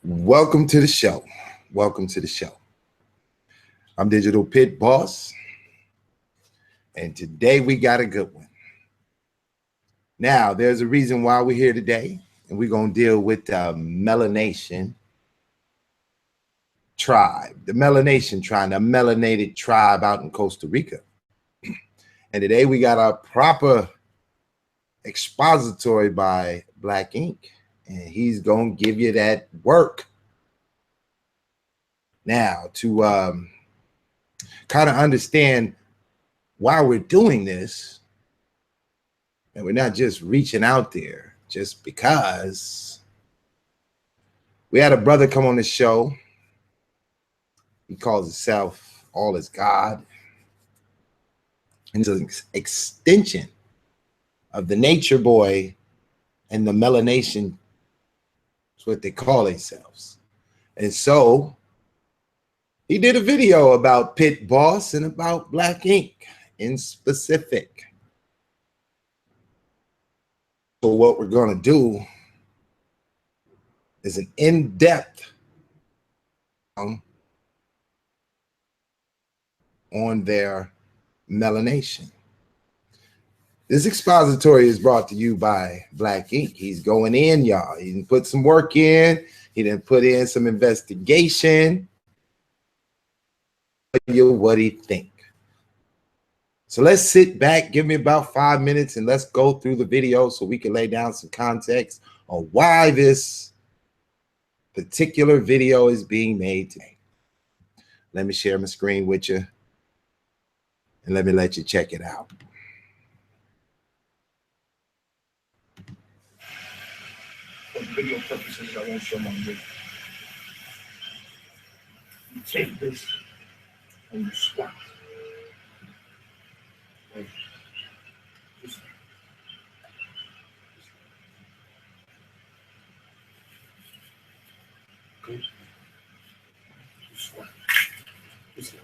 Welcome to the show. Welcome to the show. I'm Digital Pitt Boss, and today we got a good one. Now, there's a reason why we're here today, and we're going to deal with the Melanation tribe, the Melanation tribe, the melanated tribe out in Costa Rica. And today we got our proper expository by Blaqink, and he's going to give you that work. Now, to kind of understand why we're doing this, and we're not just reaching out there just because. We had a brother come on the show. He calls himself All Is God. And it's an extension of the Nature Boy and the Melanation. That's what they call themselves. And so he did a video about Pitt Boss and about Blaqink in specific. So what we're going to do is an in-depth on their Melanation. This expository is brought to you by Blaqink. He's going in, y'all. He didn't put some work in. He didn't put in some investigation. Tell you what he think. So let's sit back, give me about 5 minutes, and let's go through the video so we can lay down some context on why this particular video is being made today. Let me share my screen with you, and let me let you check it out. For video purposes, I won't show my video. You take this and you squat. Like this. Okay. You squat. This way.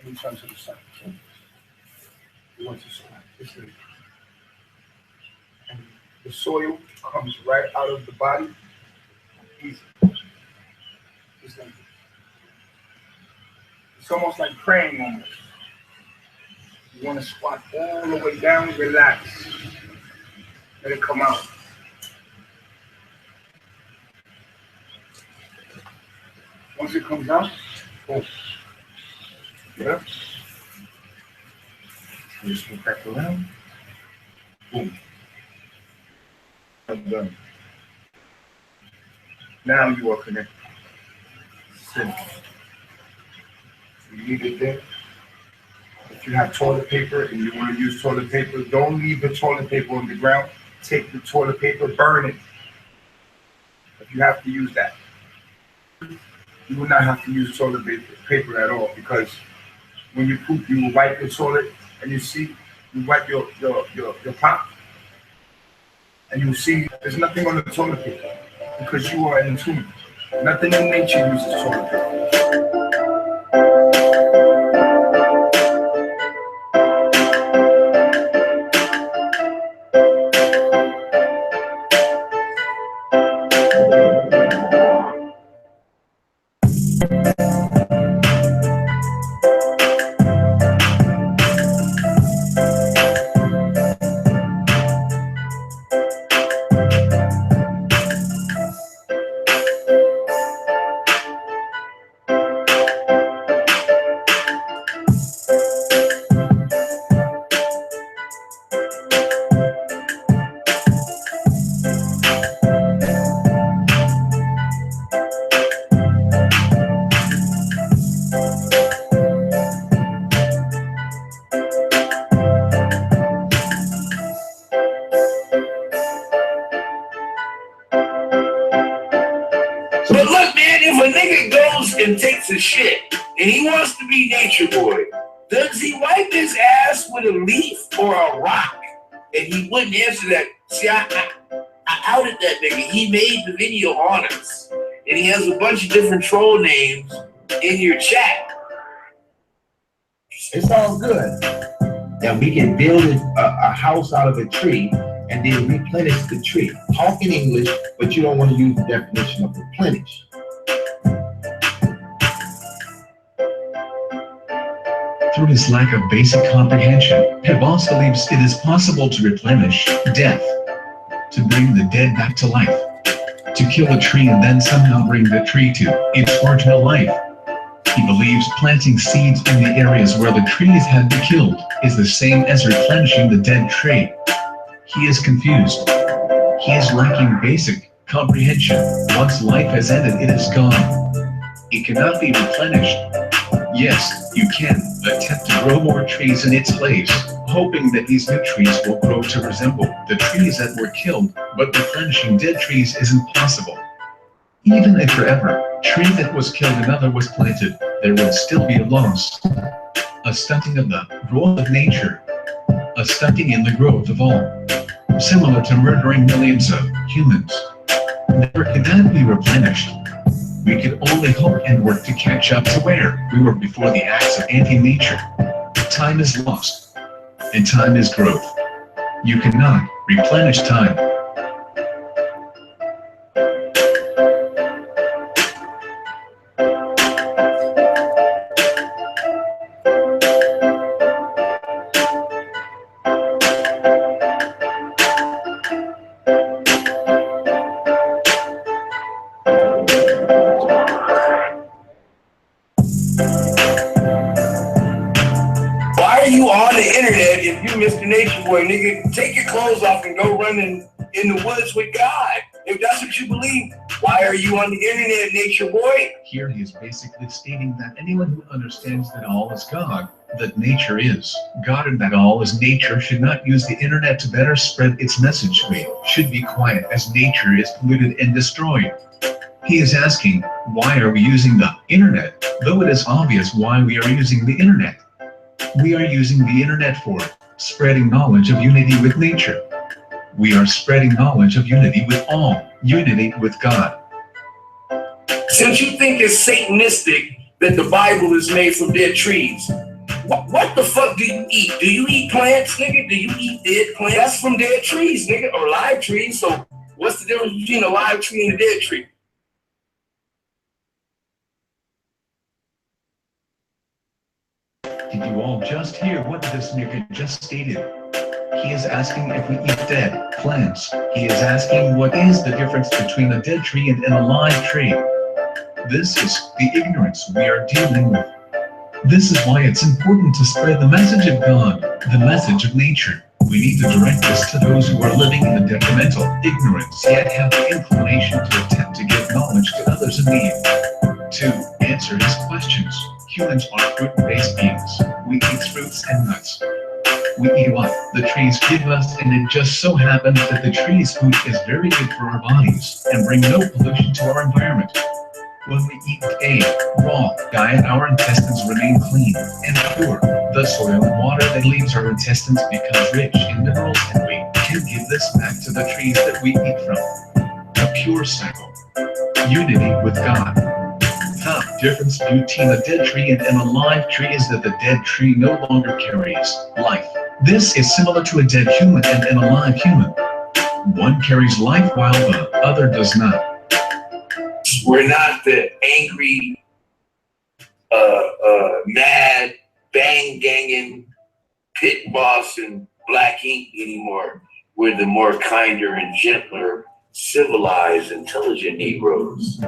And you turn to the side. Okay. You want to squat this way. And the soil comes right out of the body. Easy. Just like this. It's almost like praying almost. You want to squat all the way down, relax. Let it come out. Once it comes out, boom. Yeah. And just move back around. Boom. I'm done. Now you are connected. Sit. You leave it there. If you have toilet paper and you want to use toilet paper, don't leave the toilet paper on the ground. Take the toilet paper, burn it. If you have to use that. You will not have to use toilet paper at all, because when you poop, you will wipe your toilet and you see, you wipe your pot and you see there's nothing on the toilet paper because you are in tune. Nothing in nature uses toilet paper. But look, man, if a nigga goes and takes a shit and he wants to be Nature Boy, does he wipe his ass with a leaf or a rock? And he wouldn't answer that. See, I outed that nigga. He made the video on us. And he has a bunch of different troll names in your chat. It's all good. That we can build a house out of a tree and then replenish the tree. Talk in English, but you don't want to use the definition of replenish. Through his lack of basic comprehension, Pitt believes it is possible to replenish death, to bring the dead back to life, to kill a tree and then somehow bring the tree to its original life. He believes planting seeds in the areas where the trees had been killed is the same as replenishing the dead tree. He is confused. He is lacking basic comprehension. Once life has ended, it is gone. It cannot be replenished. Yes, you can attempt to grow more trees in its place, hoping that these new trees will grow to resemble the trees that were killed, but replenishing dead trees is impossible. Even if forever tree that was killed another was planted, there would still be a loss. A stunting of the growth of nature. A stunting in the growth of all. Similar to murdering millions of humans. Never could that be replenished. We could only hope and work to catch up to where we were before the acts of anti-nature. Time is lost, and time is growth. You cannot replenish time. You on the internet if you Mr. Nature Boy, nigga, take your clothes off and go running in the woods with God. If that's what you believe, why are you on the internet, Nature Boy? Here he is basically stating that anyone who understands that all is God, that nature is God, and that all is nature should not use the internet to better spread its message. We should be quiet as nature is polluted and destroyed. He is asking, why are we using the internet, though it is obvious why we are using the internet. We are using the internet for spreading knowledge of unity with nature. We are spreading knowledge of unity with all, unity with God. Since you think it's satanistic that the Bible is made from dead trees, what the fuck do you eat? Do you eat plants, nigga? Do you eat dead plants? That's from dead trees, nigga, or live trees. So what's the difference between a live tree and a dead tree? Did you all just hear what this nigga just stated? He is asking if we eat dead plants. He is asking what is the difference between a dead tree and an alive tree. This is the ignorance we are dealing with. This is why it's important to spread the message of God, the message of nature. We need to direct this to those who are living in a detrimental ignorance, yet have the inclination to attempt to give knowledge to others in need. To answer his questions, humans are fruit-based beings. We eat fruits and nuts. We eat what the trees give us, and it just so happens that the tree's food is very good for our bodies and bring no pollution to our environment. When we eat a raw diet, our intestines remain clean and pure. The soil and water that leaves our intestines becomes rich in minerals, and we can give this back to the trees that we eat from. A pure cycle. Unity with God. The difference between a dead tree and an alive tree is that the dead tree no longer carries life. This is similar to a dead human and an alive human. One carries life while the other does not. We're not the angry, mad, bang-ganging pit boss and Blaqink anymore. We're the more kinder and gentler, civilized, intelligent Negroes.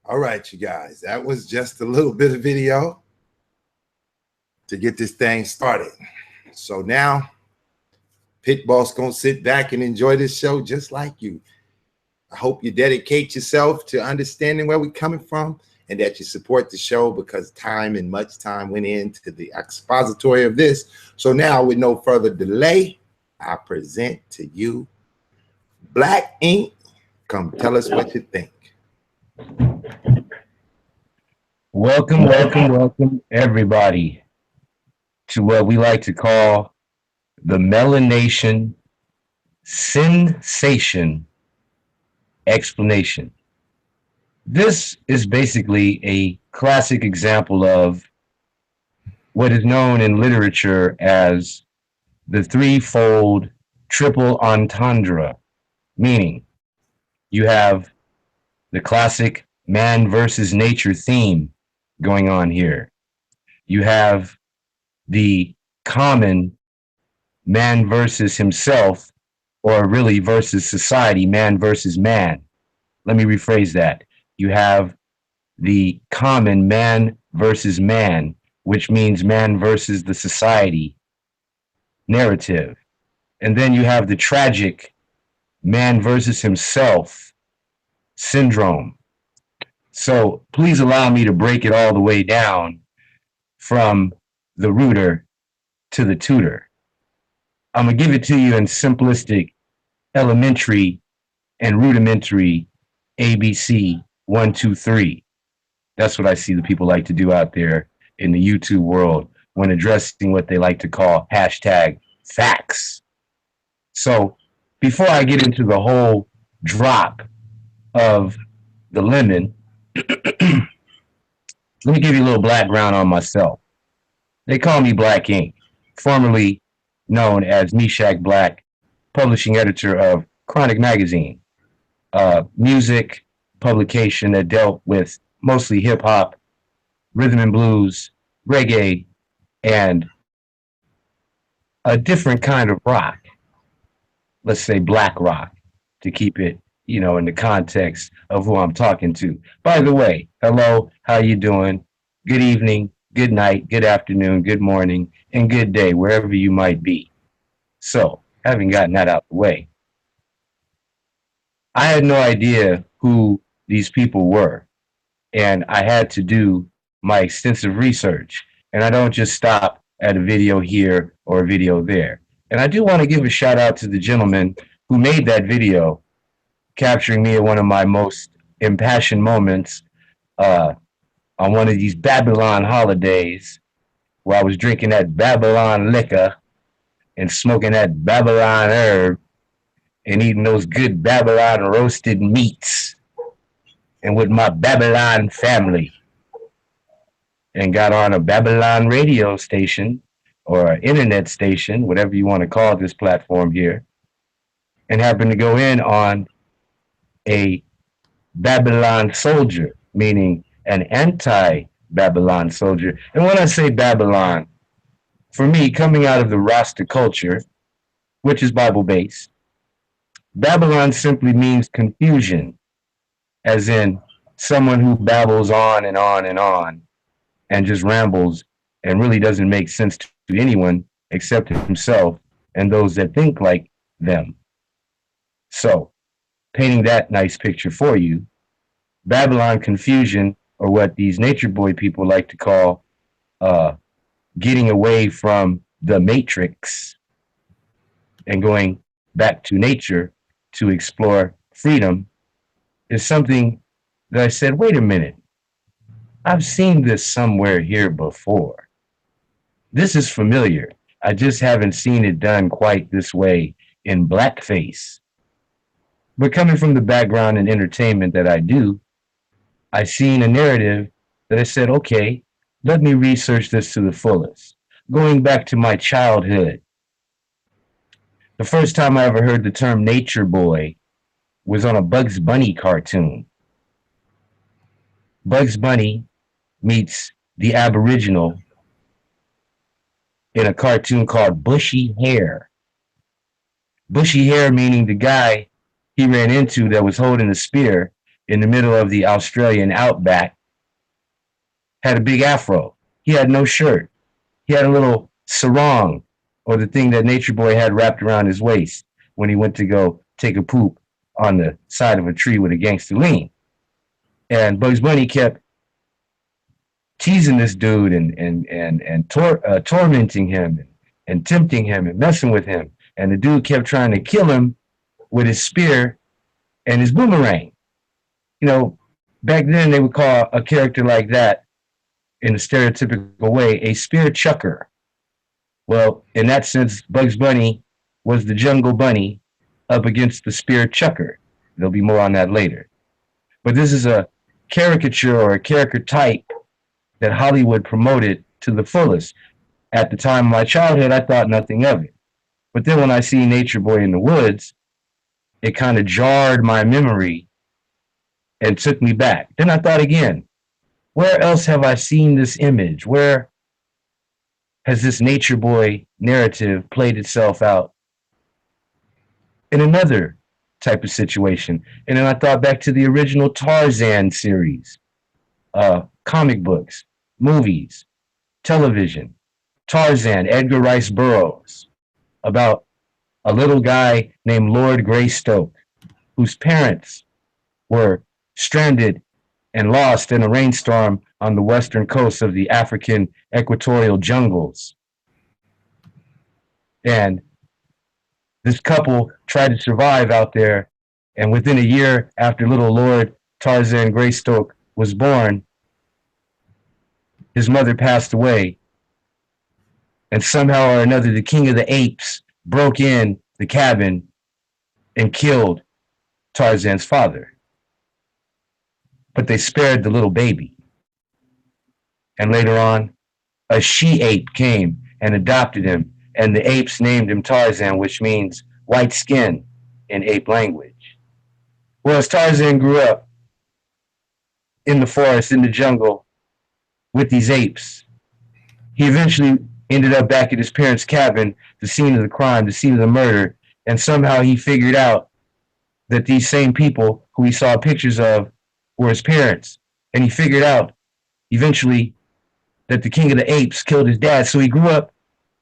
All right, you guys, that was just a little bit of video to get this thing started. So now, Pit Boss gonna sit back and enjoy this show just like you. I hope you dedicate yourself to understanding where we're coming from and that you support the show, because time and much time went into the expository of this. So now, with no further delay, I present to you Blaqink. Come tell us what you think. Welcome, everybody, to what we like to call the Melanation Sinsation explanation. This is basically a classic example of what is known in literature as the threefold triple entendre, meaning you have the classic man versus nature theme going on here. You have the common man versus himself, or really versus society, man versus man. Let me rephrase that. You have the common man versus man, which means man versus the society narrative. And then you have the tragic man versus himself syndrome. So please allow me to break it all the way down from the rooter to the tutor. I'm going to give it to you in simplistic, elementary, and rudimentary ABC 1, 2, 3. That's what I see the people like to do out there in the YouTube world when addressing what they like to call hashtag facts. So before I get into the whole drop of the lemon, let me give you a little background on myself. They call me Blaqink, formerly known as Meshack Black, publishing editor of Chronic Magazine, music publication that dealt with mostly hip hop, rhythm and blues, reggae, and a different kind of rock. Let's say black rock, to keep it, in the context of who I'm talking to. By the way, hello, how you doing? Good evening, good night, good afternoon, good morning, and good day, wherever you might be. So, having gotten that out of the way, I had no idea who these people were, and I had to do my extensive research. And I don't just stop at a video here or a video there. And I do want to give a shout out to the gentleman who made that video, capturing me at one of my most impassioned moments on one of these Babylon holidays, where I was drinking that Babylon liquor and smoking that Babylon herb and eating those good Babylon roasted meats, and with my Babylon family, and got on a Babylon radio station or an internet station, whatever you want to call this platform here, and happened to go in on a Babylon soldier, meaning an anti-Babylon soldier. And when I say Babylon, for me, coming out of the Rasta culture, which is Bible-based, Babylon simply means confusion, as in someone who babbles on and on and on and just rambles and really doesn't make sense to anyone except himself and those that think like them. So, painting that nice picture for you, Babylon confusion, or what these Nature Boy people like to call getting away from the matrix and going back to nature to explore freedom, is something that I said, wait a minute, I've seen this somewhere here before. This is familiar. I just haven't seen it done quite this way in blackface. But coming from the background in entertainment that I do, I seen a narrative that I said, okay, let me research this to the fullest. Going back to my childhood, the first time I ever heard the term Nature Boy was on a Bugs Bunny cartoon. Bugs Bunny meets the Aboriginal in a cartoon called Bushy Hair. Bushy Hair meaning the guy he ran into that was holding a spear in the middle of the Australian outback had a big afro. He had no shirt. He had a little sarong, or the thing that Nature Boy had wrapped around his waist when he went to go take a poop on the side of a tree with a gangster lean. And Bugs Bunny kept teasing this dude and tormenting him and tempting him and messing with him. And the dude kept trying to kill him with his spear and his boomerang. Back then they would call a character like that, in a stereotypical way, a spear chucker. Well, in that sense, Bugs Bunny was the jungle bunny up against the spear chucker. There'll be more on that later. But this is a caricature or a character type that Hollywood promoted to the fullest. At the time of my childhood, I thought nothing of it. But then when I see Nature Boy in the woods, it kind of jarred my memory and took me back. Then I thought again, where else have I seen this image? Where has this Nature Boy narrative played itself out in another type of situation? And then I thought back to the original Tarzan series, comic books, movies, television. Tarzan, Edgar Rice Burroughs, about a little guy named Lord Greystoke, whose parents were stranded and lost in a rainstorm on the western coast of the African equatorial jungles. And this couple tried to survive out there. And within a year after little Lord Tarzan Greystoke was born, his mother passed away. And somehow or another, the king of the apes broke in the cabin and killed Tarzan's father. But they spared the little baby. And later on, a she-ape came and adopted him, and the apes named him Tarzan, which means white skin in ape language. Well, as Tarzan grew up in the forest, in the jungle, with these apes, he eventually ended up back at his parents' cabin, the scene of the crime, the scene of the murder, and somehow he figured out that these same people who he saw pictures of were his parents. And he figured out eventually that the king of the apes killed his dad. So he grew up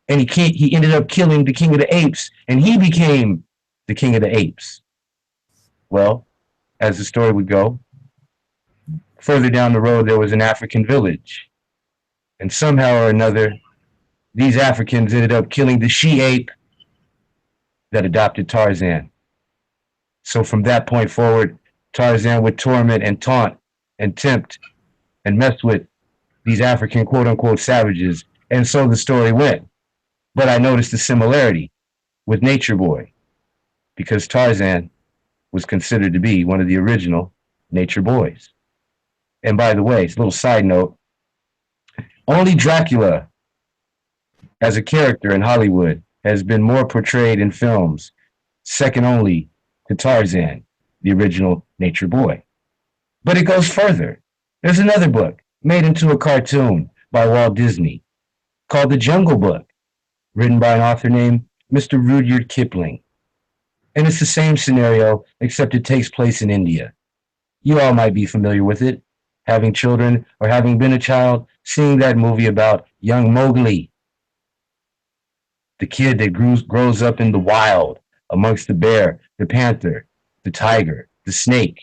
and he ended up killing the king of the apes, and he became the king of the apes. Well, as the story would go, further down the road there was an African village. And somehow or another, these Africans ended up killing the she-ape that adopted Tarzan. So from that point forward, Tarzan would torment and taunt and tempt and mess with these African quote-unquote savages. And so the story went. But I noticed a similarity with Nature Boy, because Tarzan was considered to be one of the original Nature Boys. And by the way, it's a little side note, only Dracula as a character in Hollywood has been more portrayed in films, second only to Tarzan, the original Nature Boy. But it goes further. There's another book made into a cartoon by Walt Disney called The Jungle Book, written by an author named Mr. Rudyard Kipling. And it's the same scenario, except it takes place in India. You all might be familiar with it, having children or having been a child, seeing that movie about young Mowgli, the kid that grows up in the wild amongst the bear, the panther, the tiger, the snake.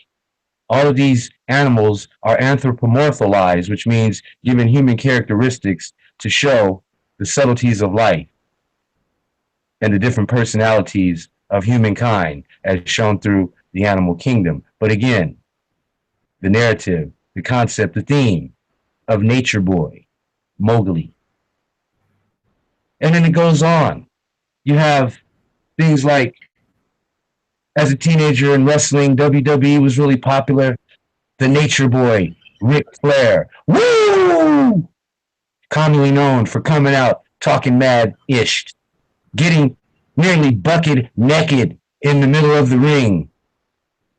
All of these animals are anthropomorphized, which means given human characteristics to show the subtleties of life and the different personalities of humankind as shown through the animal kingdom. But again, the narrative, the concept, the theme of Nature Boy, Mowgli. And then it goes on. You have things like, as a teenager in wrestling, WWE was really popular. The Nature Boy, Ric Flair. Woo! Commonly known for coming out talking mad-ish, getting nearly bucket naked in the middle of the ring,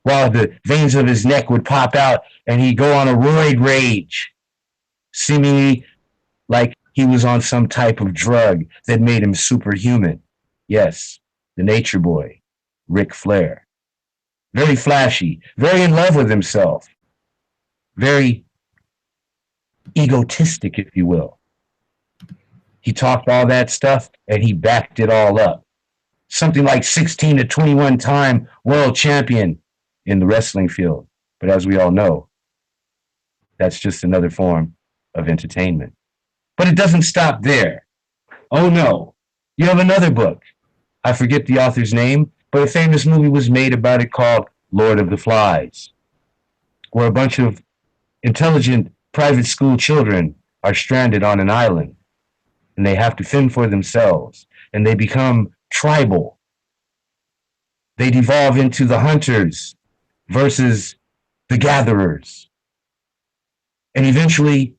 while the veins of his neck would pop out and he'd go on a roid rage, seemingly like he was on some type of drug that made him superhuman. Yes, the Nature Boy, Ric Flair. Very flashy, very in love with himself, very egotistic, if you will. He talked all that stuff and he backed it all up. Something like 16 to 21 time world champion in the wrestling field. But as we all know, that's just another form of entertainment. But it doesn't stop there. Oh no, you have another book. I forget the author's name, but a famous movie was made about it called Lord of the Flies, where a bunch of intelligent private school children are stranded on an island and they have to fend for themselves and they become tribal. They devolve into the hunters versus the gatherers. And eventually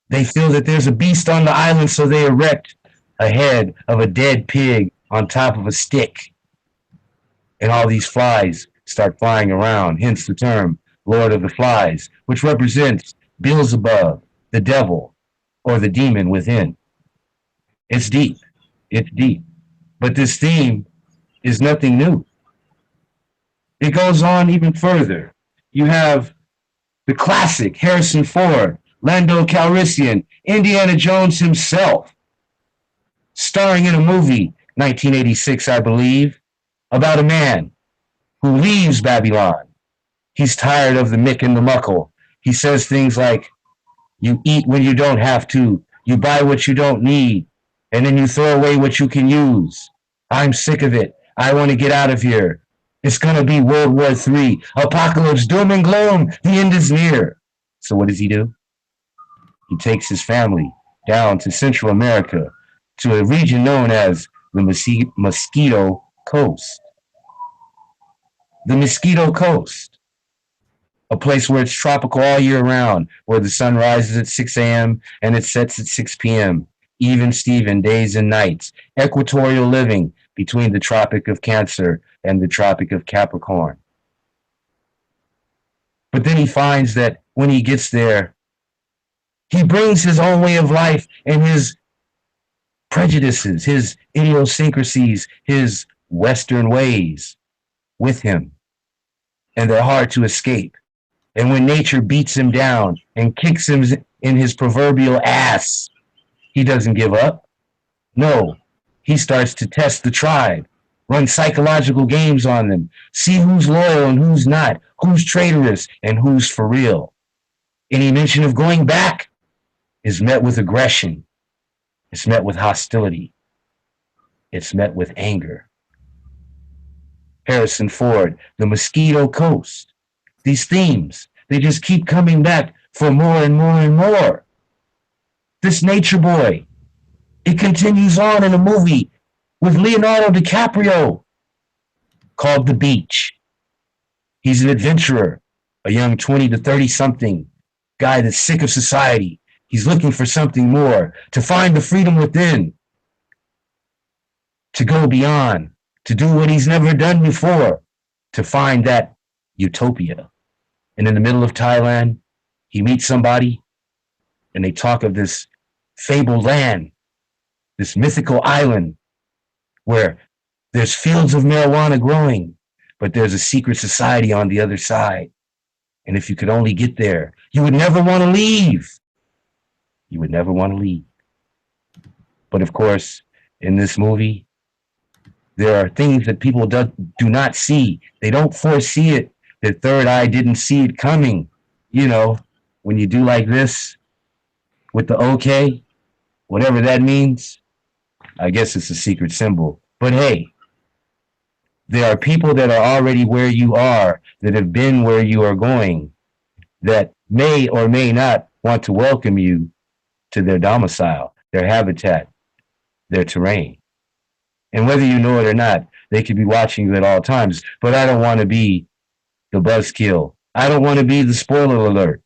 they feel that there's a beast on the island, so they erect a head of a dead pig on top of a stick. And all these flies start flying around, hence the term Lord of the Flies, which represents Beelzebub, the devil, or the demon within. It's deep. It's deep. But this theme is nothing new. It goes on even further. You have the classic Harrison Ford, Lando Calrissian, Indiana Jones himself, starring in a movie, 1986, I believe, about a man who leaves Babylon. He's tired of the mick and the muckle. He says things like, you eat when you don't have to, you buy what you don't need, and then you throw away what you can use. I'm sick of it. I want to get out of here. It's going to be World War III, apocalypse, doom and gloom. The end is near. So what does he do? He takes his family down to Central America, to a region known as the Mosquito Coast. The Mosquito Coast, a place where it's tropical all year round, where the sun rises at 6 a.m. and it sets at 6 p.m. Even Steven days and nights. Equatorial living between the Tropic of Cancer and the Tropic of Capricorn. But then he finds that when he gets there, he brings his own way of life and his prejudices, his idiosyncrasies, his Western ways with him. And they're hard to escape. And when nature beats him down and kicks him in his proverbial ass, he doesn't give up. No, he starts to test the tribe, run psychological games on them, see who's loyal and who's not, who's traitorous and who's for real. Any mention of going back is met with aggression. It's met with hostility. It's met with anger. Harrison Ford, the Mosquito Coast. These themes, they just keep coming back for more and more and more. This Nature Boy, it continues on in a movie with Leonardo DiCaprio called The Beach. He's an adventurer, a young 20 to 30 something guy that's sick of society. He's looking for something more, to find the freedom within, to go beyond, to do what he's never done before, to find that utopia. And in the middle of Thailand, he meets somebody and they talk of this fabled land, this mythical island where there's fields of marijuana growing, but there's a secret society on the other side. And if you could only get there, you would never want to leave. You would never want to leave. But of course, in this movie, there are things that people do not see. They don't foresee it. Their third eye didn't see it coming. You know, when you do like this with the okay, whatever that means, I guess it's a secret symbol. But hey, there are people that are already where you are, that have been where you are going, that may or may not want to welcome you to their domicile, their habitat, their terrain. And whether you know it or not, they could be watching you at all times. But I don't want to be the buzzkill. I don't want to be the spoiler alert.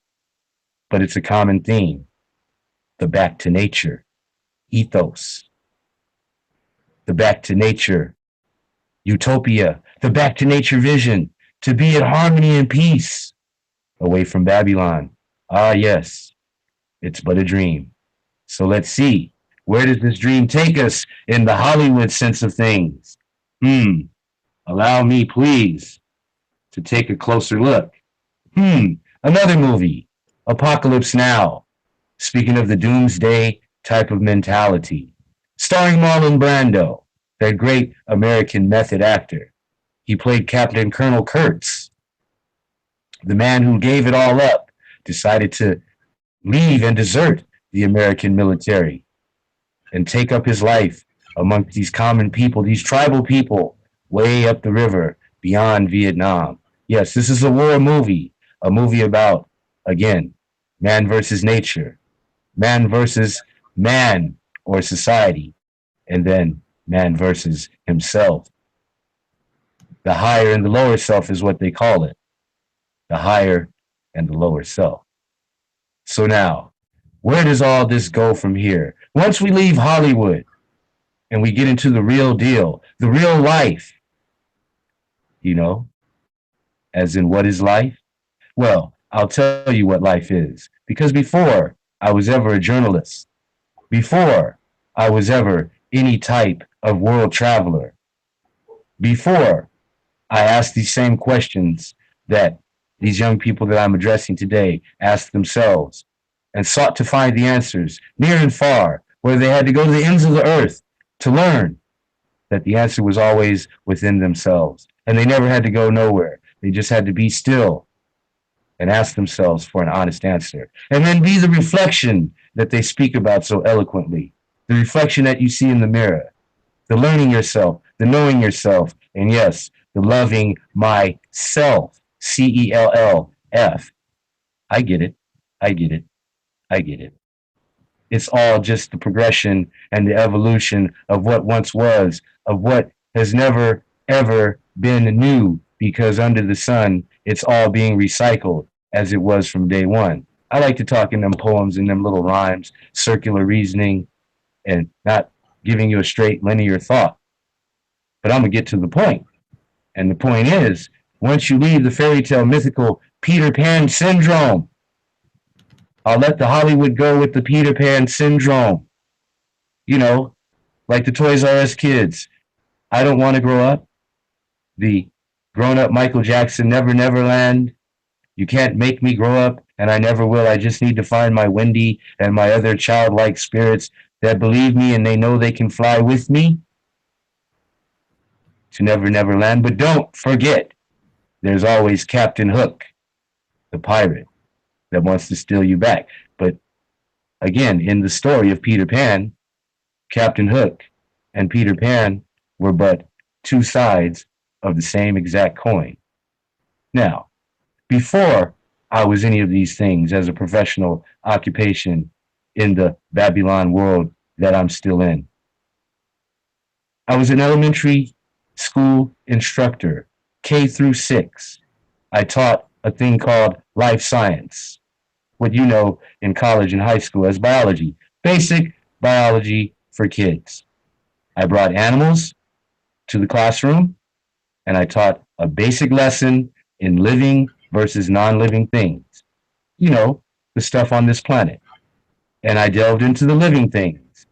But it's a common theme. The back to nature ethos. The back to nature utopia. The back to nature vision. To be at harmony and peace. Away from Babylon. Ah, yes. It's but a dream. So let's see. Where does this dream take us in the Hollywood sense of things? Allow me, please, to take a closer look. Another movie, Apocalypse Now. Speaking of the doomsday type of mentality. Starring Marlon Brando, that great American method actor. He played Captain Colonel Kurtz, the man who gave it all up, decided to leave and desert the American military and take up his life amongst these common people, these tribal people, way up the river beyond Vietnam. Yes, this is a war movie, a movie about, again, man versus nature, man versus man or society, and then man versus himself. The higher and the lower self is what they call it. The higher and the lower self. So now, where does all this go from here? Once we leave Hollywood and we get into the real deal, the real life, you know, as in what is life? Well, I'll tell you what life is. Because before I was ever a journalist, before I was ever any type of world traveler, before I asked these same questions that these young people that I'm addressing today asked themselves and sought to find the answers near and far, where they had to go to the ends of the earth to learn that the answer was always within themselves. And they never had to go nowhere. They just had to be still and ask themselves for an honest answer. And then be the reflection that they speak about so eloquently, the reflection that you see in the mirror, the learning yourself, the knowing yourself, and yes, the loving myself, CELLF. I get it. I get it. I get it. It's all just the progression and the evolution of what once was, of what has never, ever been new, because under the sun, it's all being recycled as it was from day one. I like to talk in them poems and them little rhymes, circular reasoning, and not giving you a straight linear thought. But I'm going to get to the point. And the point is, once you leave the fairy tale mythical Peter Pan syndrome, I'll let the Hollywood go with the Peter Pan syndrome. You know, like the Toys R Us kids. I don't want to grow up. The grown up Michael Jackson Never Neverland. You can't make me grow up, and I never will. I just need to find my Wendy and my other childlike spirits that believe me and they know they can fly with me to Never Neverland. But don't forget, there's always Captain Hook, the pirate that wants to steal you back. But again, in the story of Peter Pan, Captain Hook and Peter Pan were but two sides of the same exact coin. Now, before I was any of these things as a professional occupation in the Babylon world that I'm still in, I was an elementary school instructor, K through 6. I taught a thing called life science, what you know in college and high school as biology, basic biology for kids. I brought animals to the classroom and I taught a basic lesson in living versus non-living things. You know, the stuff on this planet. And I delved into the living things.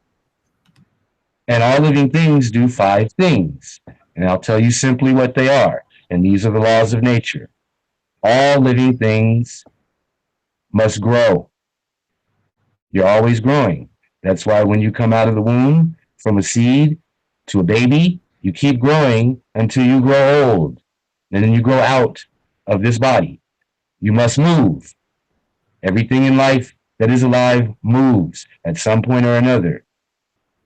And all living things do 5 things. And I'll tell you simply what they are. And these are the laws of nature. All living things must grow. You're always growing. That's why when you come out of the womb, from a seed to a baby, you keep growing until you grow old. And then you grow out of this body. You must move. Everything in life that is alive moves at some point or another.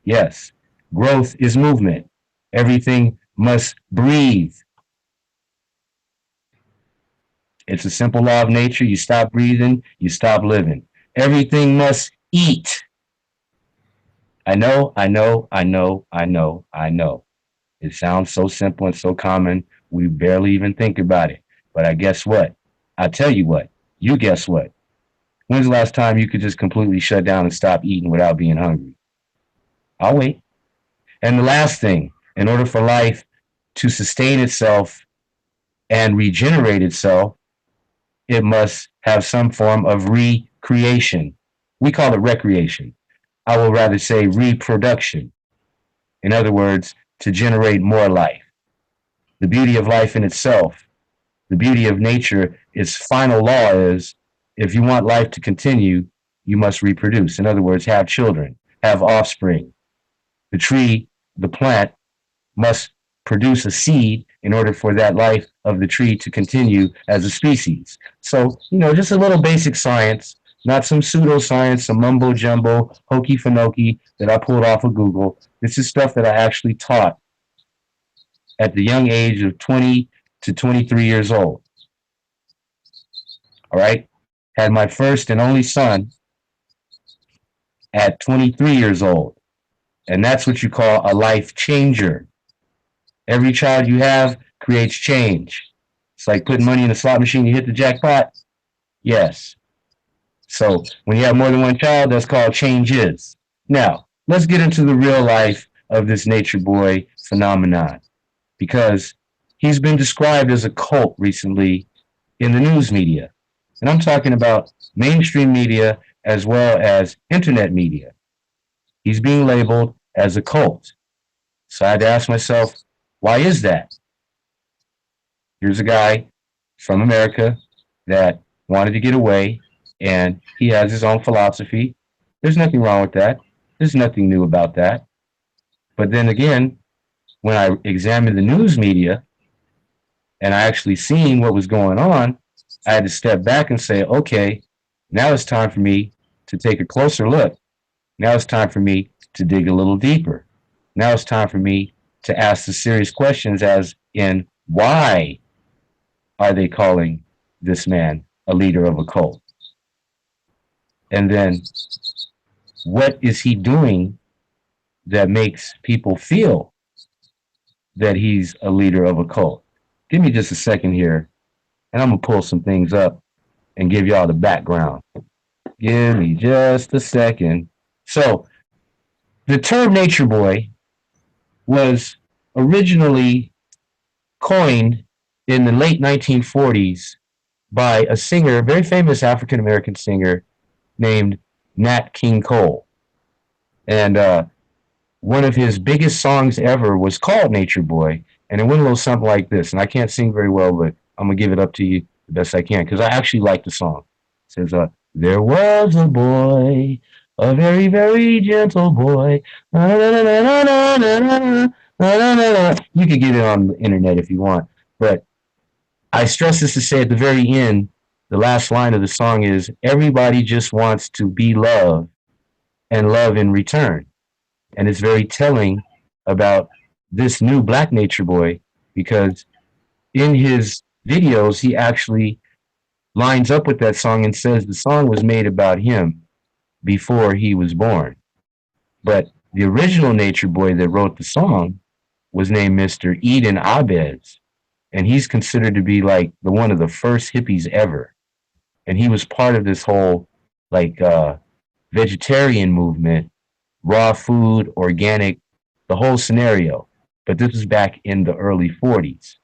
Yes, growth is movement. Everything must breathe. It's a simple law of nature. You stop breathing, you stop living. Everything must eat. I know. It sounds so simple and so common, we barely even think about it. But I guess what? I tell you what. You guess what? When's the last time you could just completely shut down and stop eating without being hungry? I'll wait. And the last thing, in order for life to sustain itself and regenerate itself, it must have some form of recreation. We call it recreation. I will rather say reproduction. In other words, to generate more life. The beauty of life in itself, the beauty of nature, its final law is if you want life to continue, you must reproduce. In other words, have children, have offspring. The tree, the plant, must produce a seed in order for that life of the tree to continue as a species. So, you know, just a little basic science, not some pseudoscience, some mumbo jumbo, hokey fanoki that I pulled off of Google. This is stuff that I actually taught at the young age of 20 to 23 years old. All right. Had my first and only son at 23 years old. And that's what you call a life changer. Every child you have creates change. It's like putting money in a slot machine, you hit the jackpot. Yes. So when you have more than one child, that's called changes. Now, let's get into the real life of this Nature Boy phenomenon because he's been described as a cult recently in the news media. And I'm talking about mainstream media as well as internet media. He's being labeled as a cult. So I had to ask myself, why is that? Here's a guy from America that wanted to get away and he has his own philosophy. There's nothing wrong with that. There's nothing new about that. But then again, when I examined the news media and I actually seen what was going on, I had to step back and say, okay, now it's time for me to take a closer look. Now it's time for me to dig a little deeper. Now it's time for me to ask the serious questions as in why are they calling this man a leader of a cult? And then what is he doing that makes people feel that he's a leader of a cult? Give me just a second here, and I'm going to pull some things up and give y'all the background. Give me just a second. So, the term Nature Boy was originally coined in the late 1940s by a singer, a very famous African American singer named Nat King Cole. And one of his biggest songs ever was called Nature Boy. And it went a little something like this. And I can't sing very well, but I'm going to give it up to you the best I can because I actually like the song. It says, there was a boy, a very, very gentle boy. You can get it on the internet if you want. But I stress this to say at the very end, the last line of the song is, everybody just wants to be loved and love in return. And it's very telling about this new Black Nature Boy because in his videos, he actually lines up with that song and says the song was made about him before he was born. But the original Nature Boy that wrote the song was named Mr. Eden Abez. And he's considered to be like one of the first hippies ever. And he was part of this whole like vegetarian movement, raw food, organic, the whole scenario. But this was back in the early 40s.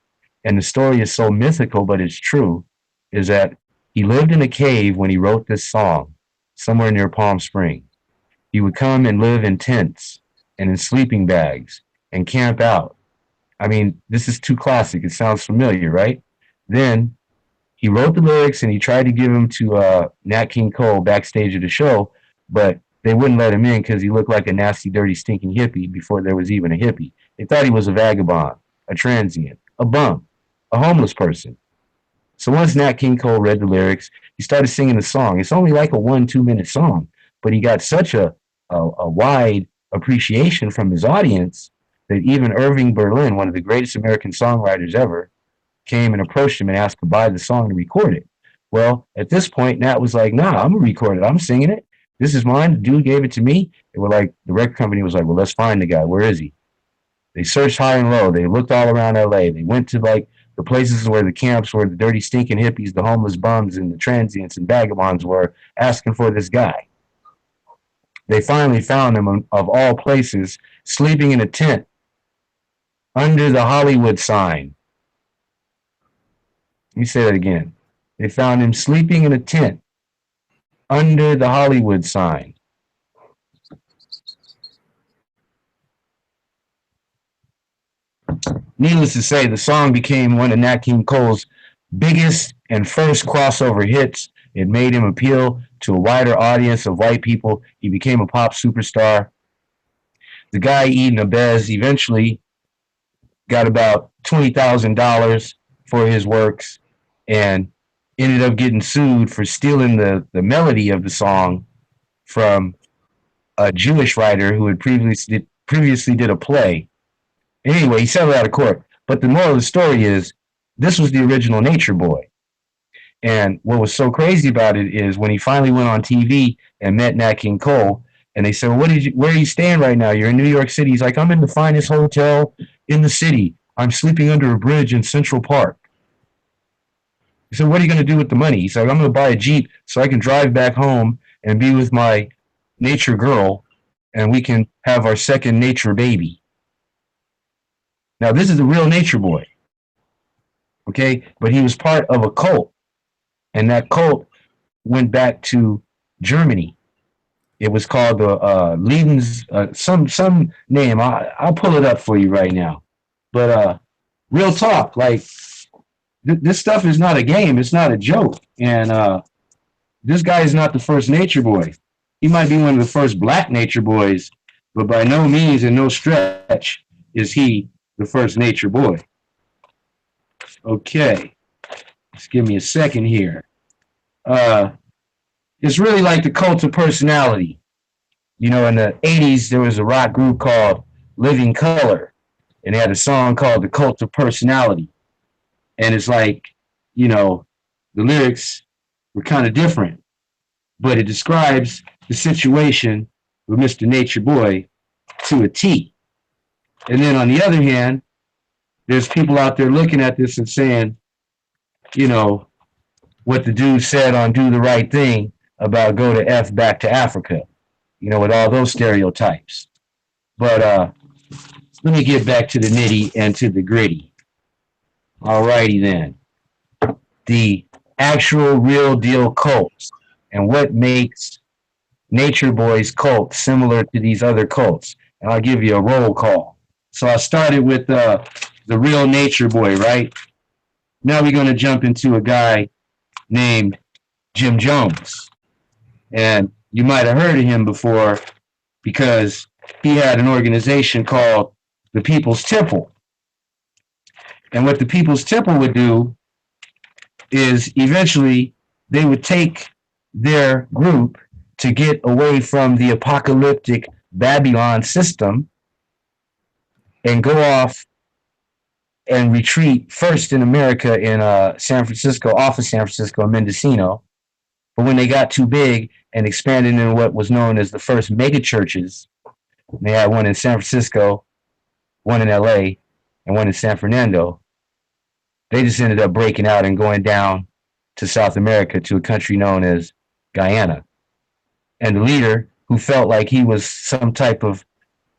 And the story is so mythical, but it's true, is that he lived in a cave when he wrote this song, somewhere near Palm Springs. He would come and live in tents and in sleeping bags and camp out. I mean, this is too classic. It sounds familiar, right? Then he wrote the lyrics and he tried to give them to Nat King Cole backstage at the show, but they wouldn't let him in because he looked like a nasty, dirty, stinking hippie before there was even a hippie. They thought he was a vagabond, a transient, a bum, a homeless person. So once Nat King Cole read the lyrics, he started singing the song. It's only like a 1-2 minute song, but he got such a wide appreciation from his audience that even Irving Berlin, one of the greatest American songwriters ever, came and approached him and asked to buy the song and record it. Well, at this point, Nat was like, nah, I'm going to record it. I'm singing it. This is mine. The dude gave it to me. They were like, the record company was like, well, let's find the guy. Where is he? They searched high and low. They looked all around LA. They went to like the places where the camps were, the dirty, stinking hippies, the homeless bums, and the transients and vagabonds were asking for this guy. They finally found him, of all places, sleeping in a tent under the Hollywood sign. Let me say that again. They found him sleeping in a tent under the Hollywood sign. Needless to say, the song became one of Nat King Cole's biggest and first crossover hits. It made him appeal to a wider audience of white people. He became a pop superstar. The guy, Eden Abez, eventually got about $20,000 for his works and ended up getting sued for stealing the melody of the song from a Jewish writer who had previously did a play. Anyway, he settled out of court. But the moral of the story is this was the original Nature Boy. And what was so crazy about it is when he finally went on TV and met Nat King Cole, and they said, well, where are you staying right now? You're in New York City. He's like, I'm in the finest hotel in the city. I'm sleeping under a bridge in Central Park. He said, what are you going to do with the money? He said, I'm going to buy a Jeep so I can drive back home and be with my nature girl and we can have our second nature baby. Now, this is a real nature boy, okay? But he was part of a cult, and that cult went back to Germany. It was called the Lebens, some name. I'll pull it up for you right now. But real talk, like this stuff is not a game. It's not a joke. And this guy is not the first nature boy. He might be one of the first black nature boys, but by no means and no stretch is he the first nature boy. Okay, just give me a second here. It's really like the cult of personality. You know, in the 80s, there was a rock group called Living Color, and they had a song called The Cult of Personality. And it's like, you know, the lyrics were kind of different, but it describes the situation with Mr. Nature Boy to a T. And then on the other hand, there's people out there looking at this and saying, you know, what the dude said on Do the Right Thing about go to F back to Africa, you know, with all those stereotypes. But let me get back to the nitty and to the gritty. All righty then. The actual real deal cults and what makes Nature Boy's cult similar to these other cults. And I'll give you a roll call. So I started with the real Nature Boy, right? Now we're going to jump into a guy named Jim Jones. And you might have heard of him before because he had an organization called the People's Temple. And what the People's Temple would do is eventually they would take their group to get away from the apocalyptic Babylon system and go off and retreat first in America in San Francisco, off of San Francisco, Mendocino. But when they got too big and expanded into what was known as the first mega churches, they had one in San Francisco, one in LA, and one in San Fernando. They just ended up breaking out and going down to South America to a country known as Guyana. And the leader, who felt like he was some type of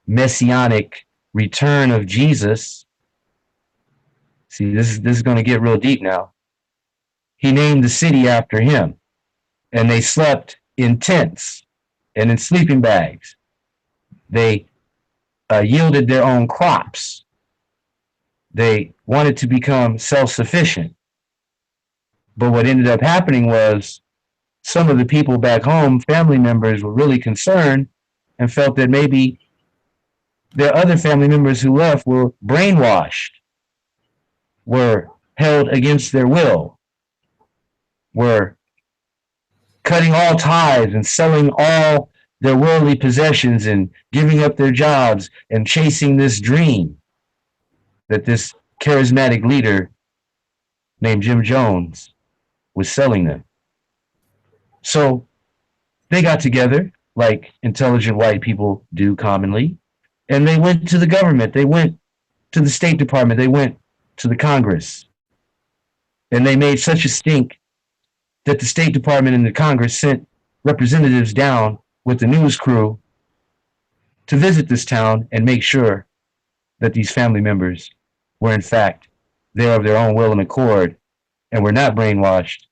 messianic return of Jesus, see, this is going to get real deep now. He named the city after him, and they slept in tents and in sleeping bags. They yielded their own crops. They wanted to become self-sufficient. But what ended up happening was some of the people back home, family members, were really concerned and felt that maybe their other family members who left were brainwashed, were held against their will, were cutting all ties and selling all their worldly possessions and giving up their jobs and chasing this dream that this charismatic leader named Jim Jones was selling them. So they got together like intelligent white people do commonly, and they went to the government. They went to the State Department. They went to the Congress. And they made such a stink that the State Department and the Congress sent representatives down with the news crew to visit this town and make sure that these family members were in fact there of their own will and accord and were not brainwashed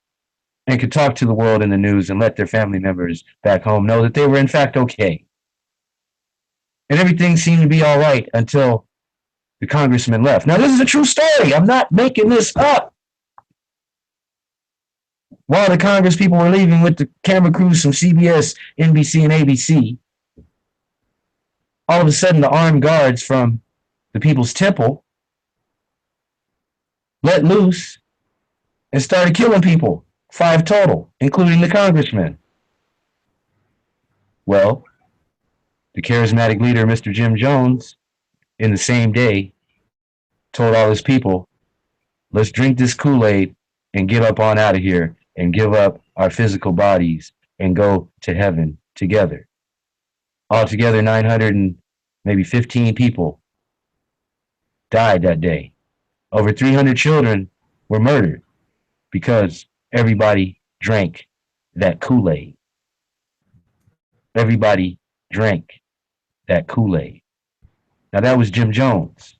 and could talk to the world in the news and let their family members back home know that they were in fact okay. And everything seemed to be all right until the congressman left. Now, this is a true story. I'm not making this up. While the Congress people were leaving with the camera crews from CBS, NBC, and ABC, all of a sudden the armed guards from the People's Temple let loose and started killing people, 5 total, including the congressman. Well, the charismatic leader, Mr. Jim Jones, in the same day, told all his people, let's drink this Kool-Aid and get up on out of here and give up our physical bodies and go to heaven together. Altogether, 900 and maybe 15 people died that day. Over 300 children were murdered because everybody drank that Kool-Aid. Everybody drank that Kool-Aid. Now that was Jim Jones.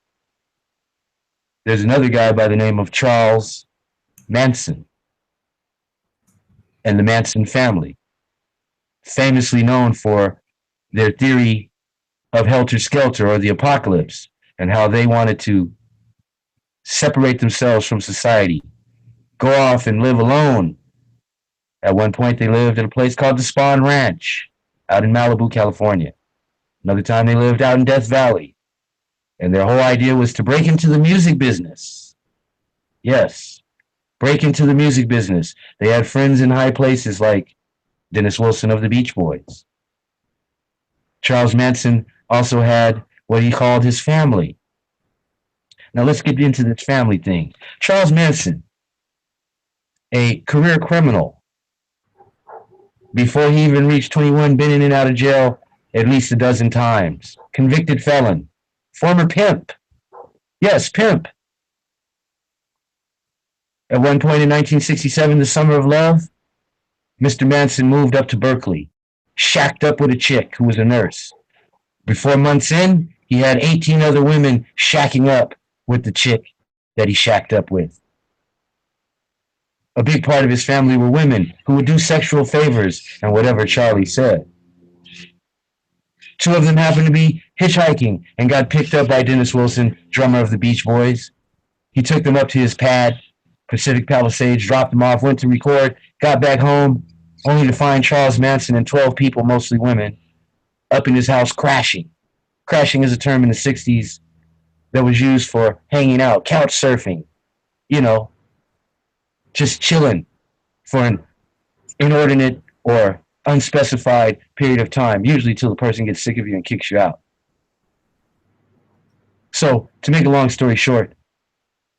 There's another guy by the name of Charles Manson and the Manson family, famously known for their theory of helter skelter or the apocalypse and how they wanted to separate themselves from society, go off and live alone. At one point, they lived at a place called the Spawn Ranch out in Malibu, California. Another time, they lived out in Death Valley. And their whole idea was to break into the music business. Yes, break into the music business. They had friends in high places like Dennis Wilson of the Beach Boys. Charles Manson also had what he called his family. Now let's get into this family thing. Charles Manson, a career criminal. Before he even reached 21, been in and out of jail at least a dozen times. Convicted felon. Former pimp. Yes, pimp. At one point in 1967, the summer of love, Mr. Manson moved up to Berkeley, shacked up with a chick who was a nurse. Before months in, he had 18 other women shacking up with the chick that he shacked up with. A big part of his family were women who would do sexual favors and whatever Charlie said. Two of them happened to be hitchhiking and got picked up by Dennis Wilson, drummer of the Beach Boys. He took them up to his pad, Pacific Palisades, dropped them off, went to record, got back home, only to find Charles Manson and 12 people, mostly women, up in his house crashing. Crashing is a term in the 60s that was used for hanging out, couch surfing, you know, just chilling for an inordinate or unspecified period of time, usually till the person gets sick of you and kicks you out. So, to make a long story short,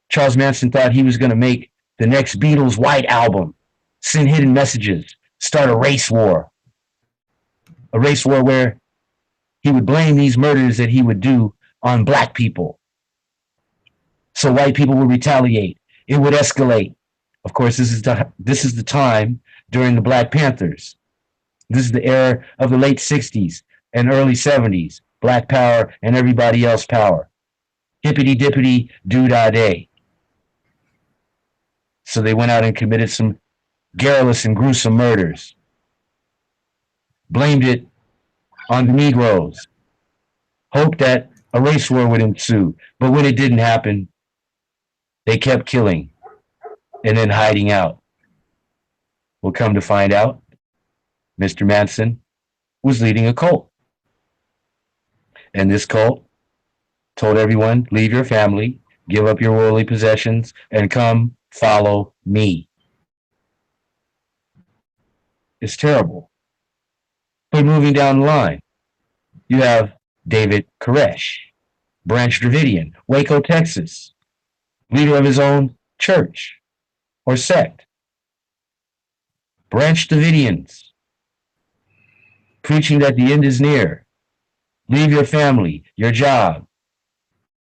Charles Manson thought he was going to make the next Beatles White Album, send hidden messages, start a race war. A race war where he would blame these murders that he would do on black people. So white people would retaliate. It would escalate. Of course, this is the time during the Black Panthers. This is the era of the late 60s and early 70s. Black power and everybody else power. Hippity dippity doo-dah day. So they went out and committed some garrulous and gruesome murders. Blamed it on the Negroes. Hoped that a race war would ensue. But when it didn't happen, they kept killing and then hiding out. We'll come to find out, Mr. Manson was leading a cult. And this cult told everyone, leave your family, give up your worldly possessions, and come follow me. It's terrible. But moving down the line, you have David Koresh, Branch Dravidian, Waco, Texas, leader of his own church or sect. Branch Davidians, preaching that the end is near. Leave your family, your job.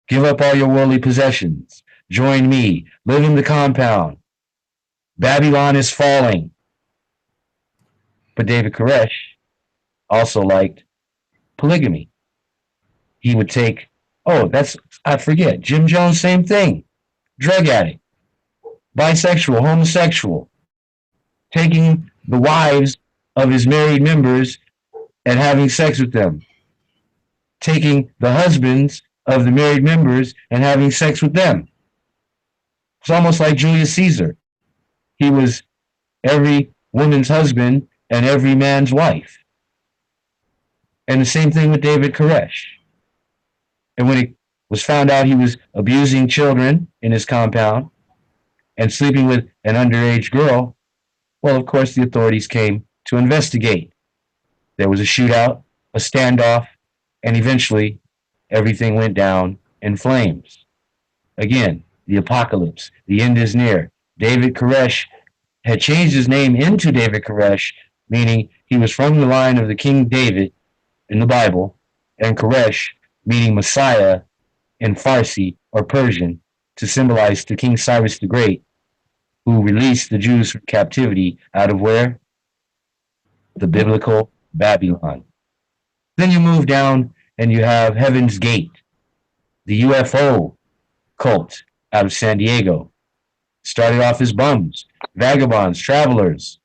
Give up all your worldly possessions. Join me. Live in the compound. Babylon is falling. But David Koresh also liked polygamy. He would take, I forget, Jim Jones, same thing. Drug addict, bisexual, homosexual, taking the wives of his married members and having sex with them. Taking the husbands of the married members and having sex with them. It's almost like Julius Caesar. He was every woman's husband and every man's wife. And the same thing with David Koresh. And when it was found out he was abusing children in his compound and sleeping with an underage girl, well, of course, the authorities came to investigate. There was a shootout, a standoff, and eventually everything went down in flames. Again, the apocalypse, the end is near. David Koresh had changed his name into David Koresh, meaning he was from the line of the King David in the Bible, and Koresh, meaning Messiah in Farsi or Persian, to symbolize the King Cyrus the Great, who released the Jews from captivity out of where? The biblical Babylon. Then you move down and you have Heaven's Gate, the UFO cult out of San Diego. Started off as bums, vagabonds, travelers,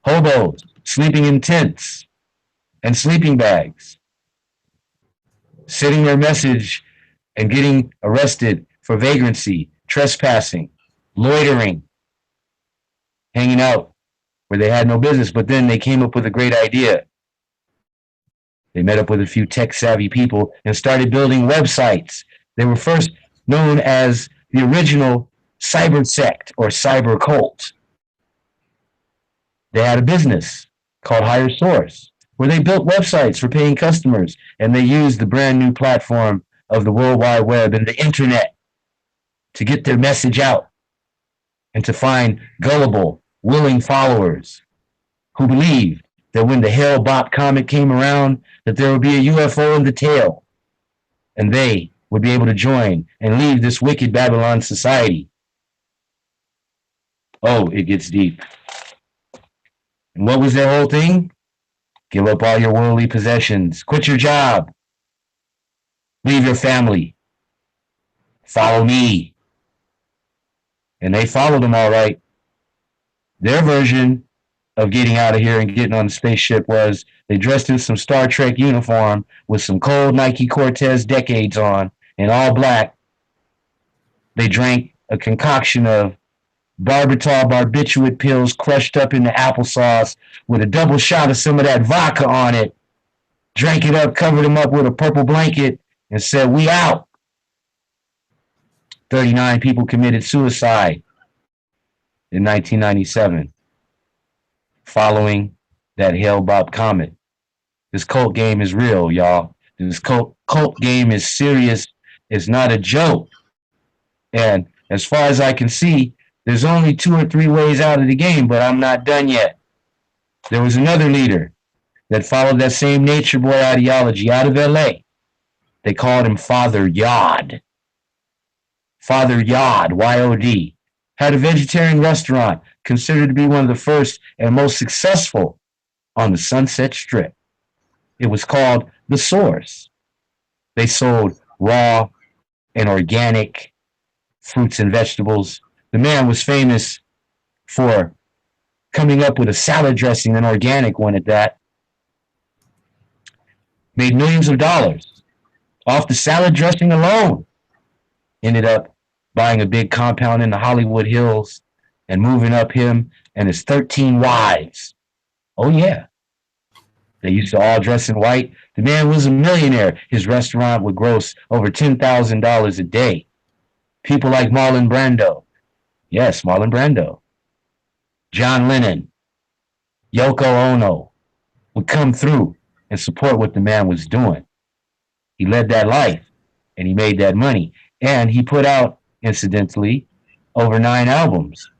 hobos, sleeping in tents and sleeping bags, sitting their message and getting arrested for vagrancy, trespassing, loitering, hanging out where they had no business. But then they came up with a great idea. They met up with a few tech savvy people and started building websites. They were first known as the original cyber sect or cyber cult. They had a business called Higher Source where they built websites for paying customers, and they used the brand new platform of the World Wide Web and the internet to get their message out and to find gullible, willing followers who believed that when the Hale-Bopp comet came around, that there would be a UFO in the tail, and they would be able to join and leave this wicked Babylon society. Oh, it gets deep. And what was their whole thing? Give up all your worldly possessions. Quit your job. Leave your family. Follow me. And they followed them all right. Their version of getting out of here and getting on the spaceship was they dressed in some Star Trek uniform with some cold Nike Cortez Decades on and all black. They drank a concoction of barbital barbiturate pills crushed up into applesauce with a double shot of some of that vodka on it, drank it up, covered them up with a purple blanket, and said, "We out." 39 people committed suicide in 1997 following that Hale-Bopp comet. This cult game is real, y'all. This cult game is serious. It's not a joke. And as far as I can see, there's only 2 or 3 ways out of the game, but I'm not done yet. There was another leader that followed that same Nature Boy ideology out of LA. They called him Father Yod. Father Yod, Y-O-D, had a vegetarian restaurant considered to be one of the first and most successful on the Sunset Strip. It was called The Source. They sold raw and organic fruits and vegetables. The man was famous for coming up with a salad dressing, an organic one at that. Made millions of dollars off the salad dressing alone. Ended up buying a big compound in the Hollywood Hills and moving up him and his 13 wives. Oh, yeah. They used to all dress in white. The man was a millionaire. His restaurant would gross over $10,000 a day. People like Marlon Brando. Yes, Marlon Brando. John Lennon, Yoko Ono would come through and support what the man was doing. He led that life and he made that money. And he put out, incidentally, over 9 albums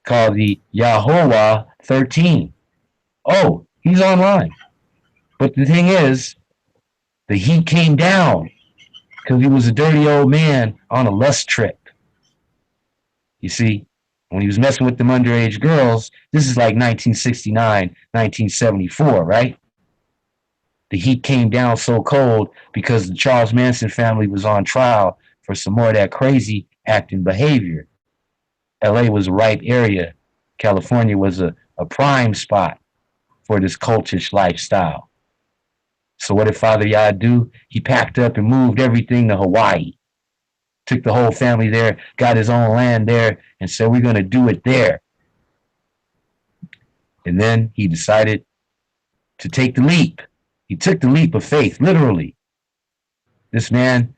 called the Yahweh 13. Oh, he's online. But the thing is, the heat came down because he was a dirty old man on a lust trip. You see, when he was messing with them underage girls, this is like 1969, 1974, right? The heat came down so cold because the Charles Manson family was on trial for some more of that crazy acting behavior. LA was a ripe area. California was a prime spot for this cultish lifestyle. So what did Father Yod do? He packed up and moved everything to Hawaii. Took the whole family there, got his own land there, and said, we're going to do it there. And then he decided to take the leap. He took the leap of faith, literally. This man,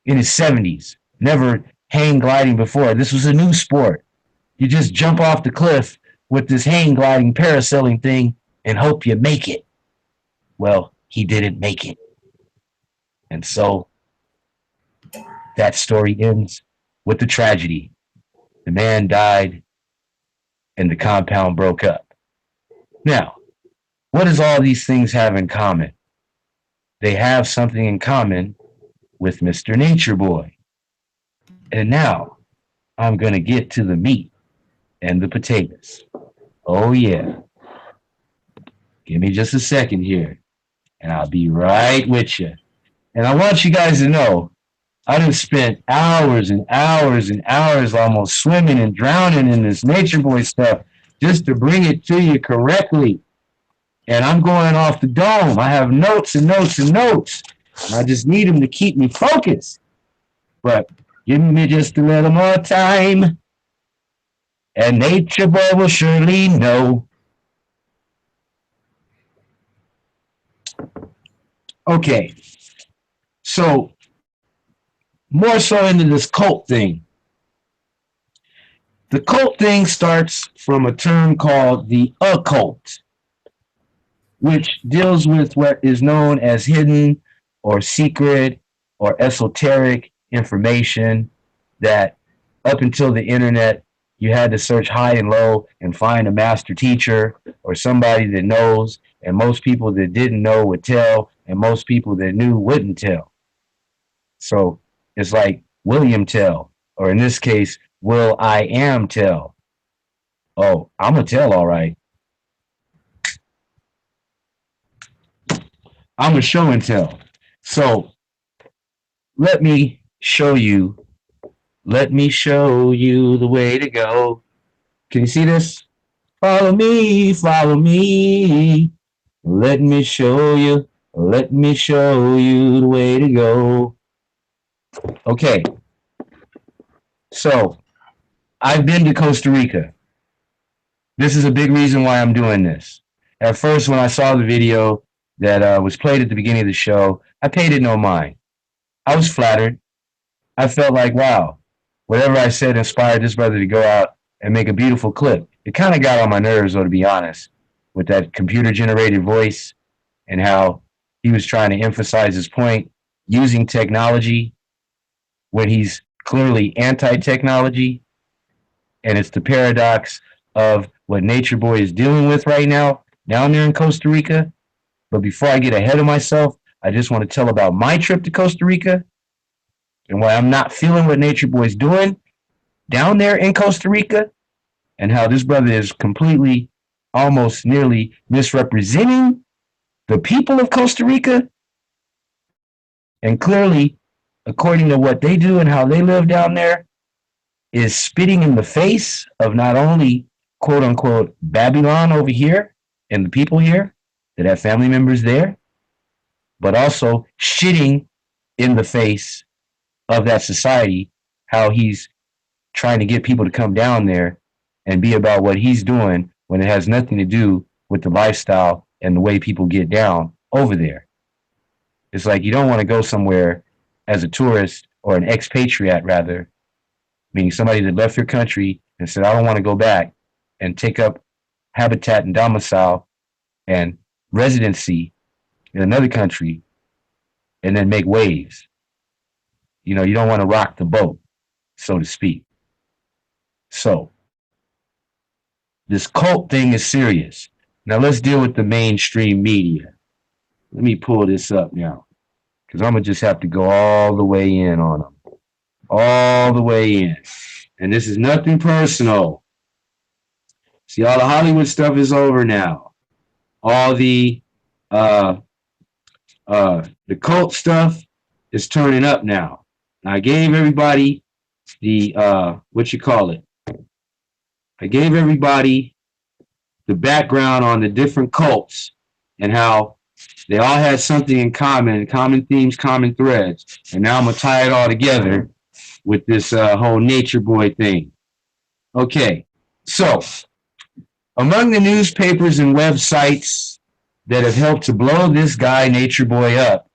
in his 70s, never hang gliding before. This was a new sport. You just jump off the cliff with this hang gliding, parasailing thing and hope you make it. Well, he didn't make it. And so that story ends with the tragedy. The man died and the compound broke up. Now, what does all these things have in common? They have something in common with Mr. Nature Boy. And now I'm going to get to the meat and the potatoes. Oh, yeah. Give me just a second here. and I'll be right with you. And I want you guys to know, I done spent hours and hours and hours almost swimming and drowning in this Nature Boy stuff just to bring it to you correctly. And I'm going off the dome. I have notes and notes and notes. And I just need them to keep me focused. But give me just a little more time, and Nature Boy will surely know. Okay, so more so into this cult thing. The cult thing starts from a term called the occult, which deals with what is known as hidden or secret or esoteric information that up until the internet, you had to search high and low and find a master teacher or somebody that knows. And most people that didn't know would tell, and most people that knew wouldn't tell. So it's like William Tell, or in this case, Will I Am Tell. Oh, I'm going to tell all right. I'm a show and tell. So let me show you. Let me show you the way to go. Can you see this? Follow me, follow me. Let me show you. Let me show you the way to go. Okay. So I've been to Costa Rica. This is a big reason why I'm doing this. At first, when I saw the video that was played at the beginning of the show, I paid it no mind. I was flattered. I felt like, wow, whatever I said inspired this brother to go out and make a beautiful clip. It kind of got on my nerves, though, to be honest, with that computer-generated voice and how he was trying to emphasize his point using technology when he's clearly anti-technology. And it's the paradox of what Nature Boy is dealing with right now down there in Costa Rica. But before I get ahead of myself, I just want to tell about my trip to Costa Rica and why I'm not feeling what Nature Boy's doing down there in Costa Rica, and how this brother is completely, almost nearly misrepresenting the people of Costa Rica. And clearly, according to what they do and how they live down there, is spitting in the face of not only quote unquote Babylon over here and the people here that have family members there, but also shitting in the face of that society, how he's trying to get people to come down there and be about what he's doing when it has nothing to do with the lifestyle and the way people get down over there. It's like you don't want to go somewhere as a tourist or an expatriate, rather, meaning somebody that left your country and said, I don't want to go back, and take up habitat and domicile and residency in another country and then make waves. You know, you don't want to rock the boat, so to speak. So this cult thing is serious. Now let's deal with the mainstream media. Let me pull this up now, because I'm going to just have to go all the way in on them. All the way in. And this is nothing personal. See, all the Hollywood stuff is over now. All the cult stuff is turning up now. I gave everybody the I gave everybody the background on the different cults and how they all had something in common themes, common threads. And now I'm gonna tie it all together with this whole Nature Boy thing. Okay, so among the newspapers and websites that have helped to blow this guy Nature Boy up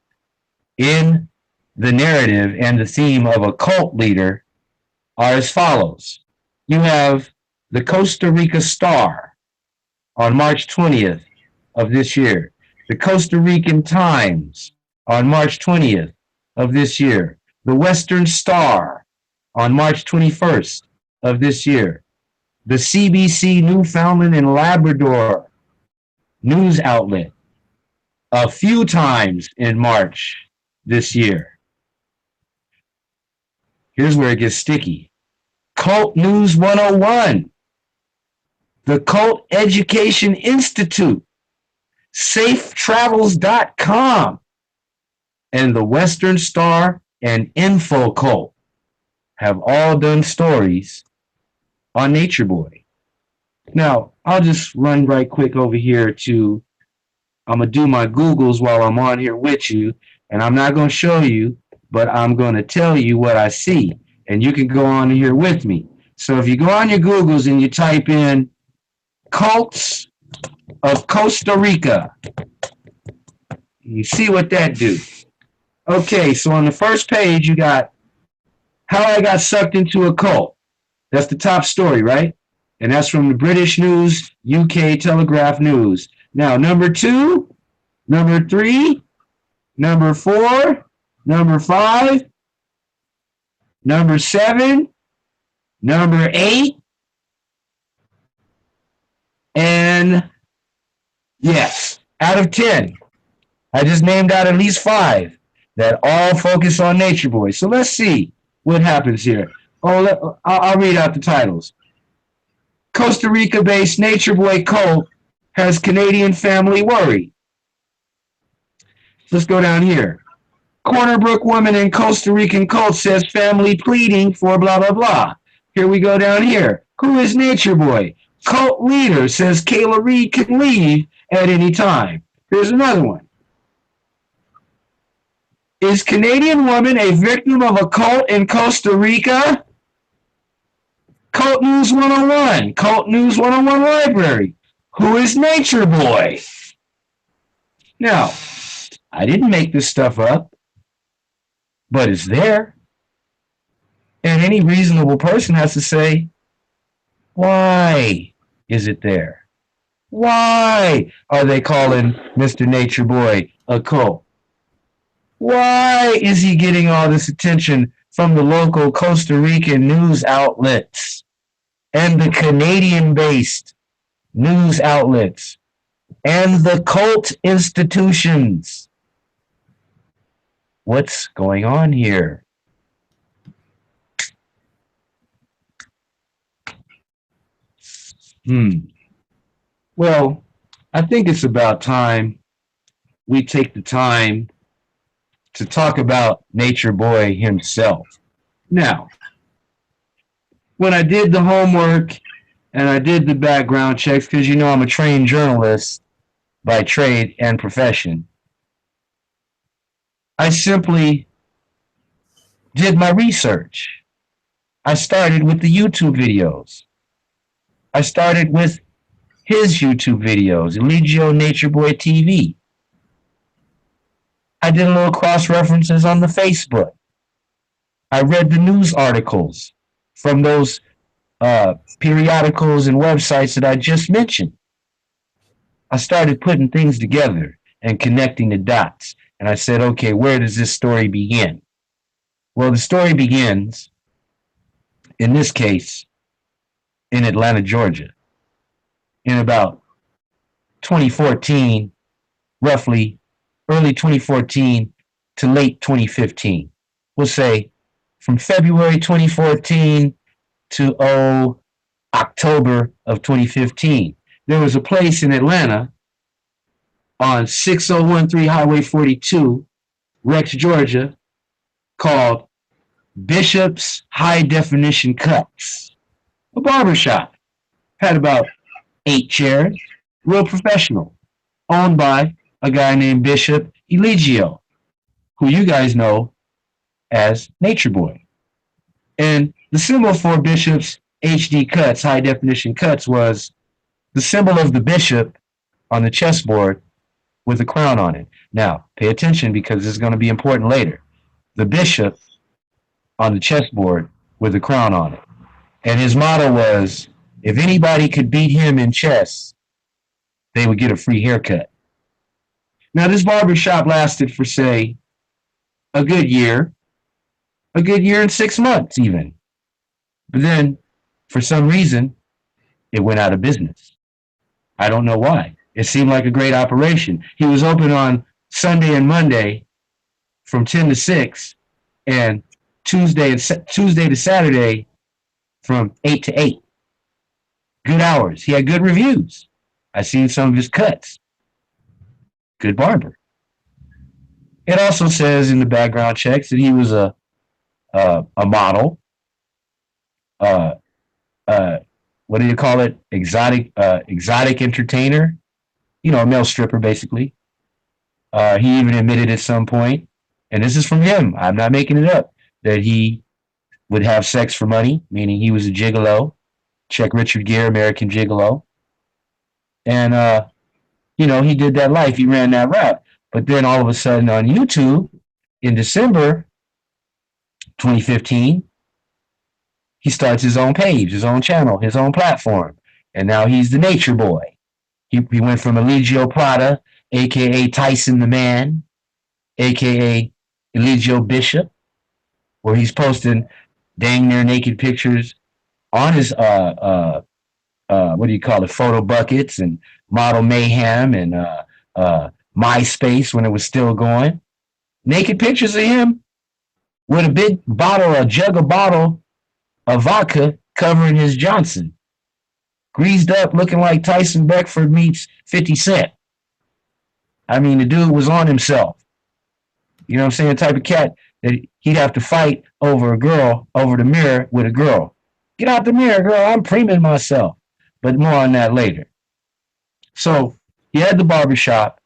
in the narrative and the theme of a cult leader are as follows. You have the Costa Rica Star on March 20th of this year, the Costa Rican Times on March 20th of this year, the Western Star on March 21st of this year, the CBC Newfoundland and Labrador news outlet a few times in March this year. Here's where it gets sticky. Cult News 101, the Cult Education Institute, safetravels.com, and the Western Star and Infocult have all done stories on Nature Boy. Now, I'll just run right quick over here to, I'm going to do my Googles while I'm on here with you, and I'm not going to show you, but I'm going to tell you what I see, and you can go on here with me. So if you go on your Googles and you type in cults of Costa Rica, you see what that do. Okay, so on the first page, you got how I got sucked into a cult. That's the top story, right? And that's from the British News, UK Telegraph News. Now, number 2, number 3, number 4, number 5, number 7, number 8, and yes, out of 10. I just named out at least 5 that all focus on Nature Boy. So let's see what happens here. I'll read out the titles. Costa Rica-based Nature Boy cult has Canadian family worried. Let's go down here. Cornerbrook woman in Costa Rican cult says family pleading for blah, blah, blah. Here we go down here. Who is Nature Boy? Cult leader says Kayla Reed can leave at any time. Here's another one. Is Canadian woman a victim of a cult in Costa Rica? Cult News 101, Cult News 101 Library. Who is Nature Boy? Now, I didn't make this stuff up, but it's there. And any reasonable person has to say, why is it there? Why are they calling Mr. Nature Boy a cult? Why is he getting all this attention from the local Costa Rican news outlets and the Canadian-based news outlets and the cult institutions? What's going on here? Well, I think it's about time we take the time to talk about Nature Boy himself. Now, when I did the homework and I did the background checks, because you know I'm a trained journalist by trade and profession, I simply did my research. I started with the YouTube videos. I started with his YouTube videos, Eligio Nature Boy TV. I did a little cross-references on the Facebook. I read the news articles from those periodicals and websites that I just mentioned. I started putting things together and connecting the dots. And I said, okay, where does this story begin? Well, the story begins, in this case, in Atlanta, Georgia, in about 2014, roughly early 2014 to late 2015. We'll say from February 2014 to October of 2015. There was a place in Atlanta on 6013 Highway 42, Rex, Georgia, called Bishop's High Definition Cuts. A barbershop. Had about 8 chairs, real professional, owned by a guy named Bishop Eligio, who you guys know as Nature Boy. And the symbol for Bishop's HD cuts, high definition cuts, was the symbol of the bishop on the chessboard with a crown on it. Now, pay attention because this is going to be important later. The bishop on the chessboard with a crown on it. And his motto was, if anybody could beat him in chess, they would get a free haircut. Now, this barbershop lasted for, say, a good year and 6 months even. But then, for some reason, it went out of business. I don't know why. It seemed like a great operation. He was open on Sunday and Monday from 10 to 6, and Tuesday to Saturday from 8 to 8. Good hours. He had good reviews. I seen some of his cuts. good barber. It also says in the background checks that he was a model, uh, uh, what do you call it? Exotic entertainer. You know, a male stripper, basically. He even admitted at some point, and this is from him. I'm not making it up. That he would have sex for money, meaning he was a gigolo. Check Richard Gere, American Gigolo. And, you know, he did that life. He ran that route. But then all of a sudden on YouTube in December 2015, he starts his own page, his own channel, his own platform. And now he's the Nature Boy. He went from Eligio Prada, a.k.a. Tyson the Man, a.k.a. Eligio Bishop, where he's posting dang near naked pictures on his what do you call it, photo buckets and model mayhem and MySpace when it was still going. Naked pictures of him with a big bottle, a jug of bottle of vodka covering his Johnson. Greased up, looking like Tyson Beckford meets 50 Cent. I mean, the dude was on himself. You know what I'm saying? Type of cat that he'd have to fight over a girl, over the mirror with a girl. Get out the mirror, girl. I'm preening myself. But more on that later. So he had the barbershop.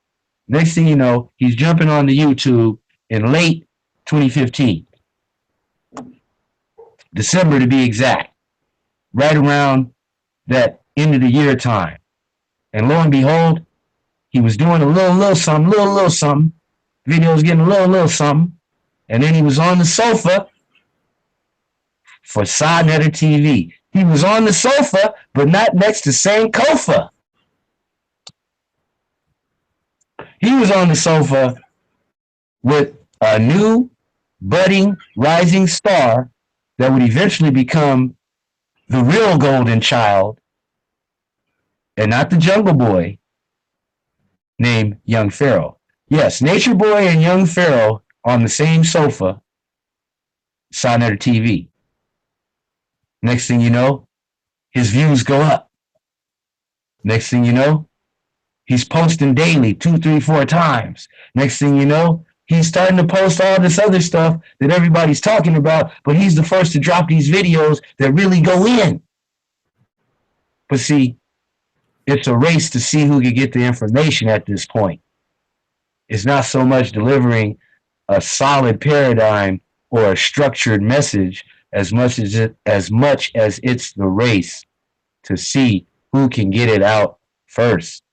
Next thing you know, he's jumping on the YouTube in late 2015. December to be exact. Right around that end of the year time. And lo and behold, he was doing a little something. Video was getting a little something. And then he was on the sofa for Sodnetter TV. He was on the sofa, but not next to Sankofa. He was on the sofa with a new budding rising star that would eventually become the real golden child and not the Jungle Boy named Young Pharaoh. Yes, Nature Boy and Young Pharaoh on the same sofa, Sodnetter TV. Next thing you know, his views go up. Next thing you know, he's posting daily 2, 3, 4 times. Next thing you know, he's starting to post all this other stuff that everybody's talking about, but he's the first to drop these videos that really go in. But see, it's a race to see who can get the information at this point. It's not so much delivering a solid paradigm or a structured message as much as it's the race to see who can get it out first.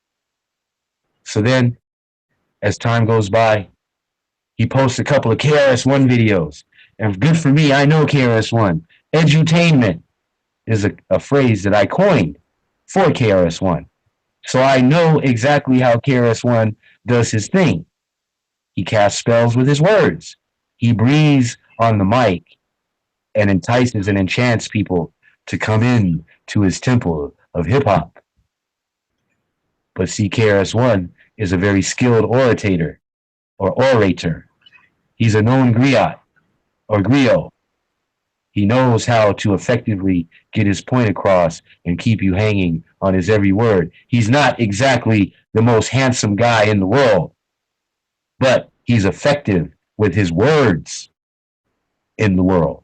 So then, as time goes by, he posts a couple of KRS-One videos. And good for me, I know KRS-One. Edutainment is a phrase that I coined for KRS-One. So I know exactly how KRS-One does his thing. He casts spells with his words. He breathes on the mic and entices and enchants people to come in to his temple of hip-hop. But see, KRS-One is a very skilled orator. He's a known griot or griot. He knows how to effectively get his point across and keep you hanging on his every word. He's not exactly the most handsome guy in the world, but he's effective with his words in the world.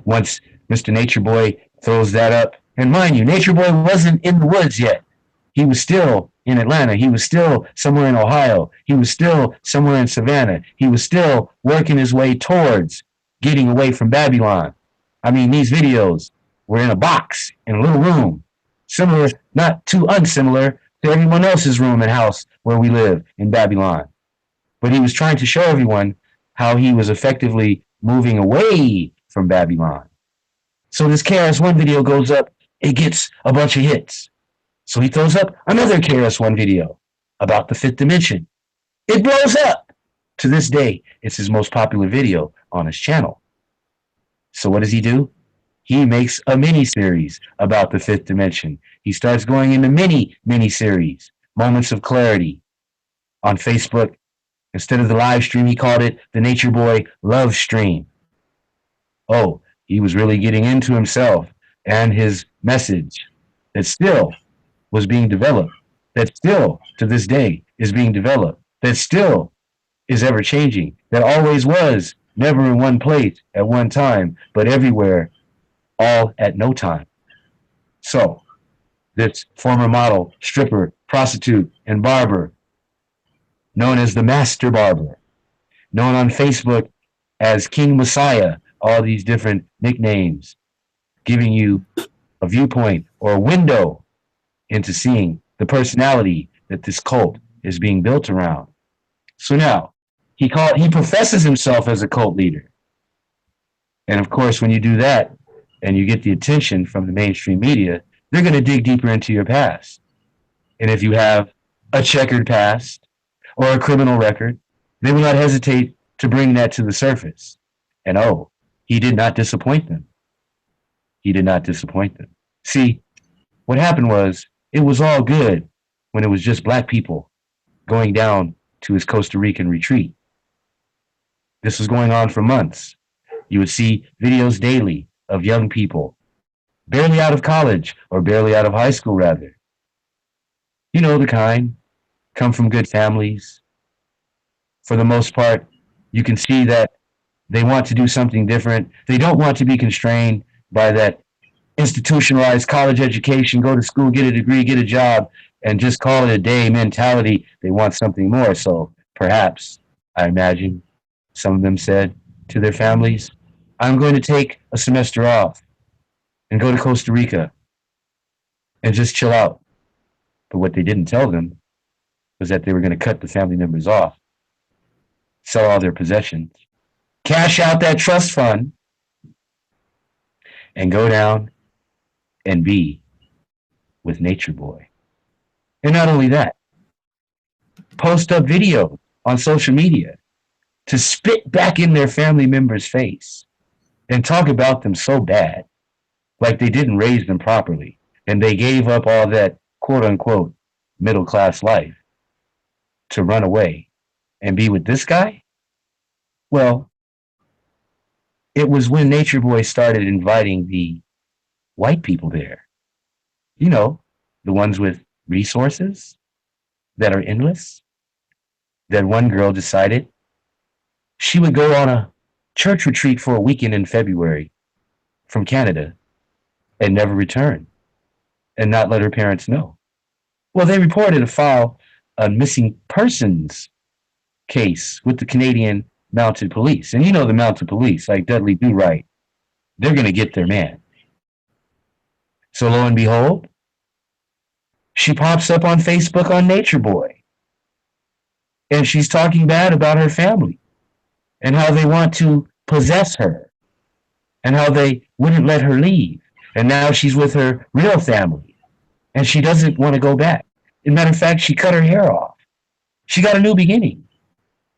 Once Mr. Nature Boy throws that up, and mind you, Nature Boy wasn't in the woods yet. He was still in Atlanta. He was still somewhere in Ohio. He was still somewhere in Savannah. He was still working his way towards getting away from Babylon. I mean, these videos were in a box, in a little room, similar, not too unsimilar to everyone else's room and house where we live in Babylon. But he was trying to show everyone how he was effectively moving away from Babylon. So this KRS-One video goes up, it gets a bunch of hits. So he throws up another KRS-One video about the fifth dimension. It blows up. To this day, it's his most popular video on his channel. So what does he do? He makes a mini-series about the fifth dimension. He starts going into mini-series, Moments of Clarity, on Facebook. Instead of the live stream, he called it the Nature Boy Love Stream. Oh, he was really getting into himself and his message that still was being developed that still to this day is being developed, that still is ever changing, that always was, never in one place at one time, but everywhere, all at no time. So, this former model, stripper, prostitute, and barber, known as the Master Barber, known on Facebook as King Messiah, all these different nicknames, giving you a viewpoint or a window into seeing the personality that this cult is being built around. So now, he professes himself as a cult leader. And of course, when you do that and you get the attention from the mainstream media, they're going to dig deeper into your past. And if you have a checkered past or a criminal record, they will not hesitate to bring that to the surface. And oh, he did not disappoint them. He did not disappoint them. See, what happened was it was all good when it was just black people going down to his Costa Rican retreat. This was going on for months. You would see videos daily of young people, barely out of college or barely out of high school, rather. You know the kind, come from good families. For the most part, you can see that they want to do something different. They don't want to be constrained by that institutionalized college education, go to school, get a degree, get a job, and just call it a day mentality. They want something more. So perhaps, I imagine, some of them said to their families, I'm going to take a semester off and go to Costa Rica and just chill out. But what they didn't tell them was that they were going to cut the family members off, sell all their possessions, cash out that trust fund, and go down and be with Nature Boy. And not only that, post up videos on social media to spit back in their family members' face and talk about them so bad, like they didn't raise them properly and they gave up all that quote unquote middle class life to run away and be with this guy? Well, it was when Nature Boy started inviting the white people there. You know, the ones with resources that are endless. That one girl decided she would go on a church retreat for a weekend in February from Canada and never return and not let her parents know. Well, they reported a missing persons case with the Canadian Mounted Police. And you know the Mounted Police, like Dudley Do Right, they're going to get their man. So lo and behold, she pops up on Facebook on Nature Boy. And she's talking bad about her family and how they want to possess her and how they wouldn't let her leave. And now she's with her real family and she doesn't want to go back. As a matter of fact, she cut her hair off. She got a new beginning.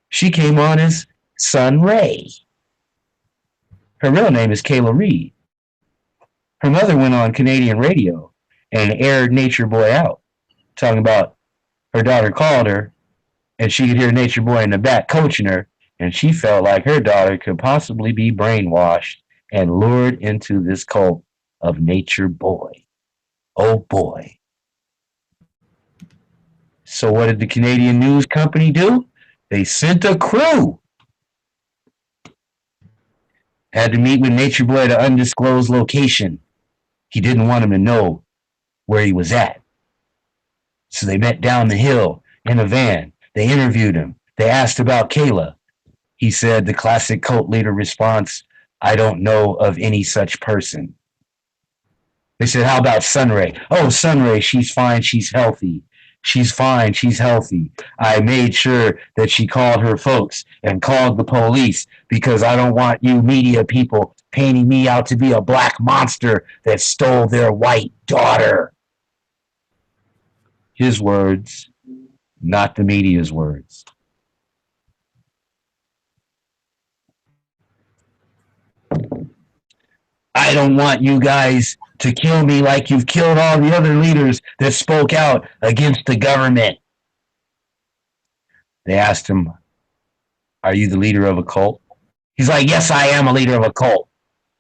She came on as Sun Ray. Her real name is Kayla Reed. Her mother went on Canadian radio and aired Nature Boy out, talking about her daughter called her and she could hear Nature Boy in the back coaching her, and she felt like her daughter could possibly be brainwashed and lured into this cult of Nature Boy. Oh boy. So what did the Canadian news company do? They sent a crew. Had to meet with Nature Boy at an undisclosed location. He didn't want him to know where he was at. So they met down the hill in a van. They interviewed him. They asked about Kayla. He said the classic cult leader response, I don't know of any such person. They said, how about Sunray? Oh, Sunray, she's fine. She's healthy. She's fine. She's healthy. I made sure that she called her folks and called the police because I don't want you media people painting me out to be a black monster that stole their white daughter. His words, not the media's words. I don't want you guys to kill me like you've killed all the other leaders that spoke out against the government. They asked him, are you the leader of a cult? He's like, yes, I am a leader of a cult.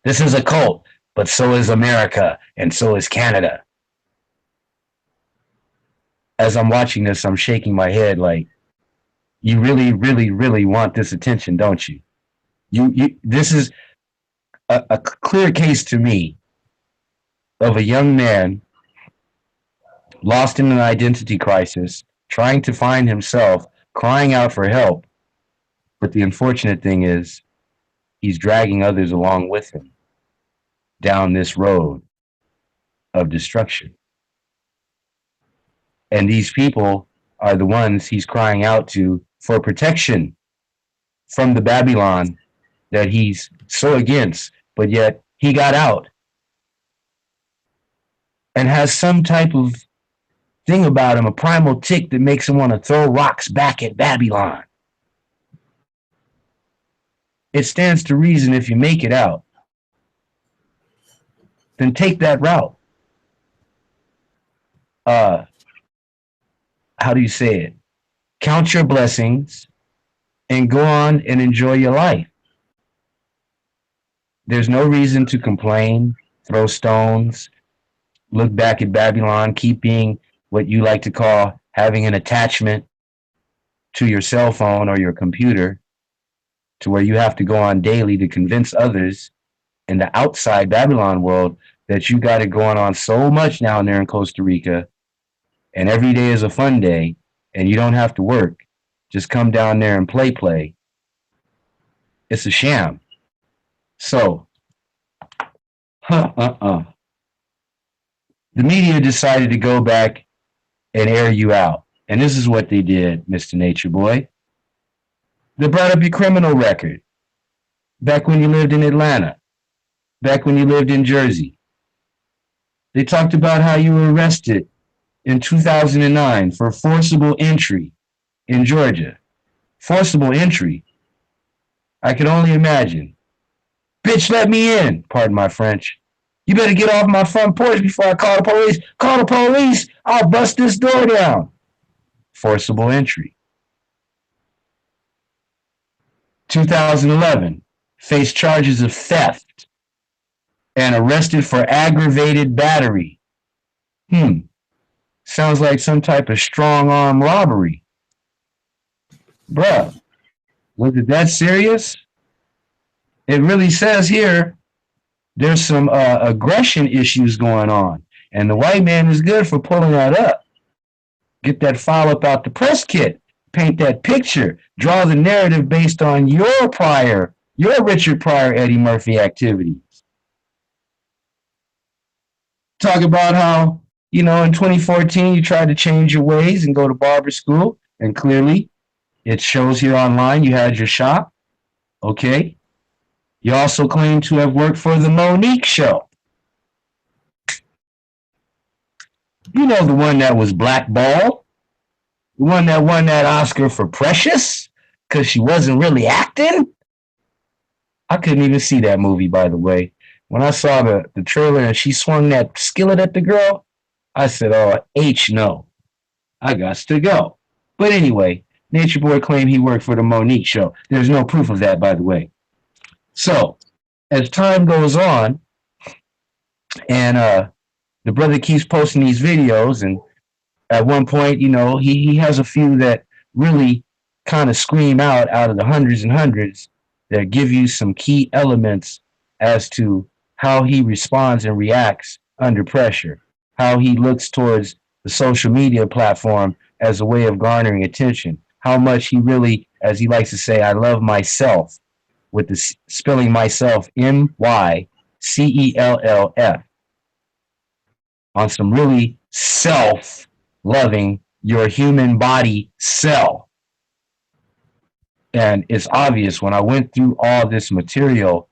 This is a cult, but so is America, and so is Canada. as I'm watching this, I'm shaking my head like, you really, really, really want this attention, don't you? This is a clear case to me of a young man lost in an identity crisis, trying to find himself, crying out for help. But the unfortunate thing is, he's dragging others along with him down this road of destruction. And these people are the ones he's crying out to for protection from the Babylon that he's so against, but yet he got out and has some type of thing about him, a primal tick that makes him want to throw rocks back at Babylon. It stands to reason if you make it out, then take that route. How do you say it? Count your blessings and go on and enjoy your life. There's no reason to complain, throw stones, look back at Babylon, keep being what you like to call having an attachment to your cell phone or your computer, to where you have to go on daily to convince others in the outside Babylon world that you got it going on so much down there in Costa Rica, and every day is a fun day, and you don't have to work. Just come down there and play. It's a sham. So, the media decided to go back and air you out. And this is what they did, Mr. Nature Boy. They brought up your criminal record. Back when you lived in Atlanta. Back when you lived in Jersey. They talked about how you were arrested in 2009 for forcible entry in Georgia. Forcible entry? I can only imagine. Bitch, let me in. Pardon my French. You better get off my front porch before I call the police. Call the police. I'll bust this door down. Forcible entry. 2011. Faced charges of theft and arrested for aggravated battery. Sounds like some type of strong arm robbery. Bruh, was it that serious? It really says here there's some aggression issues going on. And the white man is good for pulling that up. Get that file up out the press kit. Paint that picture. Draw the narrative based on your Richard Pryor, Eddie Murphy activities. Talk about how, in 2014 you tried to change your ways and go to barber school. And clearly it shows here online you had your shop. Okay. You also claim to have worked for the Monique show. You know, the one that was blackballed, the one that won that Oscar for Precious because she wasn't really acting. I couldn't even see that movie, by the way. When I saw the trailer and she swung that skillet at the girl, I said, oh, H no. I got to go. But anyway, Nature Boy claimed he worked for the Monique show. There's no proof of that, by the way. So, as time goes on, and the brother keeps posting these videos, and at one point, he has a few that really kind of scream out of the hundreds and hundreds that give you some key elements as to how he responds and reacts under pressure, how he looks towards the social media platform as a way of garnering attention, how much he really, as he likes to say, I love myself, with the spelling myself, MYCELLF, on some really self-loving your human body cell. And it's obvious when I went through all this material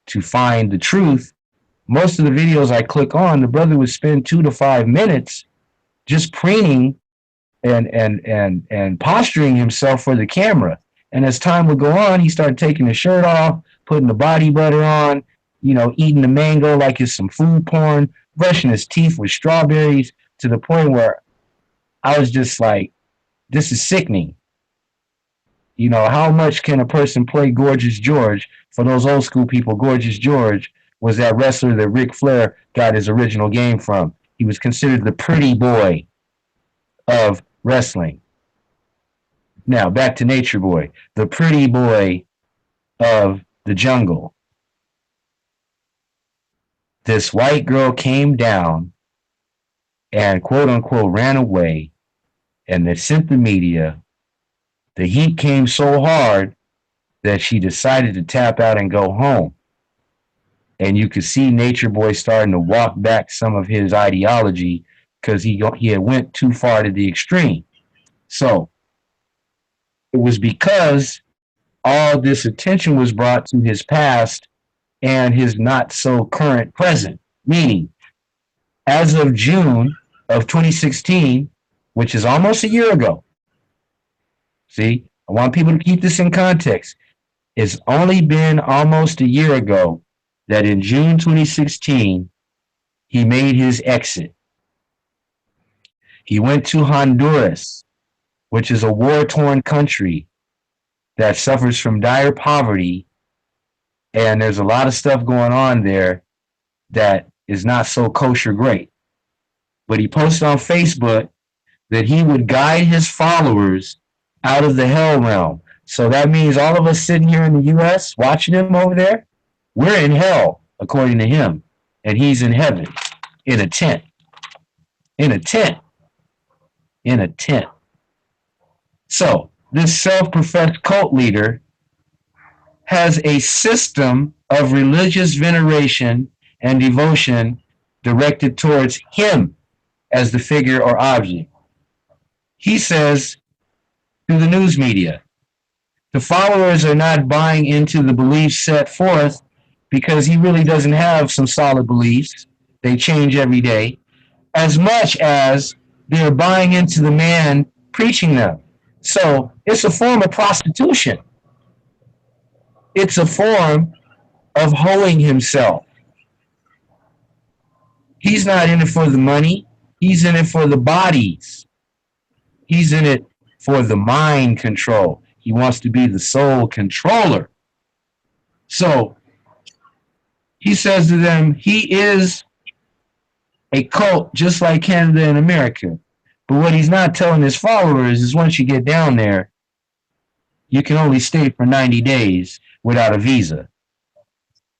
to find the truth, most of the videos I click on, the brother would spend 2 to 5 minutes just preening and posturing himself for the camera. And as time would go on, he started taking his shirt off, putting the body butter on, eating the mango like it's some food porn, brushing his teeth with strawberries, to the point where I was just like, this is sickening. How much can a person play Gorgeous George? For those old school people, Gorgeous George was that wrestler that Ric Flair got his original game from. He was considered the pretty boy of wrestling. Now, back to Nature Boy, the pretty boy of the jungle. This white girl came down and quote unquote ran away, and they sent the media. The heat came so hard that she decided to tap out and go home. And you could see Nature Boy starting to walk back some of his ideology because he had went too far to the extreme. So it was because all this attention was brought to his past and his not so current present. Meaning, as of June of 2016, which is almost a year ago, see, I want people to keep this in context. It's only been almost a year ago that in June 2016, he made his exit. He went to Honduras, which is a war-torn country that suffers from dire poverty, and there's a lot of stuff going on there that is not so kosher great. But he posted on Facebook that he would guide his followers out of the hell realm. So that means all of us sitting here in the U.S. watching him over there, we're in hell, according to him. And he's in heaven, in a tent. In a tent. In a tent. So this self-professed cult leader has a system of religious veneration and devotion directed towards him as the figure or object. He says to the news media, the followers are not buying into the beliefs set forth because he really doesn't have some solid beliefs. They change every day, as much as they're buying into the man preaching them. So it's a form of prostitution. It's a form of hoeing himself. He's not in it for the money. He's in it for the bodies. He's in it for the mind control. He wants to be the sole controller. So he says to them, he is a cult just like Canada and America. But what he's not telling his followers is once you get down there, you can only stay for 90 days without a visa.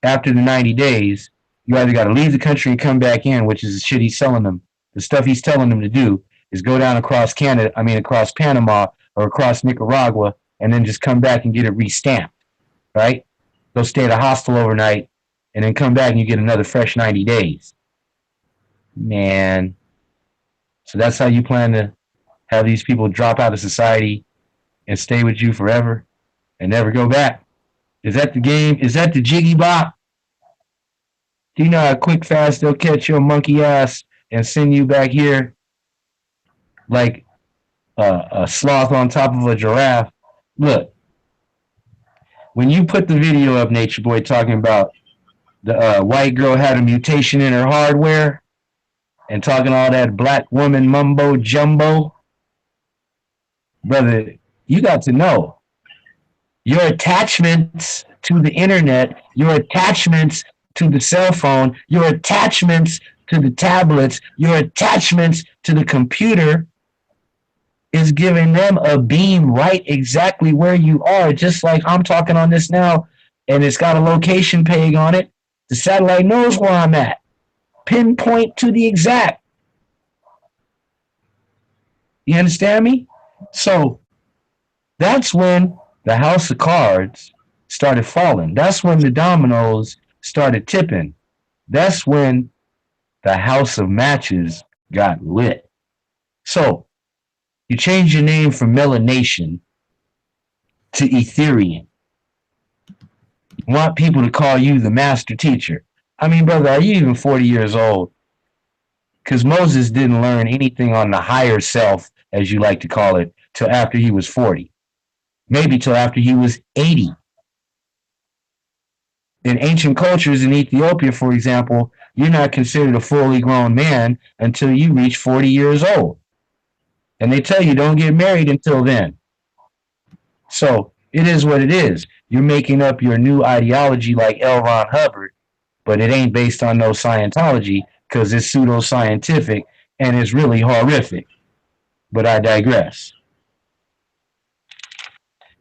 After the 90 days, you either got to leave the country and come back in, which is the shit he's telling them. The stuff he's telling them to do is go down across across Panama or across Nicaragua, and then just come back and get it re-stamped, right? Go stay at a hostel overnight, and then come back and you get another fresh 90 days. Man. So that's how you plan to have these people drop out of society and stay with you forever and never go back? Is that the game? Is that the jiggy bop? Do you know how quick fast they'll catch your monkey ass and send you back here like a sloth on top of a giraffe? Look, when you put the video up, Nature Boy, talking about the white girl had a mutation in her hardware and talking all that black woman mumbo jumbo, brother, you got to know your attachments to the internet, your attachments to the cell phone, your attachments to the tablets, your attachments to the computer is giving them a beam right exactly where you are. Just like I'm talking on this now, and it's got a location peg on it. The satellite knows where I'm at. Pinpoint to the exact. You understand me? So that's when the house of cards started falling. That's when the dominoes started tipping. That's when the house of matches got lit. So you change your name from Melanation to Ethereum. You want people to call you the master teacher. I mean, brother, are you even 40 years old? Because Moses didn't learn anything on the higher self, as you like to call it, till after he was 40. Maybe till after he was 80. In ancient cultures in Ethiopia, for example, you're not considered a fully grown man until you reach 40 years old. And they tell you don't get married until then. So it is what it is. You're making up your new ideology like L. Ron Hubbard, but it ain't based on no Scientology because it's pseudoscientific and it's really horrific. but I digress.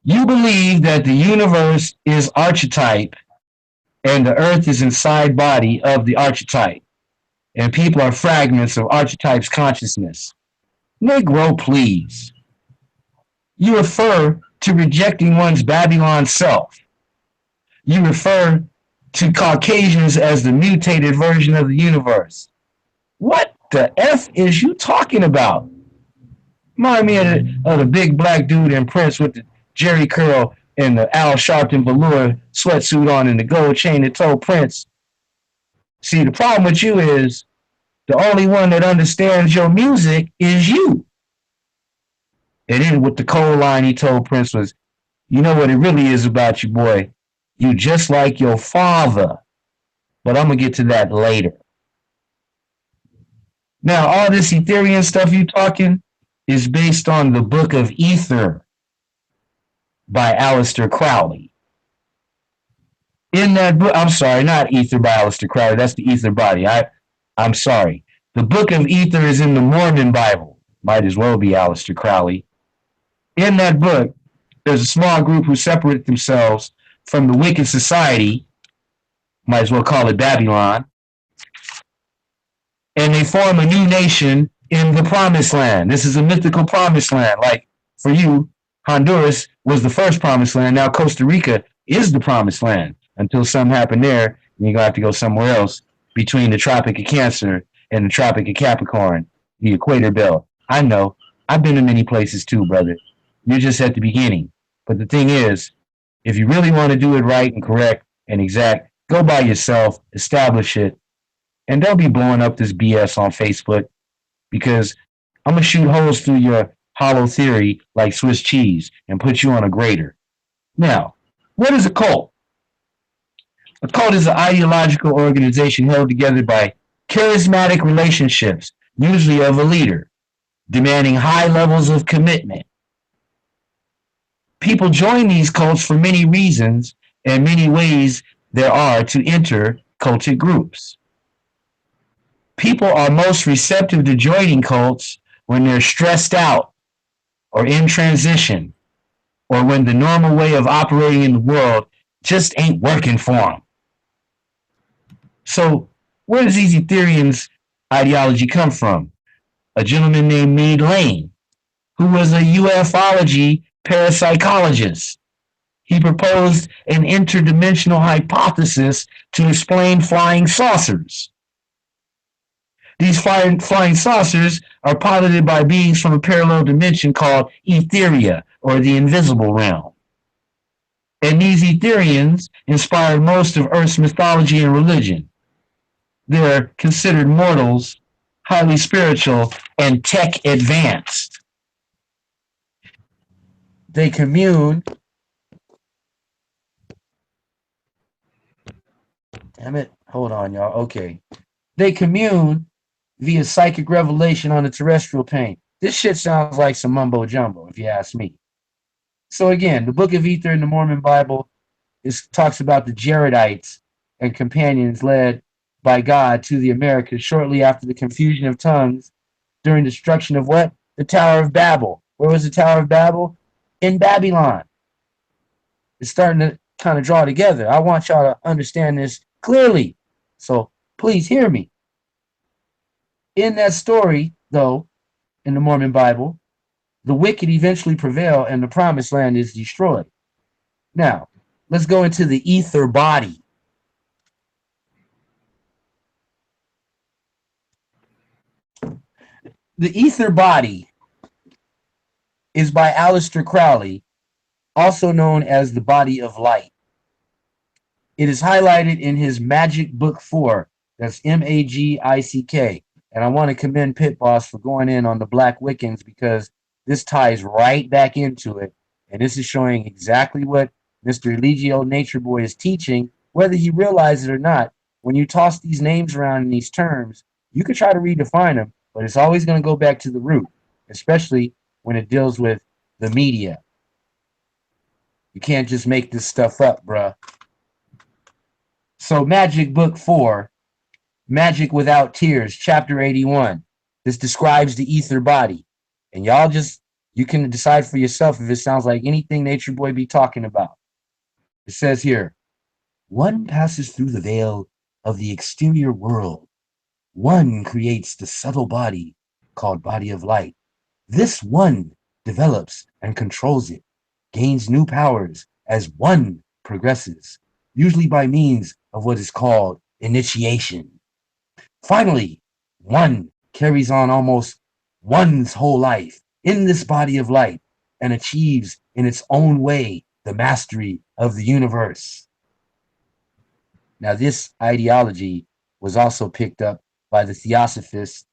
You believe that the universe is archetype and the earth is inside body of the archetype, and people are fragments of archetype's consciousness. Negro, please. You refer to rejecting one's Babylon self. You refer to Caucasians as the mutated version of the universe. What the F is you talking about? Remind me of the big black dude in Prince with the Jerry curl and the Al Sharpton velour sweatsuit on and the gold chain that told Prince. See, the problem with you is the only one that understands your music is you. And then with the cold line he told Prince was, you know what it really is about you, boy? You just like your father. But I'm going to get to that later. Now, all this Ethereum stuff you talking is based on the Book of Ether by Aleister Crowley. In that book, I'm sorry, not Ether by Aleister Crowley. That's the Ether body. I'm sorry. The Book of Ether is in the Mormon Bible. Might as well be Aleister Crowley. In that book, there's a small group who separate themselves from the wicked society, might as well call it Babylon, and they form a new nation in the Promised Land. This is a mythical Promised Land. Like for you, Honduras was the first Promised Land. Now Costa Rica is the Promised Land until something happened there, and you're going to have to go somewhere else between the Tropic of Cancer and the Tropic of Capricorn, the Equator Belt. I know. I've been to many places too, brother. You're just at the beginning. But the thing is, if you really want to do it right and correct and exact, go by yourself, establish it, and don't be blowing up this BS on Facebook because I'm going to shoot holes through your hollow theory like Swiss cheese and put you on a grater. Now, what is a cult? A cult is an ideological organization held together by charismatic relationships, usually of a leader, demanding high levels of commitment. People join these cults for many reasons and many ways there are to enter cultic groups. People are most receptive to joining cults when they're stressed out or in transition or when the normal way of operating in the world just ain't working for them. So where does these Ethereans ideology come from? A gentleman named Mead Lane, who was a ufology parapsychologist. He proposed an interdimensional hypothesis to explain flying saucers. These flying saucers are piloted by beings from a parallel dimension called Etheria, or the invisible realm. And these Etherians inspired most of Earth's mythology and religion. They're considered mortals, highly spiritual, and tech advanced. They commune. Damn it. Hold on, y'all. Okay. They commune via psychic revelation on the terrestrial plane. This shit sounds like some mumbo jumbo, if you ask me. So again, the Book of Ether in the Mormon Bible talks about the Jaredites and companions led by God to the Americas shortly after the confusion of tongues during destruction of what? The Tower of Babel. Where was the Tower of Babel? In Babylon. It's starting to kind of draw together. I want y'all to understand this clearly. So please hear me. In that story, though, in the Mormon Bible, the wicked eventually prevail and the Promised Land is destroyed. Now, let's go into the ether body. The ether body is by Aleister Crowley, also known as the body of light. It is highlighted in his Magic Book 4. That's Magick. And I want to commend Pitt Boss for going in on the Black Wiccans because this ties right back into it. And this is showing exactly what Mr. Eligio Nature Boy is teaching, whether he realizes it or not. When you toss these names around in these terms, you can try to redefine them, but it's always going to go back to the root, especially when it deals with the media. You can't just make this stuff up, bruh. So Magic Book 4, Magic Without Tears, Chapter 81. This describes the ether body. And y'all just, you can decide for yourself if it sounds like anything Nature Boy be talking about. It says here, one passes through the veil of the exterior world. One creates the subtle body called body of light. This one develops and controls it, gains new powers as one progresses, usually by means of what is called initiation. Finally, one carries on almost one's whole life in this body of light and achieves in its own way the mastery of the universe. Now, this ideology was also picked up by the theosophists,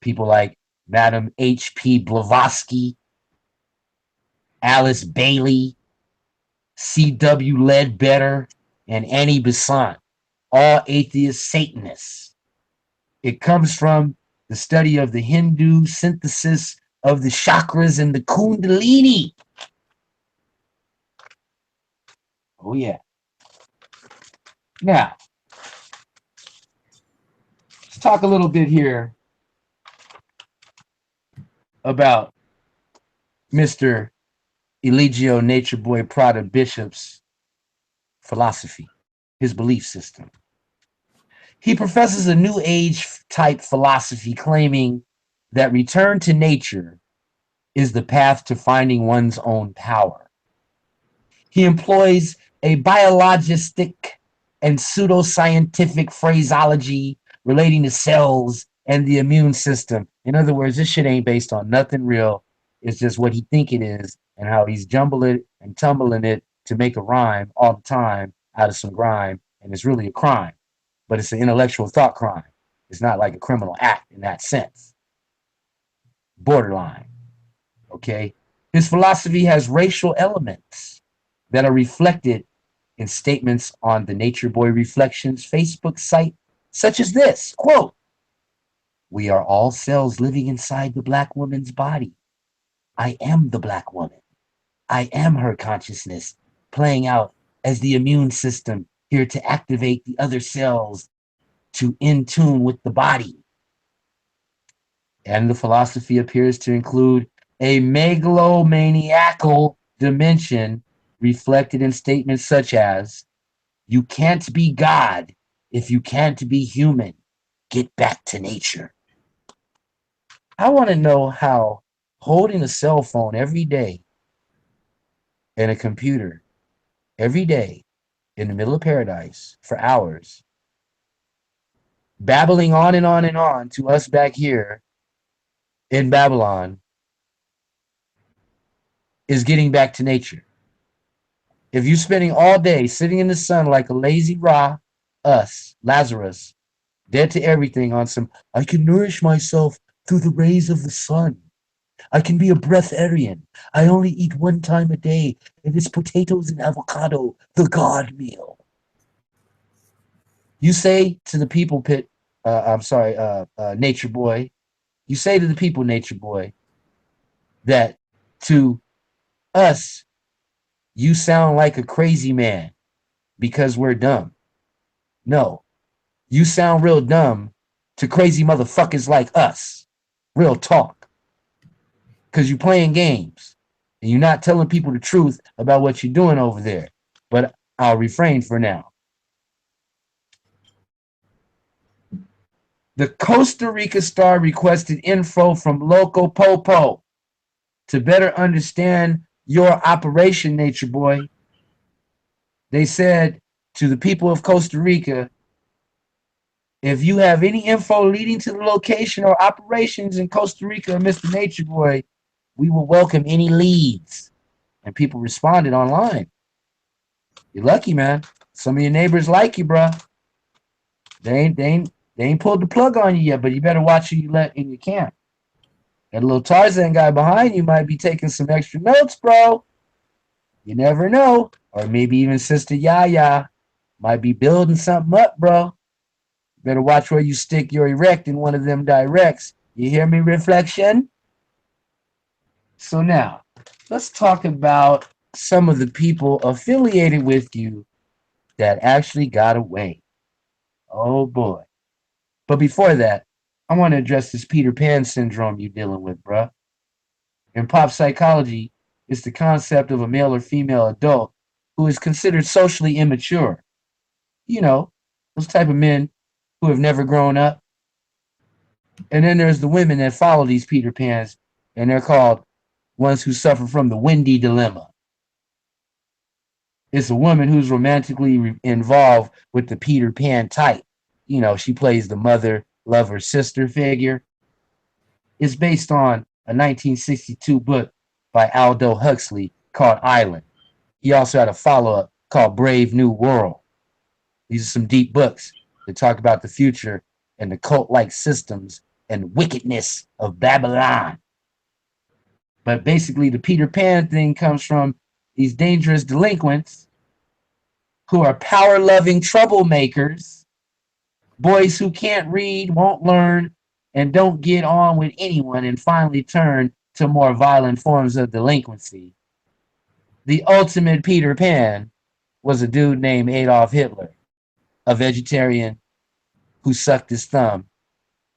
people like Madame H.P. Blavatsky, Alice Bailey, C.W. Ledbetter, and Annie Besant, all atheist Satanists. It comes from the study of the Hindu synthesis of the chakras and the Kundalini. Oh, yeah. Now, let's talk a little bit here about Mr. Eligio Nature Boy Prada Bishop's philosophy, his belief system. He professes a new age type philosophy claiming that return to nature is the path to finding one's own power. He employs a biologistic and pseudoscientific phraseology relating to cells and the immune system. In other words, this shit ain't based on nothing real. It's just what he think it is and how he's jumbling and tumbling it to make a rhyme all the time out of some grime. And it's really a crime, but it's an intellectual thought crime. It's not like a criminal act in that sense. Borderline. Okay. His philosophy has racial elements that are reflected in statements on the Nature Boy Reflections Facebook site, such as this quote, "We are all cells living inside the black woman's body. I am the black woman. I am her consciousness playing out as the immune system here to activate the other cells to in tune with the body." And the philosophy appears to include a megalomaniacal dimension reflected in statements such as, "You can't be God if you can't be human. Get back to nature." I want to know how holding a cell phone every day and a computer every day in the middle of paradise for hours, babbling on and on and on to us back here in Babylon, is getting back to nature. If you're spending all day sitting in the sun like a lazy Ra, us, Lazarus, dead to everything on some, I can nourish myself through the rays of the sun. I can be a breatharian. I only eat one time a day, and it's potatoes and avocado, the God meal. You say to the people, Pitt, Nature Boy, you say to the people, Nature Boy, that to us, you sound like a crazy man because we're dumb. No, you sound real dumb to crazy motherfuckers like us. Real talk. Because you're playing games and you're not telling people the truth about what you're doing over there. But I'll refrain for now. The Costa Rica Star requested info from Loco Popo to better understand your operation, Nature Boy. They said to the people of Costa Rica, if you have any info leading to the location or operations in Costa Rica, Mr. Nature Boy, we will welcome any leads. And people responded online. You're lucky, man. Some of your neighbors like you, bro. They ain't pulled the plug on you yet, but you better watch who you let in your camp. That little Tarzan guy behind you might be taking some extra notes, bro. You never know. Or maybe even Sister Yaya might be building something up, bro. Better watch where you stick your erect in one of them directs. You hear me, Reflection? So now, let's talk about some of the people affiliated with you that actually got away. Oh boy. But before that, I want to address this Peter Pan syndrome you're dealing with, bruh. In pop psychology, it's the concept of a male or female adult who is considered socially immature. You know, those type of men who have never grown up. And then there's the women that follow these Peter Pans, and they're called ones who suffer from the Wendy dilemma. It's a woman who's romantically involved with the Peter Pan type. You know, she plays the mother, lover, sister figure. It's based on a 1962 book by Aldo Huxley called Island. He also had a follow up called Brave New World. These are some deep books that talk about the future and the cult like systems and wickedness of Babylon. But basically, the Peter Pan thing comes from these dangerous delinquents who are power loving troublemakers, boys who can't read, won't learn, and don't get on with anyone, and finally turn to more violent forms of delinquency. The ultimate Peter Pan was a dude named Adolf Hitler, a vegetarian who sucked his thumb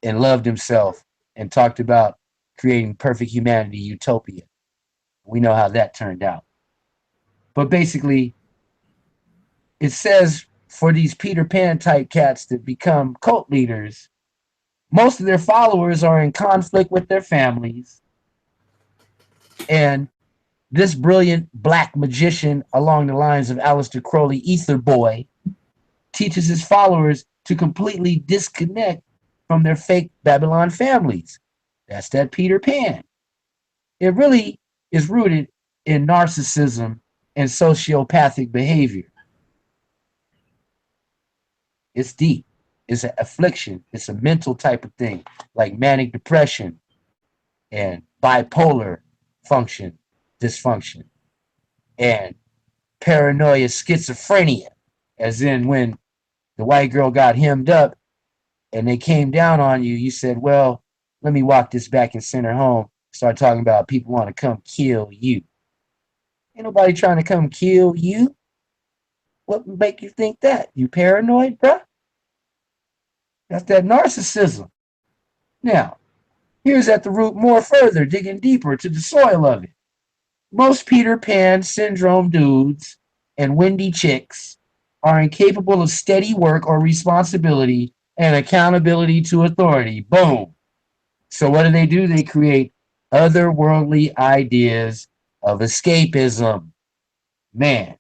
and loved himself and talked about creating perfect humanity utopia. We know how that turned out. But basically, it says for these Peter Pan type cats that become cult leaders, most of their followers are in conflict with their families. And this brilliant black magician, along the lines of Aleister Crowley, Ether Boy, teaches his followers to completely disconnect from their fake Babylon families. That's that Peter Pan. It really is rooted in narcissism and sociopathic behavior. It's deep. It's an affliction. It's a mental type of thing, like manic depression and bipolar function, dysfunction, and paranoia schizophrenia, as in when the white girl got hemmed up and they came down on you, you said, well, let me walk this back and send her home. Start talking about people want to come kill you. Ain't nobody trying to come kill you. What would make you think that? You paranoid, bruh? That's that narcissism. Now, here's at the root more further, digging deeper to the soil of it. Most Peter Pan syndrome dudes and windy chicks are incapable of steady work or responsibility and accountability to authority. Boom. So what do? They create otherworldly ideas of escapism. Man.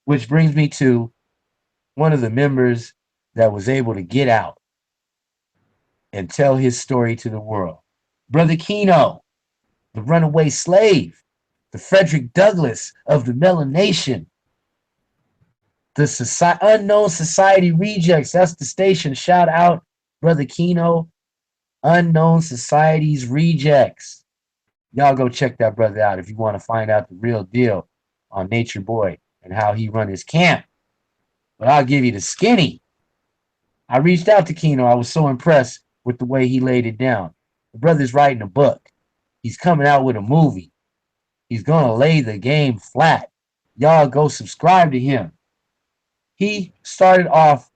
Which brings me to one of the members that was able to get out and tell his story to the world. Brother Keno, the runaway slave, the Frederick Douglass of the Melanation, the Unknown Society Rejects. That's the station. Shout out, Brother Keno, Unknown Society's Rejects. Y'all go check that brother out if you want to find out the real deal on Nature Boy and how he run his camp. But I'll give you the skinny. I reached out to Keno. I was so impressed with the way he laid it down. The brother's writing a book. He's coming out with a movie. He's going to lay the game flat. Y'all go subscribe to him. He started off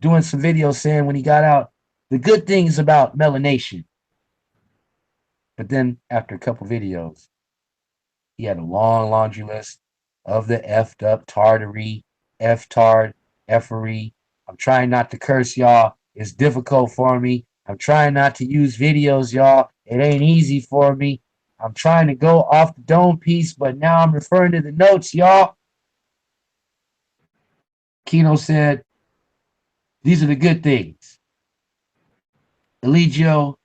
doing some videos saying when he got out the good things about melanation. But then after a couple videos, he had a long laundry list of the effed up tartary, F-tard, effery. I'm trying not to curse, y'all. It's difficult for me. I'm trying not to use videos, y'all. It ain't easy for me. I'm trying to go off the dome piece, but now I'm referring to the notes, y'all. Keno said, these are the good things. Eligio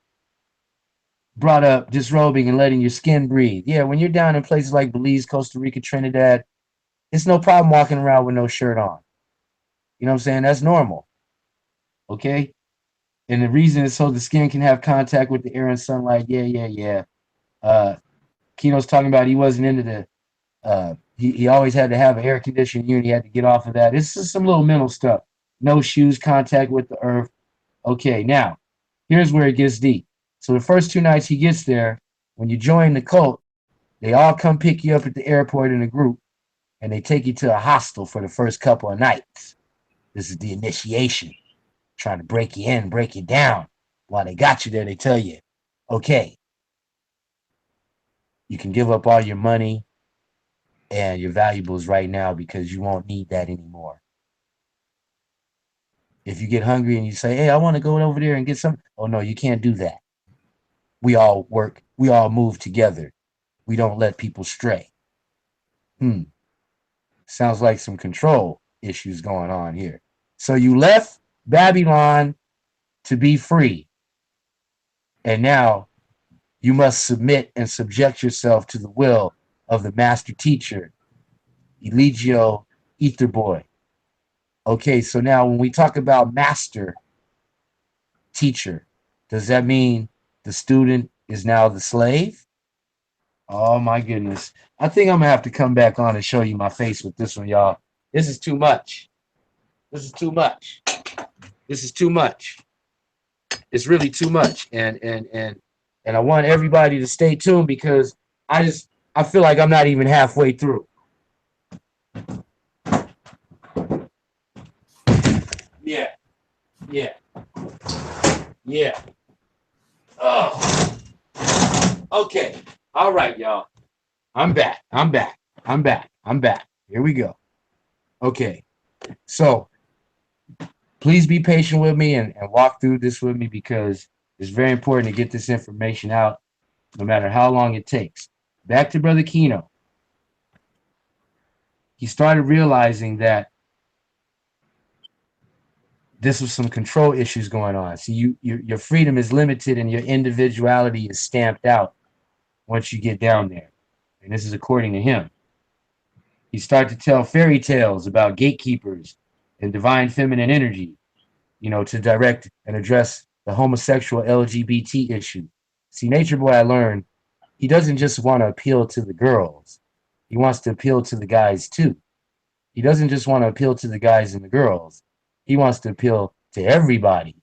brought up disrobing and letting your skin breathe. Yeah, when you're down in places like Belize, Costa Rica, Trinidad, it's no problem walking around with no shirt on. You know what I'm saying? That's normal. Okay? And the reason is so the skin can have contact with the air and sunlight. Yeah. Keno's talking about he wasn't into the he always had to have an air conditioning unit. He had to get off of that. It's just some little mental stuff. No shoes, contact with the earth. Okay, now, here's where it gets deep. So the first 2 nights he gets there, when you join the cult, they all come pick you up at the airport in a group, and they take you to a hostel for the first couple of nights. This is the initiation. Trying to break you in, break you down. While they got you there, they tell you, okay, You can give up all your money and your valuables right now because you won't need that anymore. If you get hungry and you say, hey, I want to go over there and get some, oh no, you can't do that. We all work, we all move together. We don't let people stray. Sounds like some control issues going on here. So you left Babylon to be free. And now you must submit and subject yourself to the will of the master teacher, Eligio Nature Boy. Okay, so now when we talk about master teacher, does that mean the student is now the slave? Oh my goodness. I think I'm gonna have to come back on and show you my face with this one, y'all. This is too much. This is too much. This is too much. It's really too much. And I want everybody to stay tuned because I feel like I'm not even halfway through. Yeah. Yeah. Yeah. Oh. Okay. All right, y'all. I'm back. I'm back. I'm back. I'm back. Here we go. Okay. So please be patient with me and walk through this with me because it's very important to get this information out no matter how long it takes. Back to Brother Kino. He started realizing that this was some control issues going on. See, your freedom is limited and your individuality is stamped out once you get down there. And this is according to him. He started to tell fairy tales about gatekeepers and divine feminine energy, you know, to direct and address the homosexual LGBT issue. See, Nature Boy, I learned, he doesn't just want to appeal to the girls. He wants to appeal to the guys too. He doesn't just want to appeal to the guys and the girls. He wants to appeal to everybody.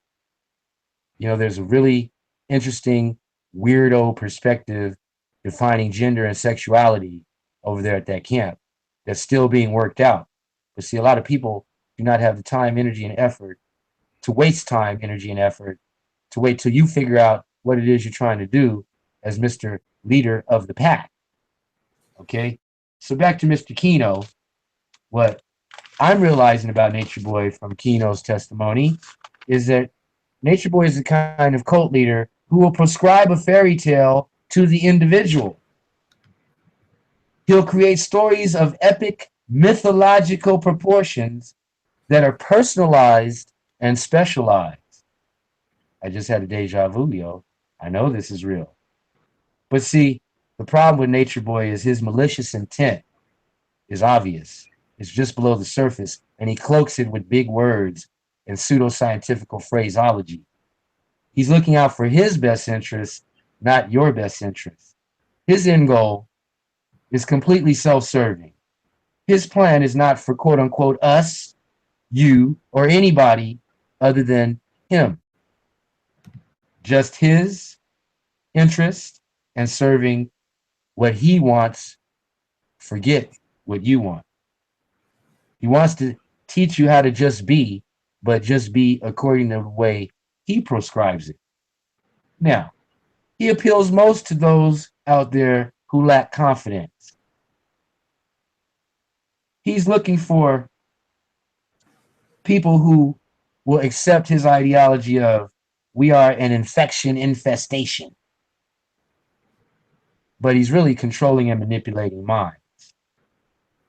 You know, there's a really interesting weirdo perspective defining gender and sexuality over there at that camp that's still being worked out. But see, a lot of people do not have the time, energy, and effort to waste time, energy, and effort to wait till you figure out what it is you're trying to do as Mr. Leader of the pack. Okay? So back to Mr. Kino. What I'm realizing about Nature Boy from Kino's testimony is that Nature Boy is the kind of cult leader who will prescribe a fairy tale to the individual. He'll create stories of epic mythological proportions that are personalized and specialized. I just had a deja vu, yo. I know this is real. But see, the problem with Nature Boy is his malicious intent is obvious. It's just below the surface, and he cloaks it with big words and pseudoscientific phraseology. He's looking out for his best interests, not your best interests. His end goal is completely self-serving. His plan is not for quote unquote us, you, or anybody other than him. Just his interest and serving what he wants. Forget what you want. He wants to teach you how to just be, but just be according to the way he prescribes it. Now, he appeals most to those out there who lack confidence. He's looking for people who will accept his ideology of we are an infestation. But he's really controlling and manipulating minds.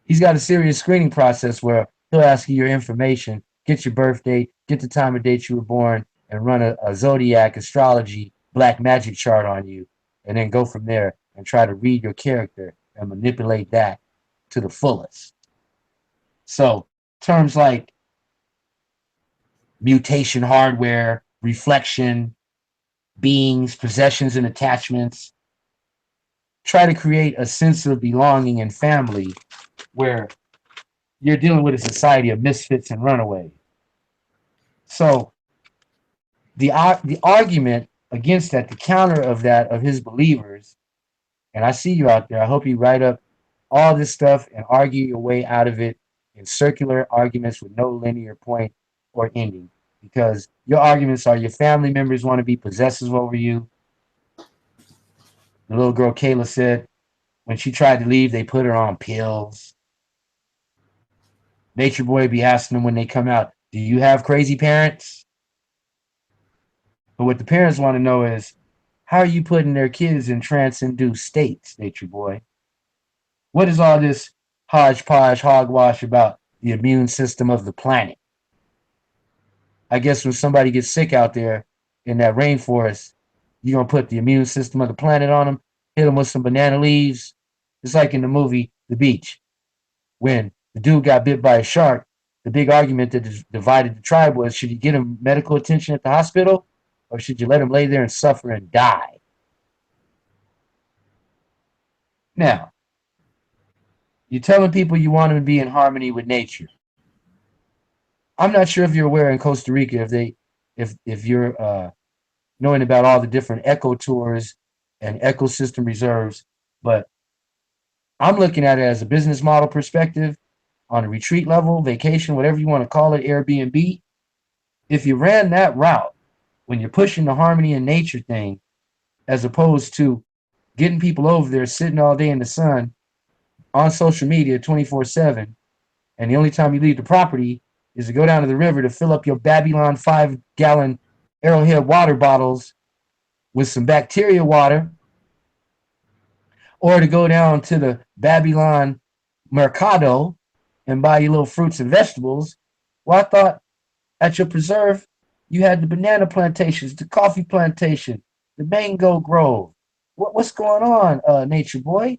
He's got a serious screening process where he'll ask you your information, get your birth date, get the time of date you were born, and run a zodiac astrology black magic chart on you, and then go from there and try to read your character and manipulate that to the fullest. So terms like mutation hardware, reflection, beings, possessions, and attachments try to create a sense of belonging and family where you're dealing with a society of misfits and runaways. So the argument against that, the counter of that, of his believers, and I see you out there, I hope you write up all this stuff and argue your way out of it in circular arguments with no linear point or ending. Because your arguments are your family members want to be possessive over you. The little girl Kayla said, When she tried to leave, they put her on pills. Nature Boy be asking them when they come out, do you have crazy parents? But what the parents want to know is, how are you putting their kids in trance-induced states, Nature Boy? What is all this hodgepodge, hogwash about the immune system of the planet? I guess when somebody gets sick out there in that rainforest, you're going to put the immune system of the planet on them, hit them with some banana leaves. It's like in the movie The Beach, when the dude got bit by a shark. The big argument that divided the tribe was, should you get him medical attention at the hospital, or should you let him lay there and suffer and die? Now, you're telling people you want them to be in harmony with nature. I'm not sure if you're aware in Costa Rica, if you're knowing about all the different eco tours and ecosystem reserves, but I'm looking at it as a business model perspective on a retreat level, vacation, whatever you want to call it, Airbnb. If you ran that route when you're pushing the harmony in nature thing, as opposed to getting people over there sitting all day in the sun on social media 24/7, and the only time you leave the property is to go down to the river to fill up your Babylon 5-gallon Arrowhead water bottles with some bacteria water, or to go down to the Babylon Mercado and buy your little fruits and vegetables. Well, I thought at your preserve you had the banana plantations, the coffee plantation, the mango grove. What's going on, Nature Boy?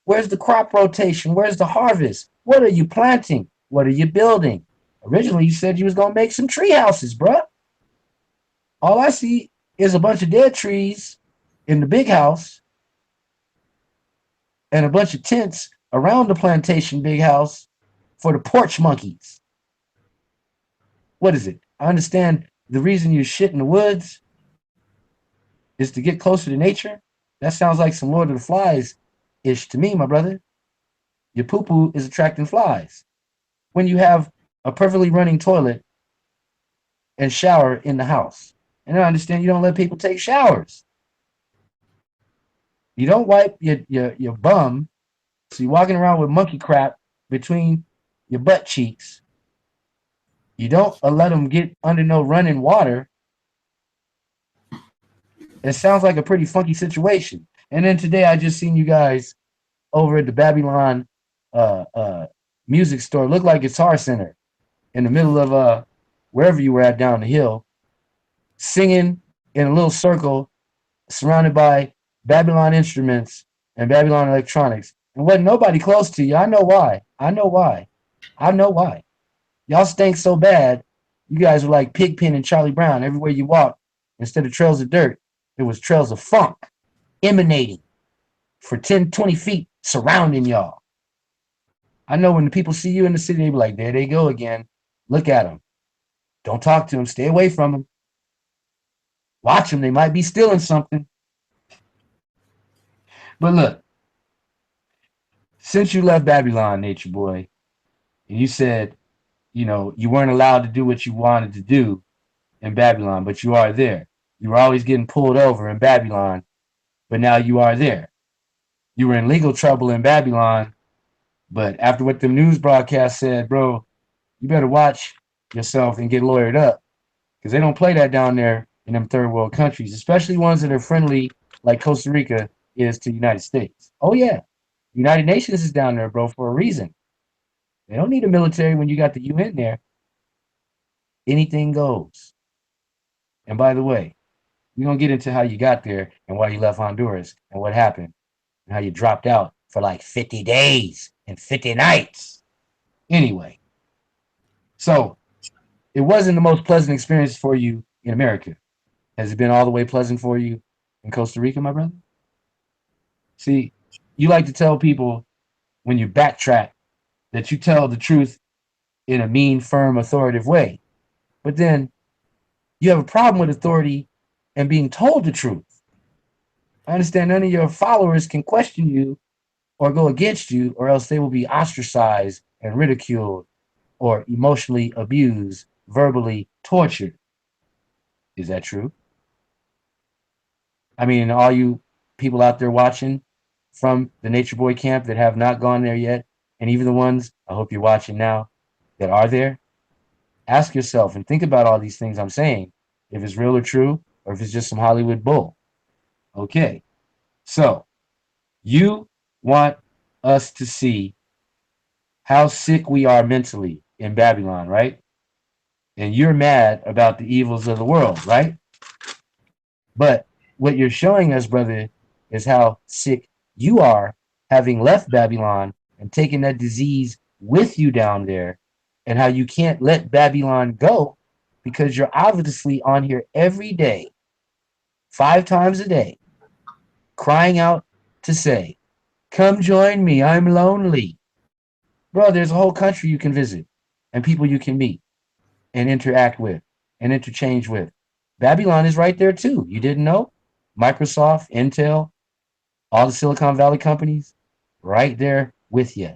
Where's the crop rotation? Where's the harvest? What are you planting? What are you building? Originally, you said you was going to make some tree houses, bruh. All I see is a bunch of dead trees in the big house and a bunch of tents around the plantation big house for the porch monkeys. What is it? I understand the reason you shit in the woods is to get closer to nature. That sounds like some Lord of the Flies-ish to me, my brother. Your poo-poo is attracting flies. When you have a perfectly running toilet and shower in the house. And I understand you don't let people take showers. You don't wipe your bum, so you're walking around with monkey crap between your butt cheeks. You don't let them get under no running water. It sounds like a pretty funky situation. And then today I just seen you guys over at the Babylon music store, look like Guitar Center, in the middle of wherever you were at down the hill, singing in a little circle surrounded by Babylon instruments and Babylon electronics. And wasn't nobody close to you. I know why. I know why. I know why. Y'all stink so bad, you guys were like Pigpen and Charlie Brown. Everywhere you walked, instead of trails of dirt, it was trails of funk emanating for 10, 20 feet surrounding y'all. I know when the people see you in the city, they be like, there they go again. Look at them. Don't talk to them. Stay away from them. Watch them. They might be stealing something. But look, since you left Babylon, Nature Boy, and you said, you know, you weren't allowed to do what you wanted to do in Babylon, but you are there. You were always getting pulled over in Babylon, but now you are there. You were in legal trouble in Babylon, but after what the news broadcast said, bro, you better watch yourself and get lawyered up, because they don't play that down there in them third world countries, especially ones that are friendly like Costa Rica is to the United States. Oh yeah, United Nations is down there, bro, for a reason. They don't need a military when you got the UN there. Anything goes. And by the way, we're going to get into how you got there and why you left Honduras and what happened and how you dropped out for like 50 days and 50 nights. Anyway, so it wasn't the most pleasant experience for you in America. Has it been all the way pleasant for you in Costa Rica, my brother? See, you like to tell people when you backtrack that you tell the truth in a mean, firm, authoritative way. But then you have a problem with authority and being told the truth. I understand none of your followers can question you or go against you, or else they will be ostracized and ridiculed or emotionally abused, verbally tortured. Is that true? I mean, all you people out there watching, from the Nature Boy camp that have not gone there yet, and even the ones I hope you're watching now that are there, ask yourself and think about all these things I'm saying, if it's real or true, or if it's just some Hollywood bull. Okay, so you want us to see how sick we are mentally in Babylon, right? And you're mad about the evils of the world, right? But what you're showing us, brother, is how sick you are having left Babylon and taken that disease with you down there, and how you can't let Babylon go because you're obviously on here every day, 5 times a day, crying out to say, come join me, I'm lonely. Bro, there's a whole country you can visit and people you can meet and interact with and interchange with. Babylon is right there too. You didn't know? Microsoft, Intel, all the Silicon Valley companies, right there with you.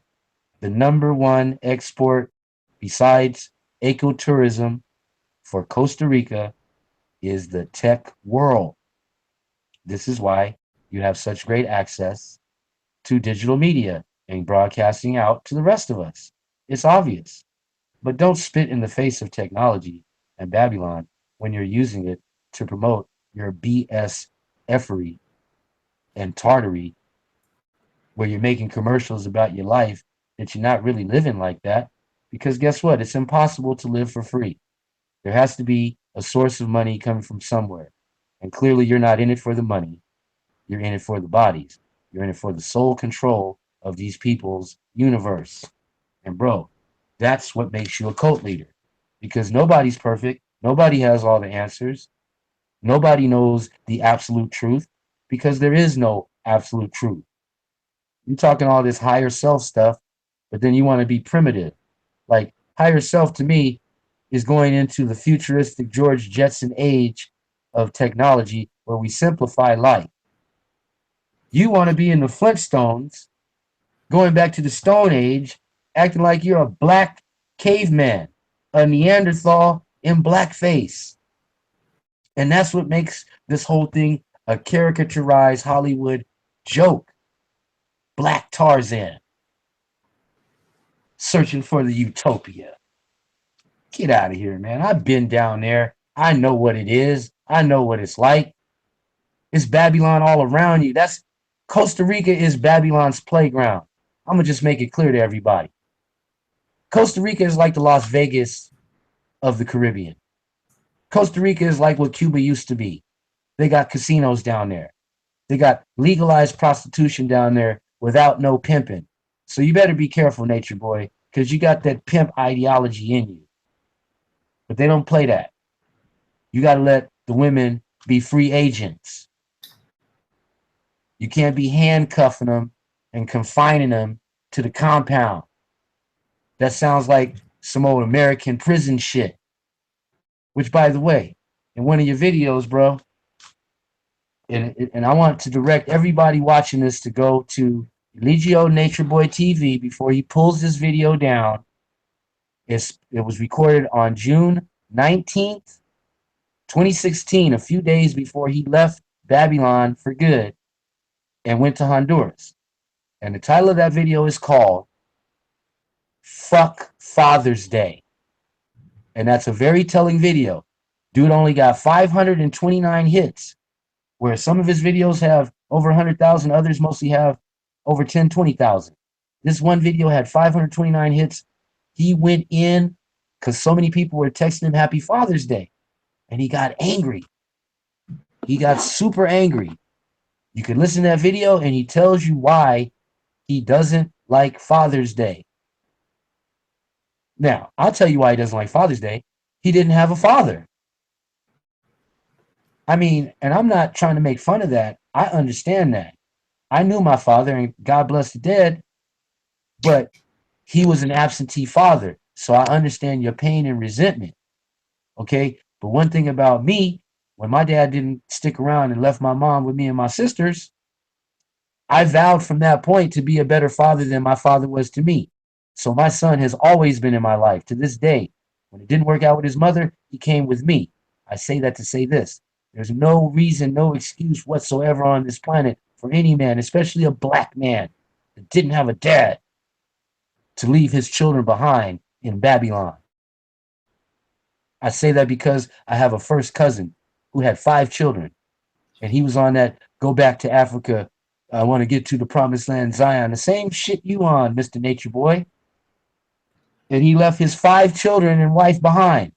The #1 export besides ecotourism for Costa Rica is the tech world. This is why you have such great access to digital media and broadcasting out to the rest of us. It's obvious. But don't spit in the face of technology and Babylon when you're using it to promote your BS effery and tartary, where you're making commercials about your life that you're not really living like that. Because guess what? It's impossible to live for free. There has to be a source of money coming from somewhere. And clearly, you're not in it for the money. You're in it for the bodies. You're in it for the sole control of these people's universe. And bro, that's what makes you a cult leader. Because nobody's perfect. Nobody has all the answers. Nobody knows the absolute truth, because there is no absolute truth. You're talking all this higher self stuff, but then you want to be primitive. Like, higher self to me is going into the futuristic George Jetson age of technology where we simplify life. You want to be in the Flintstones, going back to the Stone Age, acting like you're a black caveman, a Neanderthal in blackface. And that's what makes this whole thing a caricaturized Hollywood joke. Black Tarzan, searching for the utopia. Get out of here, man. I've been down there. I know what it is. I know what it's like. It's Babylon all around you. That's Costa Rica is Babylon's playground. I'm gonna just make it clear to everybody. Costa Rica is like the Las Vegas of the Caribbean. Costa Rica is like what Cuba used to be. They got casinos down there. They got legalized prostitution down there without no pimping. So you better be careful, Nature Boy, because you got that pimp ideology in you. But they don't play that. You got to let the women be free agents. You can't be handcuffing them and confining them to the compound. That sounds like some old American prison shit. Which, by the way, in one of your videos, bro, and I want to direct everybody watching this to go to Eligio Nature Boy TV before he pulls this video down. It was recorded on June 19th, 2016, a few days before he left Babylon for good and went to Honduras. And the title of that video is called Fuck Father's Day. And that's a very telling video. Dude only got 529 hits, where some of his videos have over 100,000, others mostly have over 10, 20,000. This one video had 529 hits. He went in because so many people were texting him Happy Father's Day. And he got angry. He got super angry. You can listen to that video and he tells you why he doesn't like Father's Day. Now, I'll tell you why he doesn't like Father's Day. He didn't have a father. I mean, and I'm not trying to make fun of that. I understand that. I knew my father, and God bless the dead, but he was an absentee father. So I understand your pain and resentment. Okay? But one thing about me, when my dad didn't stick around and left my mom with me and my sisters, I vowed from that point to be a better father than my father was to me. So my son has always been in my life to this day. When it didn't work out with his mother, he came with me. I say that to say this. There's no reason, no excuse whatsoever on this planet for any man, especially a black man that didn't have a dad, to leave his children behind in Babylon. I say that because I have a first cousin who had 5 children, and he was on that go back to Africa. I want to get to the promised land, Zion. The same shit you on, Mr. Nature Boy. And he left his 5 children and wife behind.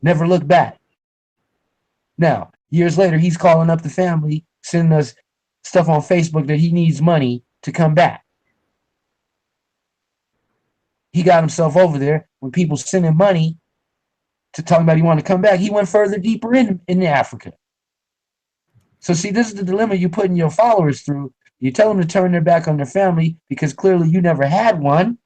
Never looked back. Now, years later, he's calling up the family, sending us stuff on Facebook that he needs money to come back. He got himself over there when people send him money to talk about he wanted to come back. He went further deeper in Africa. So see, this is the dilemma you're putting your followers through. You tell them to turn their back on their family because clearly you never had one.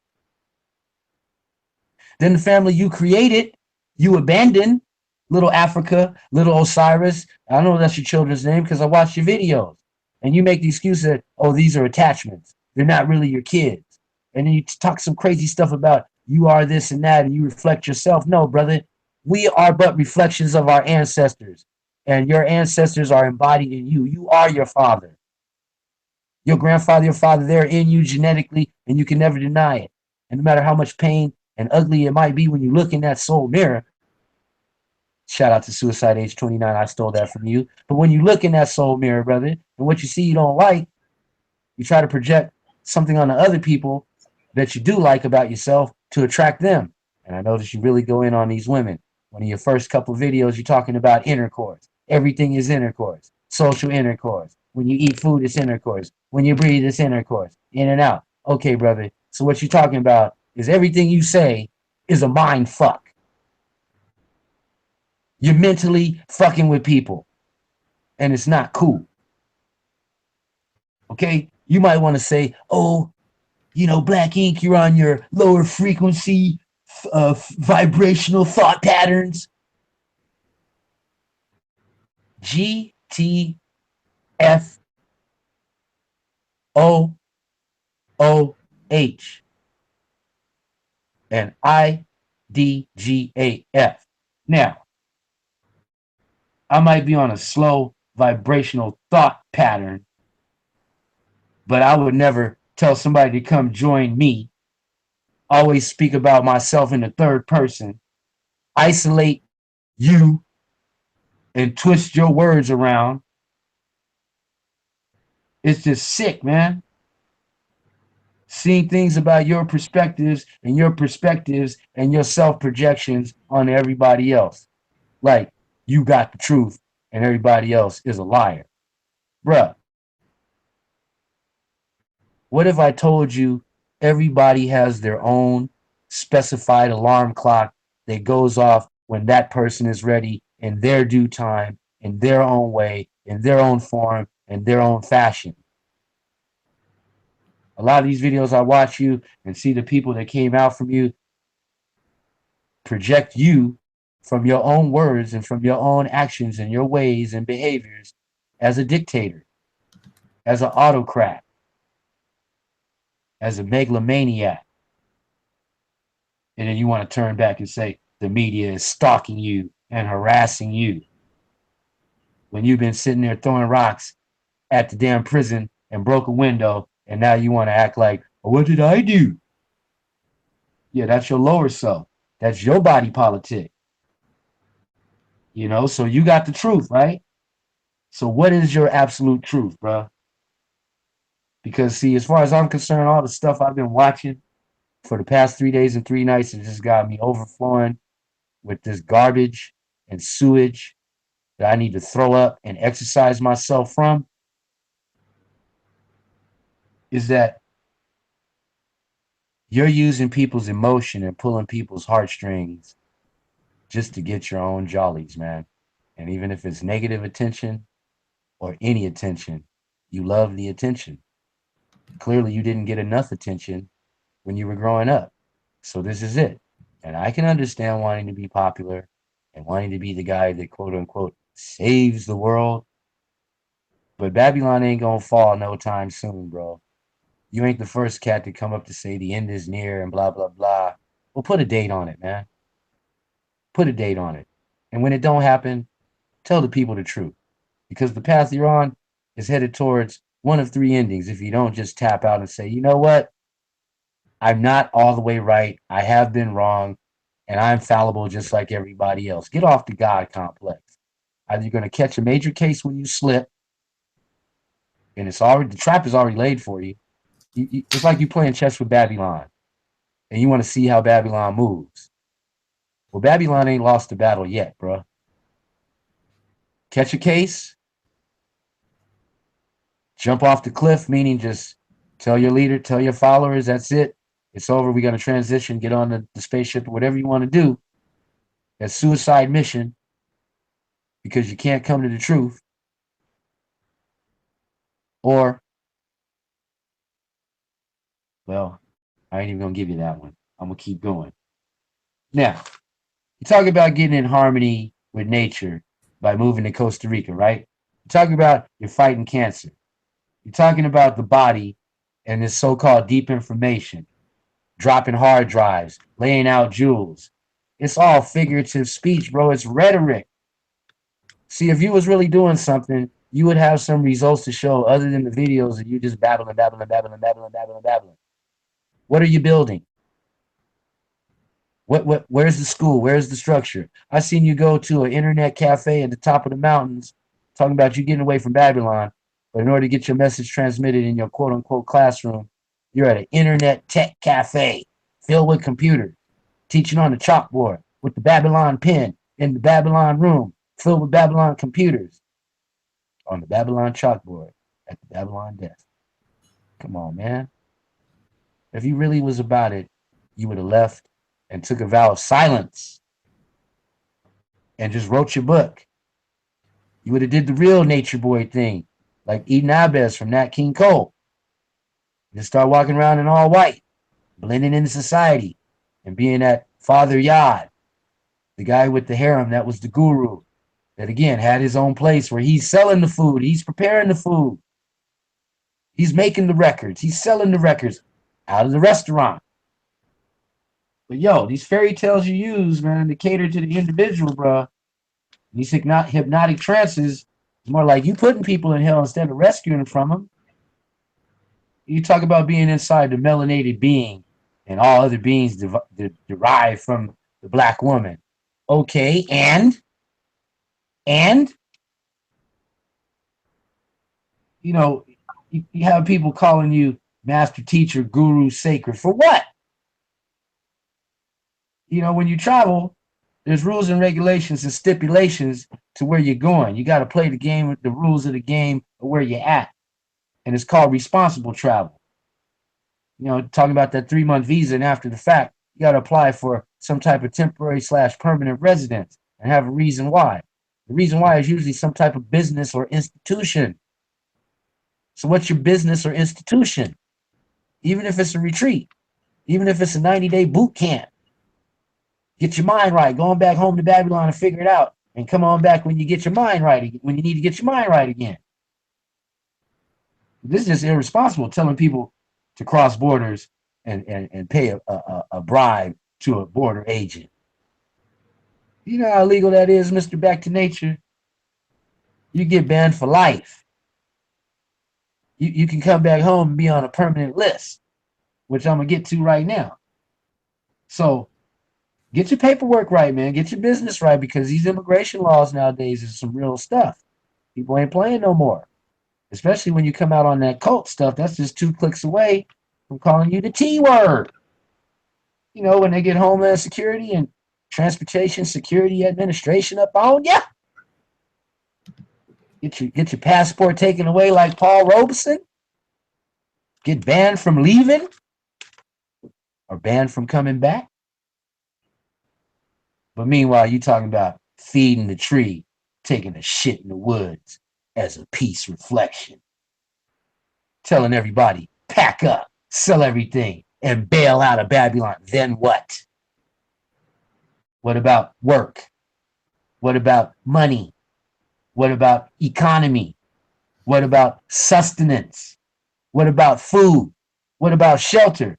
Then the family you created, you abandoned. Little Africa, little Osiris. I know that's your children's name because I watched your videos. And you make the excuse that, oh, these are attachments. They're not really your kids. And then you talk some crazy stuff about you are this and that and you reflect yourself. No, brother, we are but reflections of our ancestors. And your ancestors are embodied in you. You are your father. Your grandfather, your father, they're in you genetically, and you can never deny it. And no matter how much pain and ugly it might be when you look in that soul mirror, shout out to Suicide Age 29, I stole that from you. But when you look in that soul mirror, brother, and what you see you don't like, you try to project something on the other people that you do like about yourself to attract them. And I notice you really go in on these women. One of your first couple of videos, you're talking about intercourse. Everything is intercourse, social intercourse. When you eat food, it's intercourse. When you breathe, it's intercourse. In and out. Okay, brother. So what you're talking about is everything you say is a mind fuck. You're mentally fucking with people. And it's not cool. Okay? You might want to say, oh, you know, Blaqink, you're on your lower frequency vibrational thought patterns. GTFOOH. And IDGAF. Now, I might be on a slow vibrational thought pattern, but I would never tell somebody to come join me. Always speak about myself in the third person, isolate you, and twist your words around. It's just sick, man. Seeing things about your perspectives and your self projections on everybody else. Like you got the truth and everybody else is a liar. Bruh, what if I told you everybody has their own specified alarm clock that goes off when that person is ready in their due time, in their own way, in their own form, in their own fashion? A lot of these videos I watch you and see the people that came out from you project you from your own words and from your own actions and your ways and behaviors as a dictator, as an autocrat, as a megalomaniac. And then you want to turn back and say the media is stalking you and harassing you when you've been sitting there throwing rocks at the damn prison and broke a window, and now you want to act like, well, what did I do? Yeah, that's your lower self. That's your body politic. You know, so you got the truth, right? So what is your absolute truth, bro? Because see, as far as I'm concerned, all the stuff I've been watching for the past 3 days and 3 nights has just got me overflowing with this garbage and sewage that I need to throw up and exercise myself from. Is that you're using people's emotion and pulling people's heartstrings just to get your own jollies, man. And even if it's negative attention or any attention, you love the attention. Clearly, you didn't get enough attention when you were growing up. So this is it. And I can understand wanting to be popular and wanting to be the guy that quote unquote saves the world. But Babylon ain't gonna fall no time soon, bro. You ain't the first cat to come up to say the end is near and blah, blah, blah. Well, put a date on it, man. Put a date on it. And when it don't happen, tell the people the truth. Because the path you're on is headed towards one of three endings if you don't just tap out and say, you know what? I'm not all the way right. I have been wrong, and I'm fallible just like everybody else. Get off the God complex. Either you're going to catch a major case when you slip, and it's already the trap is already laid for you. It's like you playing chess with Babylon, and you want to see how Babylon moves. Well, Babylon ain't lost the battle yet, bro. Catch a case, jump off the cliff, meaning just tell your leader, tell your followers, that's it. It's over. We got to transition, get on the spaceship or whatever you want to do. That suicide mission because you can't come to the truth. Or, well, I ain't even going to give you that one. I'm going to keep going. Now, you talk about getting in harmony with nature by moving to Costa Rica, right? You're talking about you're fighting cancer. You're talking about the body and this so-called deep information, dropping hard drives, laying out jewels. It's all figurative speech, bro. It's rhetoric. See, if you was really doing something, you would have some results to show other than the videos of you just babbling. What are you building? Where's the school? Where's the structure? I seen you go to an internet cafe at the top of the mountains talking about you getting away from Babylon, but in order to get your message transmitted in your quote unquote classroom, you're at an internet tech cafe filled with computers, teaching on the chalkboard with the Babylon pen in the Babylon room filled with Babylon computers on the Babylon chalkboard at the Babylon desk. Come on, man. If you really was about it, you would have left and took a vow of silence and just wrote your book. You would have did the real Nature Boy thing, like Eden Abez from Nat King Cole. Just start walking around in all white, blending into society, and being that Father Yod, the guy with the harem that was the guru, that again had his own place where he's selling the food, he's preparing the food, he's making the records, he's selling the records out of the restaurant. But yo, these fairy tales you use, man, to cater to the individual, bro, these hypnotic trances is more like you putting people in hell instead of rescuing them from them. You talk about being inside the melanated being and all other beings derived from the black woman. Okay, and you know, you have people calling you master teacher, guru, sacred. For what? You know, when you travel, there's rules and regulations and stipulations to where you're going. You got to play the game with the rules of the game of where you're at. And it's called responsible travel. You know, talking about that 3-month visa, and after the fact, you got to apply for some type of temporary / permanent residence and have a reason why. The reason why is usually some type of business or institution. So what's your business or institution? Even if it's a retreat, even if it's a 90-day boot camp, get your mind right. Going back home to Babylon and figure it out, and come on back when you get your mind right, when you need to get your mind right again. This is just irresponsible, telling people to cross borders and pay a bribe to a border agent. You know how illegal that is, Mr. Back to Nature? You get banned for life. You can come back home and be on a permanent list, which I'm going to get to right now. So get your paperwork right, man. Get your business right, because these immigration laws nowadays is some real stuff. People ain't playing no more. Especially when you come out on that cult stuff, that's just 2 clicks away from calling you the T word. You know, when they get Homeland Security and Transportation Security Administration up on ya. Get your passport taken away like Paul Robeson. Get banned from leaving or banned from coming back. But meanwhile, you talking about feeding the tree, taking a shit in the woods as a peace reflection. Telling everybody, pack up, sell everything, and bail out of Babylon. Then what? What about work? What about money? What about economy? What about sustenance? What about food? What about shelter?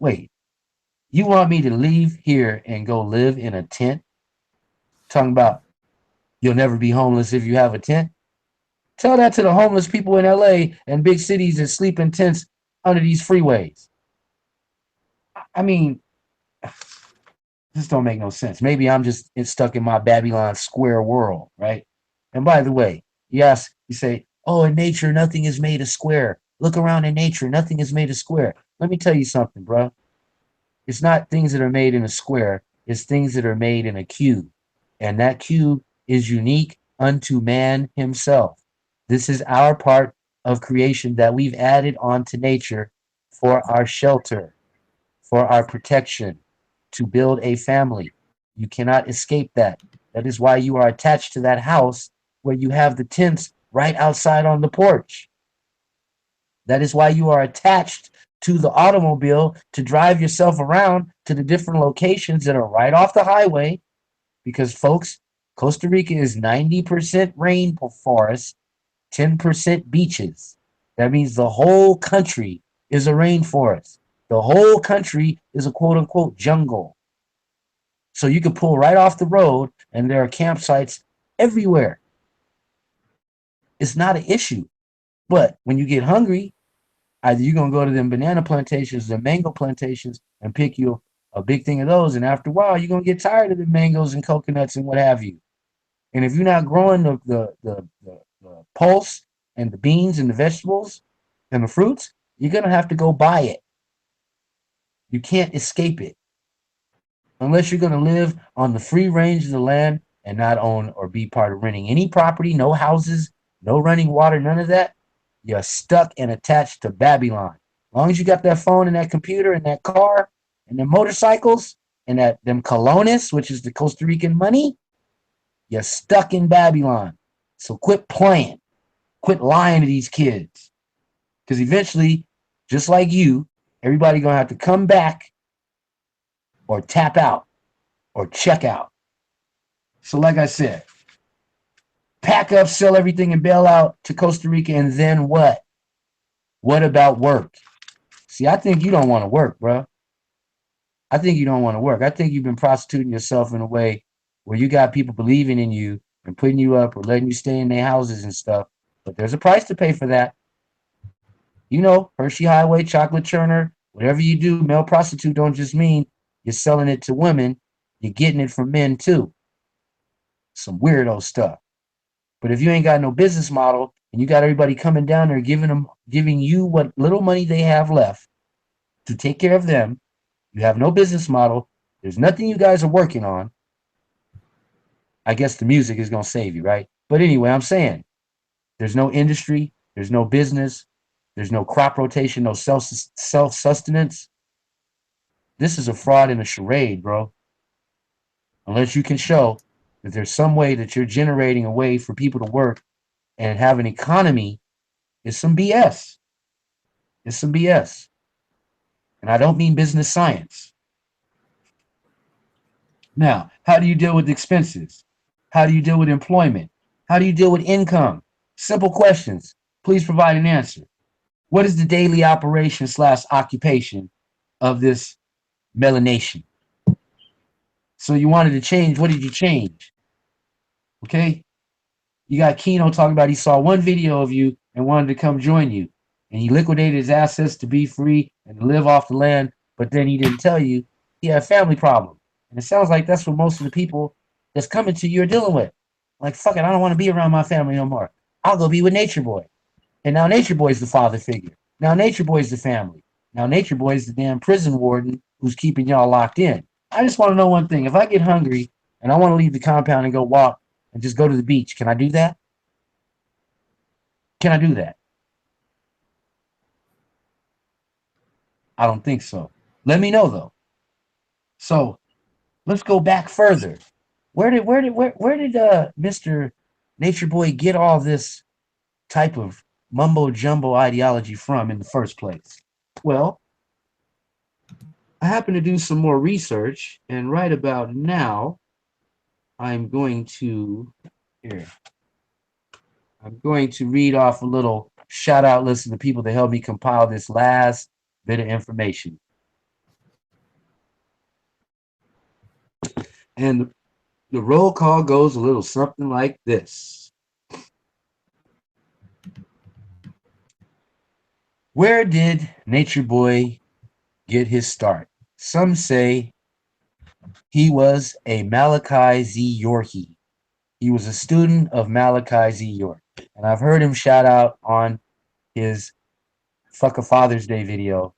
Wait, you want me to leave here and go live in a tent? Talking about you'll never be homeless if you have a tent? Tell that to the homeless people in LA and big cities that sleep in tents under these freeways. I mean, this don't make no sense. Maybe I'm just stuck in my Babylon Square world, right? And by the way, yes, you say, oh, in nature, nothing is made a square. Look around in nature, nothing is made a square. Let me tell you something, bro. It's not things that are made in a square, it's things that are made in a cube. And that cube is unique unto man himself. This is our part of creation that we've added onto nature for our shelter, for our protection, to build a family. You cannot escape that. That is why you are attached to that house where you have the tents right outside on the porch. That is why you are attached to the automobile to drive yourself around to the different locations that are right off the highway. Because, folks, Costa Rica is 90% rainforest, 10% beaches. That means the whole country is a rainforest. The whole country is a quote unquote jungle. So you can pull right off the road and there are campsites everywhere. It's not an issue. But when you get hungry, either you're going to go to them banana plantations, the mango plantations, and pick you a big thing of those. And after a while, you're going to get tired of the mangoes and coconuts and what have you. And if you're not growing the pulse and the beans and the vegetables and the fruits, you're going to have to go buy it. You can't escape it. Unless you're going to live on the free range of the land and not own or be part of renting any property, no houses, no running water, none of that, you're stuck and attached to Babylon. As long as you got that phone and that computer and that car and the motorcycles and that them colones, which is the Costa Rican money, you're stuck in Babylon. So quit playing. Quit lying to these kids. Because eventually, just like you, everybody gonna have to come back or tap out or check out. So like I said, pack up, sell everything, and bail out to Costa Rica, and then what? What about work? See, I think you don't want to work, bro. I think you don't want to work. I think you've been prostituting yourself in a way where you got people believing in you and putting you up or letting you stay in their houses and stuff. But there's a price to pay for that. You know, Hershey Highway, chocolate churner, whatever you do, male prostitute don't just mean you're selling it to women. You're getting it from men too. Some weirdo stuff. But if you ain't got no business model and you got everybody coming down there giving you what little money they have left to take care of them, you have no business model, there's nothing you guys are working on. I guess the music is gonna save you, right? But anyway, I'm saying there's no industry, there's no business, there's no crop rotation, no self-sustenance. This is a fraud and a charade, bro. Unless you can show that there's some way that you're generating a way for people to work and have an economy, is some BS. It's some BS. And I don't mean business science. Now, how do you deal with expenses? How do you deal with employment? How do you deal with income? Simple questions. Please provide an answer. What is the daily operation / occupation of this melanation? So you wanted to change. What did you change? Okay. You got Keno talking about he saw one video of you and wanted to come join you. And he liquidated his assets to be free and to live off the land. But then he didn't tell you he had a family problem. And it sounds like that's what most of the people that's coming to you are dealing with. Like, fuck it, I don't want to be around my family no more. I'll go be with Nature Boy. And now Nature Boy is the father figure. Now Nature Boy is the family. Now Nature Boy is the damn prison warden who's keeping y'all locked in. I just want to know one thing. If I get hungry and I want to leave the compound and go walk and just go to the beach, can I do that? Can I do that? I don't think so. Let me know though. So let's go back further. Where did Mr. Nature Boy get all this type of mumbo jumbo ideology from in the first place? Well, I happen to do some more research, and right about now, I'm going to here. I'm going to read off a little shout out list of the people that helped me compile this last bit of information. And the roll call goes a little something like this. Where did Nature Boy get his start? Some say he was a Malachi Z. Yorkie. He was a student of Malachi Z. York. And I've heard him shout out on his Fuck a Father's Day video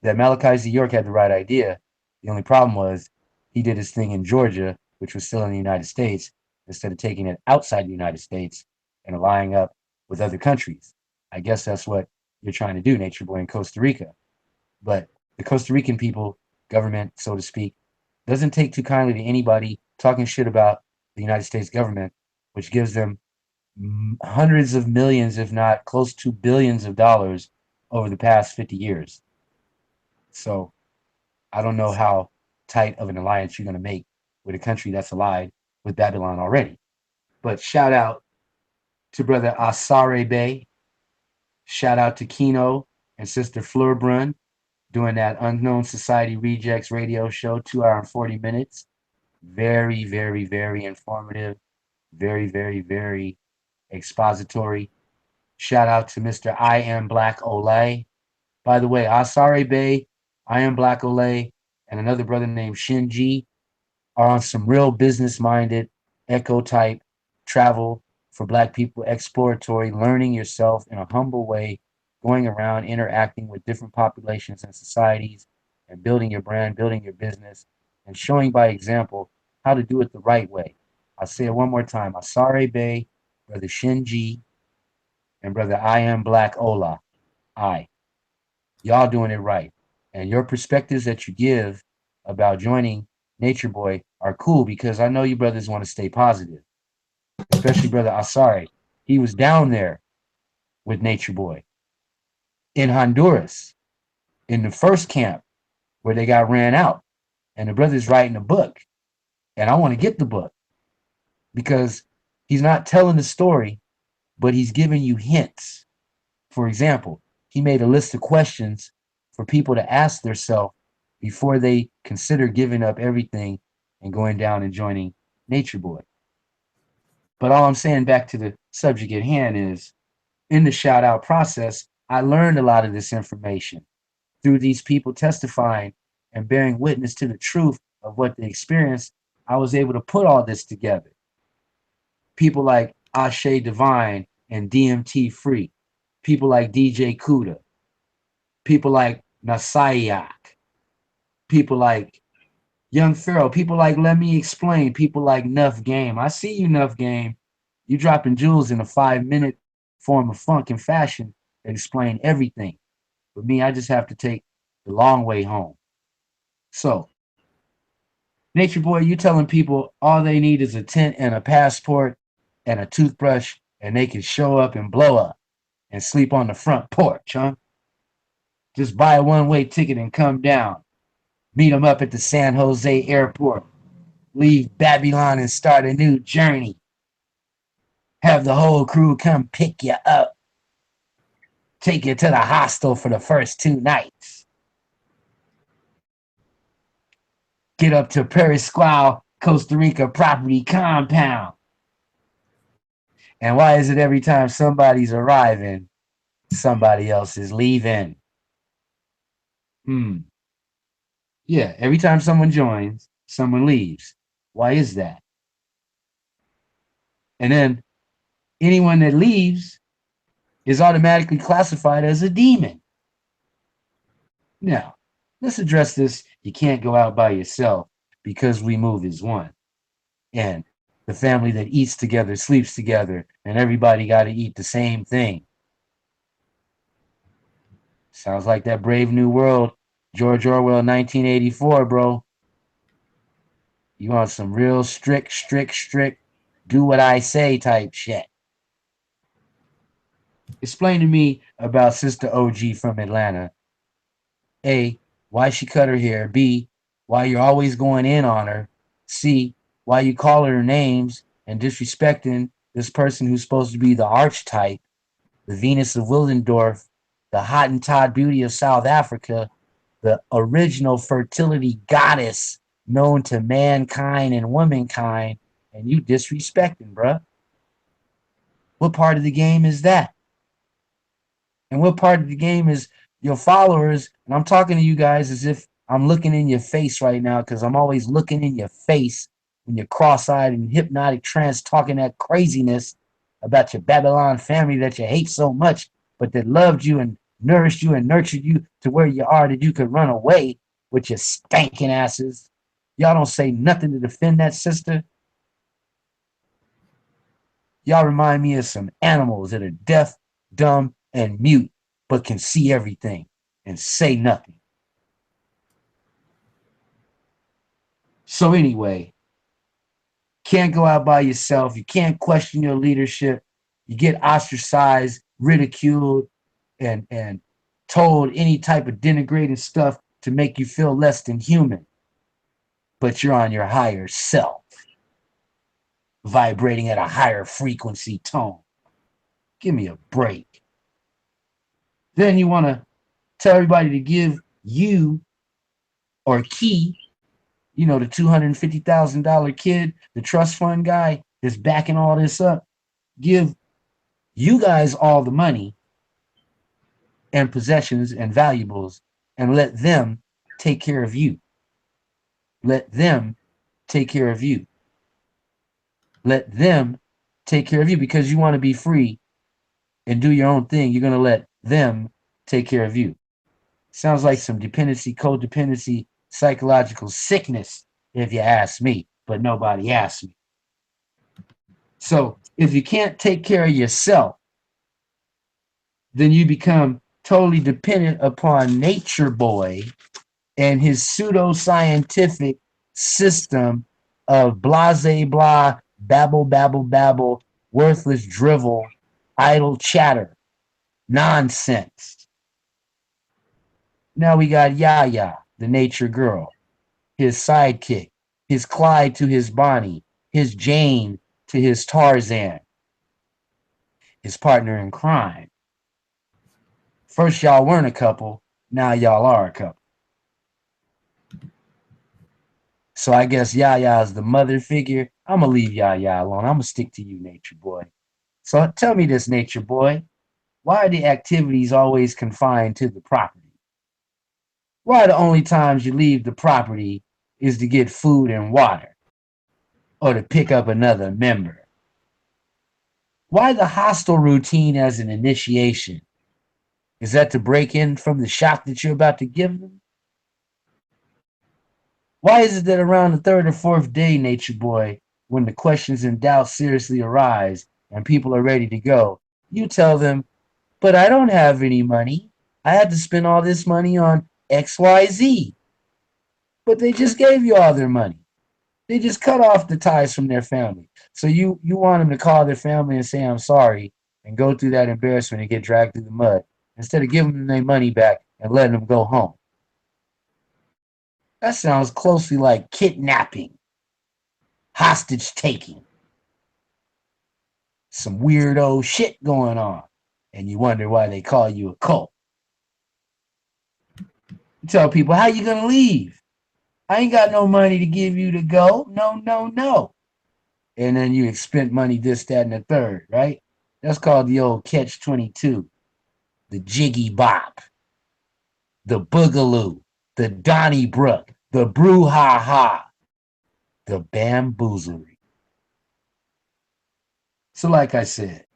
that Malachi Z. York had the right idea. The only problem was he did his thing in Georgia, which was still in the United States, instead of taking it outside the United States and allying up with other countries. I guess that's what you're trying to do, Nature Boy, in Costa Rica. But the Costa Rican people, government, so to speak, doesn't take too kindly to anybody talking shit about the United States government, which gives them hundreds of millions, if not close to billions of dollars over the past 50 years. So I don't know how tight of an alliance you're going to make with a country that's allied with Babylon already. But shout out to brother Asare Bey. Shout out to Kino and sister Fleur Brun doing that Unknown Society Rejects radio show, 2 hours and 40 minutes. Very, very, very informative. Very, very, very expository. Shout out to Mr. I Am Black Olay. By the way, Asare Bey, I Am Black Olay, and another brother named Shinji are on some real business-minded, eco-type travel for Black people, exploratory, learning yourself in a humble way, going around, interacting with different populations and societies, and building your brand, building your business, and showing by example how to do it the right way. I'll say it one more time. Asare Bey, brother Shinji, and brother I Am Black Ola. Y'all doing it right. And your perspectives that you give about joining Nature Boy are cool because I know you brothers want to stay positive, especially brother Asari. He was down there with Nature Boy in Honduras in the first camp where they got ran out. And the brother's writing a book. And I want to get the book because he's not telling the story, but he's giving you hints. For example, he made a list of questions for people to ask themselves before they consider giving up everything and going down and joining Nature Boy. But all I'm saying, back to the subject at hand, is in the shout out process, I learned a lot of this information through these people testifying and bearing witness to the truth of what they experienced. I was able to put all this together. People like Ashe Divine and DMT Free, people like DJ Kuda, people like Nasayak, people like Young Pharaoh, people like Let Me Explain, people like Nuff Game. I see you, Nuff Game. You dropping jewels in a 5-minute form of funk and fashion that explain everything. But me, I just have to take the long way home. So, Nature Boy, you telling people all they need is a tent and a passport and a toothbrush and they can show up and blow up and sleep on the front porch, huh? Just buy a one-way ticket and come down. Meet them up at the San Jose airport. Leave Babylon and start a new journey. Have the whole crew come pick you up. Take you to the hostel for the first 2 nights. Get up to Perisqual, Costa Rica property compound. And why is it every time somebody's arriving, somebody else is leaving? Yeah, every time someone joins, someone leaves. Why is that? And then anyone that leaves is automatically classified as a demon. Now, let's address this. You can't go out by yourself because we move as one. And the family that eats together, sleeps together, and everybody got to eat the same thing. Sounds like that Brave New World, George Orwell, 1984, bro. You want some real strict, do what I say type shit. Explain to me about Sister OG from Atlanta. A, why she cut her hair. B, why you're always going in on her. C, why you call her names and disrespecting this person who's supposed to be the archetype, the Venus of Willendorf, the Hottentot beauty of South Africa, the original fertility goddess known to mankind and womankind, and you disrespecting, bruh. What part of the game is that? And what part of the game is your followers? And I'm talking to you guys as if I'm looking in your face right now, because I'm always looking in your face when you're cross-eyed and hypnotic trance talking that craziness about your Babylon family that you hate so much, but that loved you and nourished you and nurtured you to where you are that you could run away with your stinking asses. Y'all don't say nothing to defend that sister. Y'all remind me of some animals that are deaf, dumb, and mute, but can see everything and say nothing. So anyway, can't go out by yourself. You can't question your leadership. You get ostracized, ridiculed, and told any type of denigrating stuff to make you feel less than human. But you're on your higher self, vibrating at a higher frequency tone. Give me a break. Then you want to tell everybody to give you or Key, you know, the $250,000 kid, the trust fund guy that's backing all this up, give you guys all the money and possessions and valuables and let them take care of you. Let them take care of you. Let them take care of you because you want to be free and do your own thing. You're going to let them take care of you. Sounds like some dependency, codependency, psychological sickness, if you ask me, but nobody asked me. So if you can't take care of yourself, then you become totally dependent upon Nature Boy and his pseudoscientific system of blase blah, babble, babble, babble, worthless drivel, idle chatter, nonsense. Now we got Yaya, the nature girl, his sidekick, his Clyde to his Bonnie, his Jane to his Tarzan, his partner in crime. First y'all weren't a couple, now y'all are a couple. So I guess Yaya is the mother figure. I'm going to leave Yaya alone. I'm going to stick to you, Nature Boy. So tell me this, Nature Boy. Why are the activities always confined to the property? Why the only times you leave the property is to get food and water or to pick up another member? Why the hostile routine as an initiation? Is that to break in from the shock that you're about to give them? Why is it that around the third or fourth day, Nature Boy, when the questions and doubts seriously arise and people are ready to go, you tell them, but I don't have any money. I had to spend all this money on XYZ. But they just gave you all their money. They just cut off the ties from their family. So you want them to call their family and say, I'm sorry, and go through that embarrassment and get dragged through the mud instead of giving them their money back and letting them go home. That sounds closely like kidnapping, hostage taking, some weirdo shit going on, and you wonder why they call you a cult. You tell people, how you gonna leave? I ain't got no money to give you to go. No, no, no. And then you spent money, this, that, and the third, right? That's called the old catch-22, the jiggy bop, the boogaloo, the Donnybrook, the brouhaha, the bamboozlery. So like I said,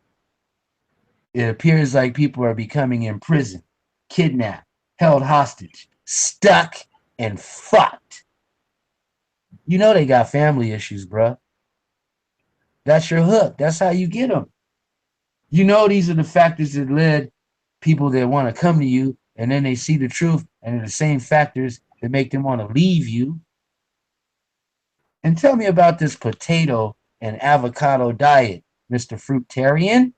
it appears like people are becoming imprisoned, kidnapped, held hostage, stuck, and fucked. You know they got family issues, bruh. That's your hook. That's how you get them. You know these are the factors that led people that want to come to you, and then they see the truth, and they're the same factors that make them want to leave you. And tell me about this potato and avocado diet, Mr. Fruitarian.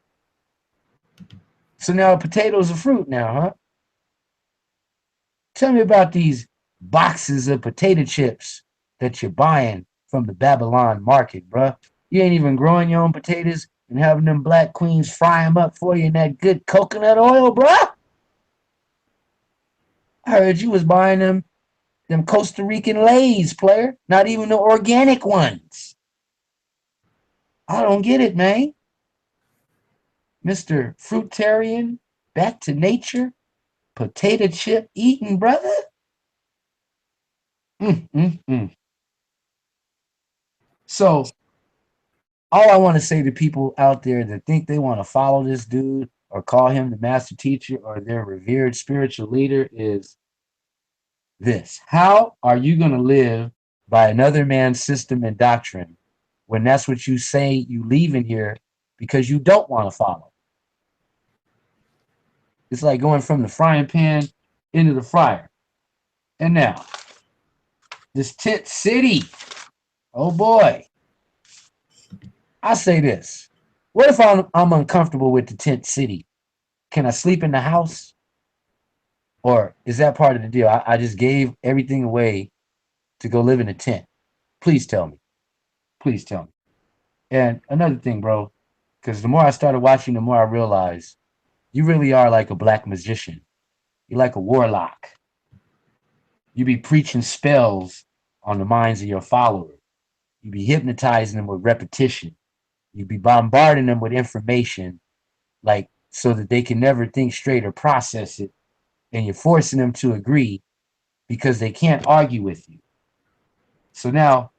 So now potatoes are fruit now, huh? Tell me about these boxes of potato chips that you're buying from the Babylon market, bruh. You ain't even growing your own potatoes and having them black queens fry them up for you in that good coconut oil, bruh. I heard you was buying them Costa Rican Lays, player. Not even the organic ones. I don't get it, man. Mr. Fruitarian, Back to nature? Potato chip eating, brother? Mm. So all I want to say to people out there that think they want to follow this dude or call him the master teacher or their revered spiritual leader is this. How are you going to live by another man's system and doctrine when that's what you say you leave in here because you don't want to follow? It's like going from the frying pan into the fryer. And now, this tent city. Oh boy. I say this. What if I'm uncomfortable with the tent city? Can I sleep in the house? Or is that part of the deal? I just gave everything away to go live in a tent. Please tell me. Please tell me. And another thing, bro, because the more I started watching, the more I realized you really are like a black magician. You're like a warlock. You be preaching spells on the minds of your followers. You be hypnotizing them with repetition. You be bombarding them with information, like so that they can never think straight or process it. And you're forcing them to agree because they can't argue with you. So now,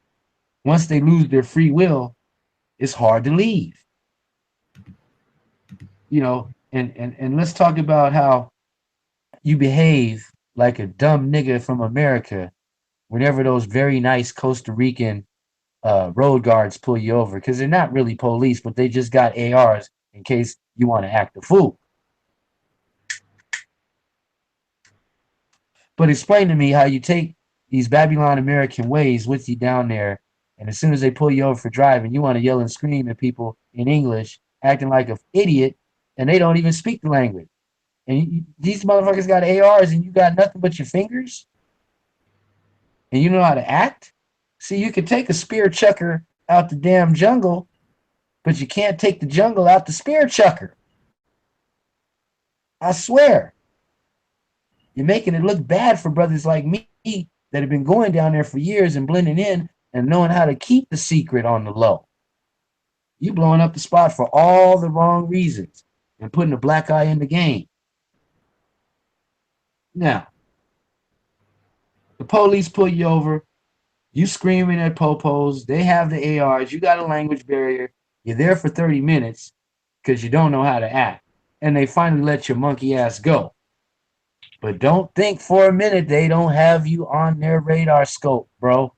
once they lose their free will, it's hard to leave. And let's talk about how you behave like a dumb nigga from America whenever those very nice Costa Rican road guards pull you over, because they're not really police, but they just got ARs in case you want to act a fool. But explain to me how you take these Babylon American ways with you down there, and as soon as they pull you over for driving, you want to yell and scream at people in English, acting like an idiot, and they don't even speak the language. And these motherfuckers got ARs, and you got nothing but your fingers, and you know how to act. See, you can take a spear chucker out the damn jungle, but you can't take the jungle out the spear chucker. I swear. You're making it look bad for brothers like me that have been going down there for years and blending in and knowing how to keep the secret on the low. You blowing up the spot for all the wrong reasons and putting a black eye in the game. Now, the police pull you over, you screaming at popos, they have the ARs, you got a language barrier, you're there for 30 minutes because you don't know how to act, and they finally let your monkey ass go. But don't think for a minute they don't have you on their radar scope, bro.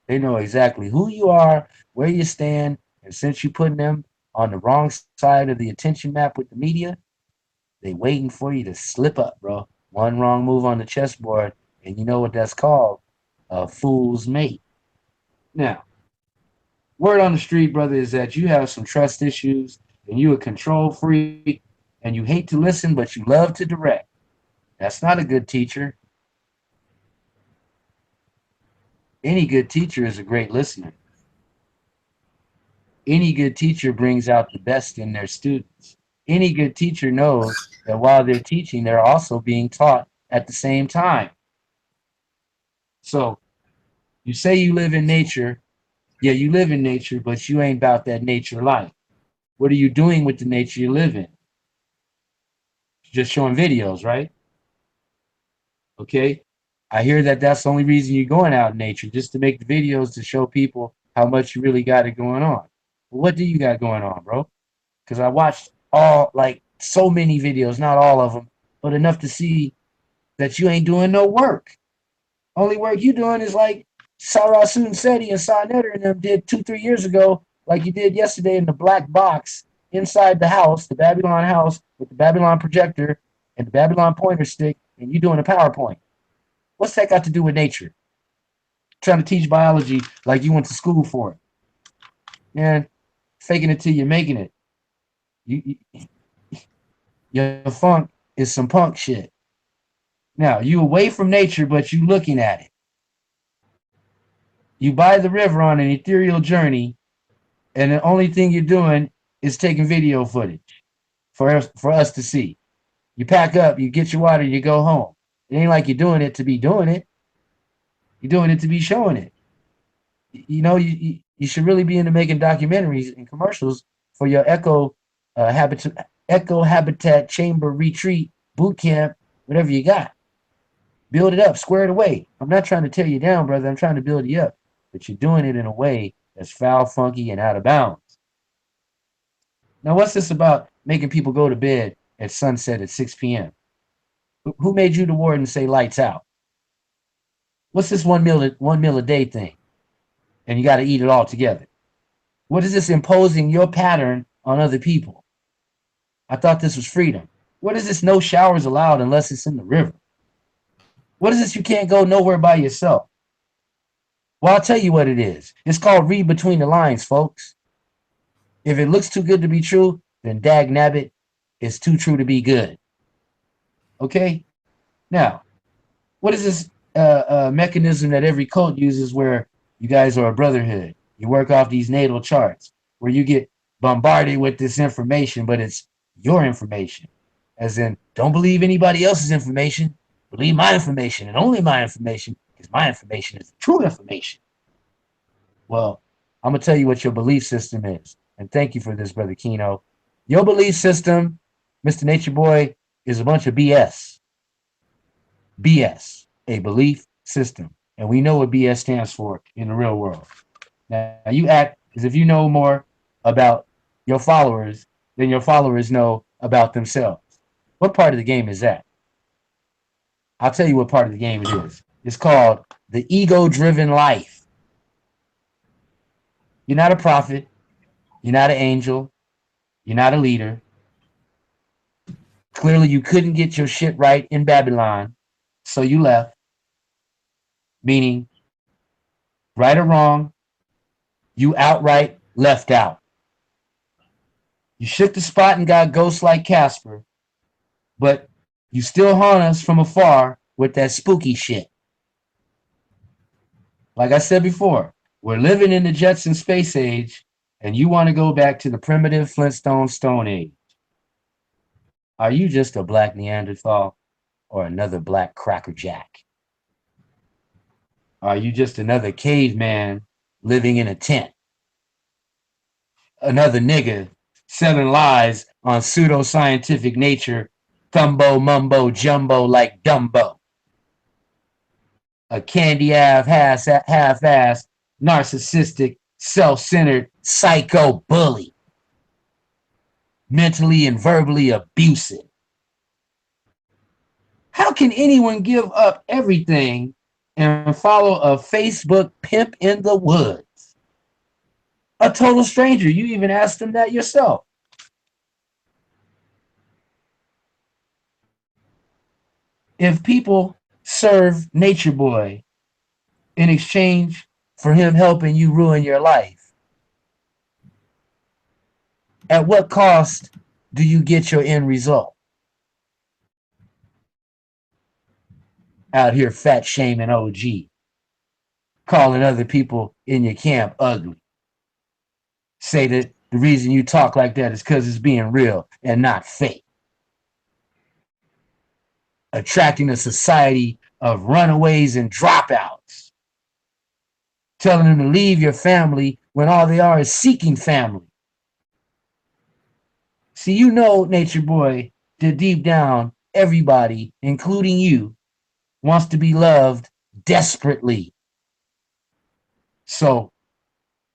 They know exactly who you are, where you stand, and since you putting them on the wrong side of the attention map with the media, they waiting for you to slip up, bro. One wrong move on the chessboard, and you know what that's called? A fool's mate. Now, word on the street, brother, is that you have some trust issues, and you a control freak, and you hate to listen, but you love to direct. That's not a good teacher. Any good teacher is a great listener. Any good teacher brings out the best in their students. Any good teacher knows that while they're teaching, they're also being taught at the same time. So you say you live in nature. Yeah, you live in nature, but you ain't about that nature life. What are you doing with the nature you live in? Just showing videos, right? Okay. I hear that that's the only reason you're going out in nature, just to make the videos to show people how much you really got it going on. Well, what do you got going on, bro? Because I watched like so many videos, not all of them, but enough to see that you ain't doing no work. Only work you doing is like Sarah Sunseti and Sarnetter and them did 2-3 years ago, like you did yesterday in the black box inside the house, the Babylon house, with the Babylon projector and the Babylon pointer stick, and you doing a PowerPoint. What's that got to do with nature? Trying to teach biology like you went to school for it. Man, faking it till you're making it. Your funk is some punk shit. Now, you away from nature, but you looking at it. You by the river on an ethereal journey, and the only thing you're doing is taking video footage for us to see. You pack up, you get your water, you go home. It ain't like you're doing it to be doing it. You're doing it to be showing it. You know, you should really be into making documentaries and commercials for your eco Echo Habitat Chamber Retreat Boot Camp, whatever you got. Build it up, square it away. I'm not trying to tear you down, brother. I'm trying to build you up. But you're doing it in a way that's foul, funky, and out of bounds. Now, what's this about making people go to bed at sunset at 6 p.m.? Who made you the warden say lights out? What's this one meal a day thing? And you got to eat it all together. What is this imposing your pattern on other people? I thought this was freedom. What is this no showers allowed unless it's in the river? What is this you can't go nowhere by yourself? Well, I'll tell you what it is. It's called read between the lines, folks. If it looks too good to be true, then dag nabbit, it's too true to be good. Okay? Now, what is this mechanism that every cult uses where you guys are a brotherhood? You work off these natal charts where you get bombarded with this information, but it's your information. As in, don't believe anybody else's information. Believe my information and only my information, because my information is the true information. Well, I'm going to tell you what your belief system is. And thank you for this, Brother Kino. Your belief system, Mr. Nature Boy, is a bunch of BS. BS, a belief system. And we know what BS stands for in the real world. Now, you act as if you know more about your followers than your followers know about themselves. What part of the game is that? I'll tell you what part of the game it is. It's called the ego-driven life. You're not a prophet. You're not an angel. You're not a leader. Clearly, you couldn't get your shit right in Babylon, so you left. Meaning, right or wrong, you outright left out. You shook the spot and got ghosts like Casper, but you still haunt us from afar with that spooky shit. Like I said before, we're living in the Jetson space age, and you want to go back to the primitive Flintstone Stone Age. Are you just a black Neanderthal or another black crackerjack? Are you just another caveman living in a tent? Another nigga selling lies on pseudoscientific nature, thumbo mumbo jumbo like Dumbo. A candy half-ass, narcissistic, self-centered, psycho bully. Mentally and verbally abusive. How can anyone give up everything and follow a Facebook pimp in the woods? A total stranger. You even asked them that yourself. If people serve Nature Boy in exchange for him helping you ruin your life, at what cost do you get your end result? Out here fat shaming OG, calling other people in your camp ugly. Say that the reason you talk like that is because it's being real and not fake. Attracting a society of runaways and dropouts. Telling them to leave your family when all they are is seeking family. See, you know, Nature Boy, that deep down, everybody, including you, wants to be loved desperately. So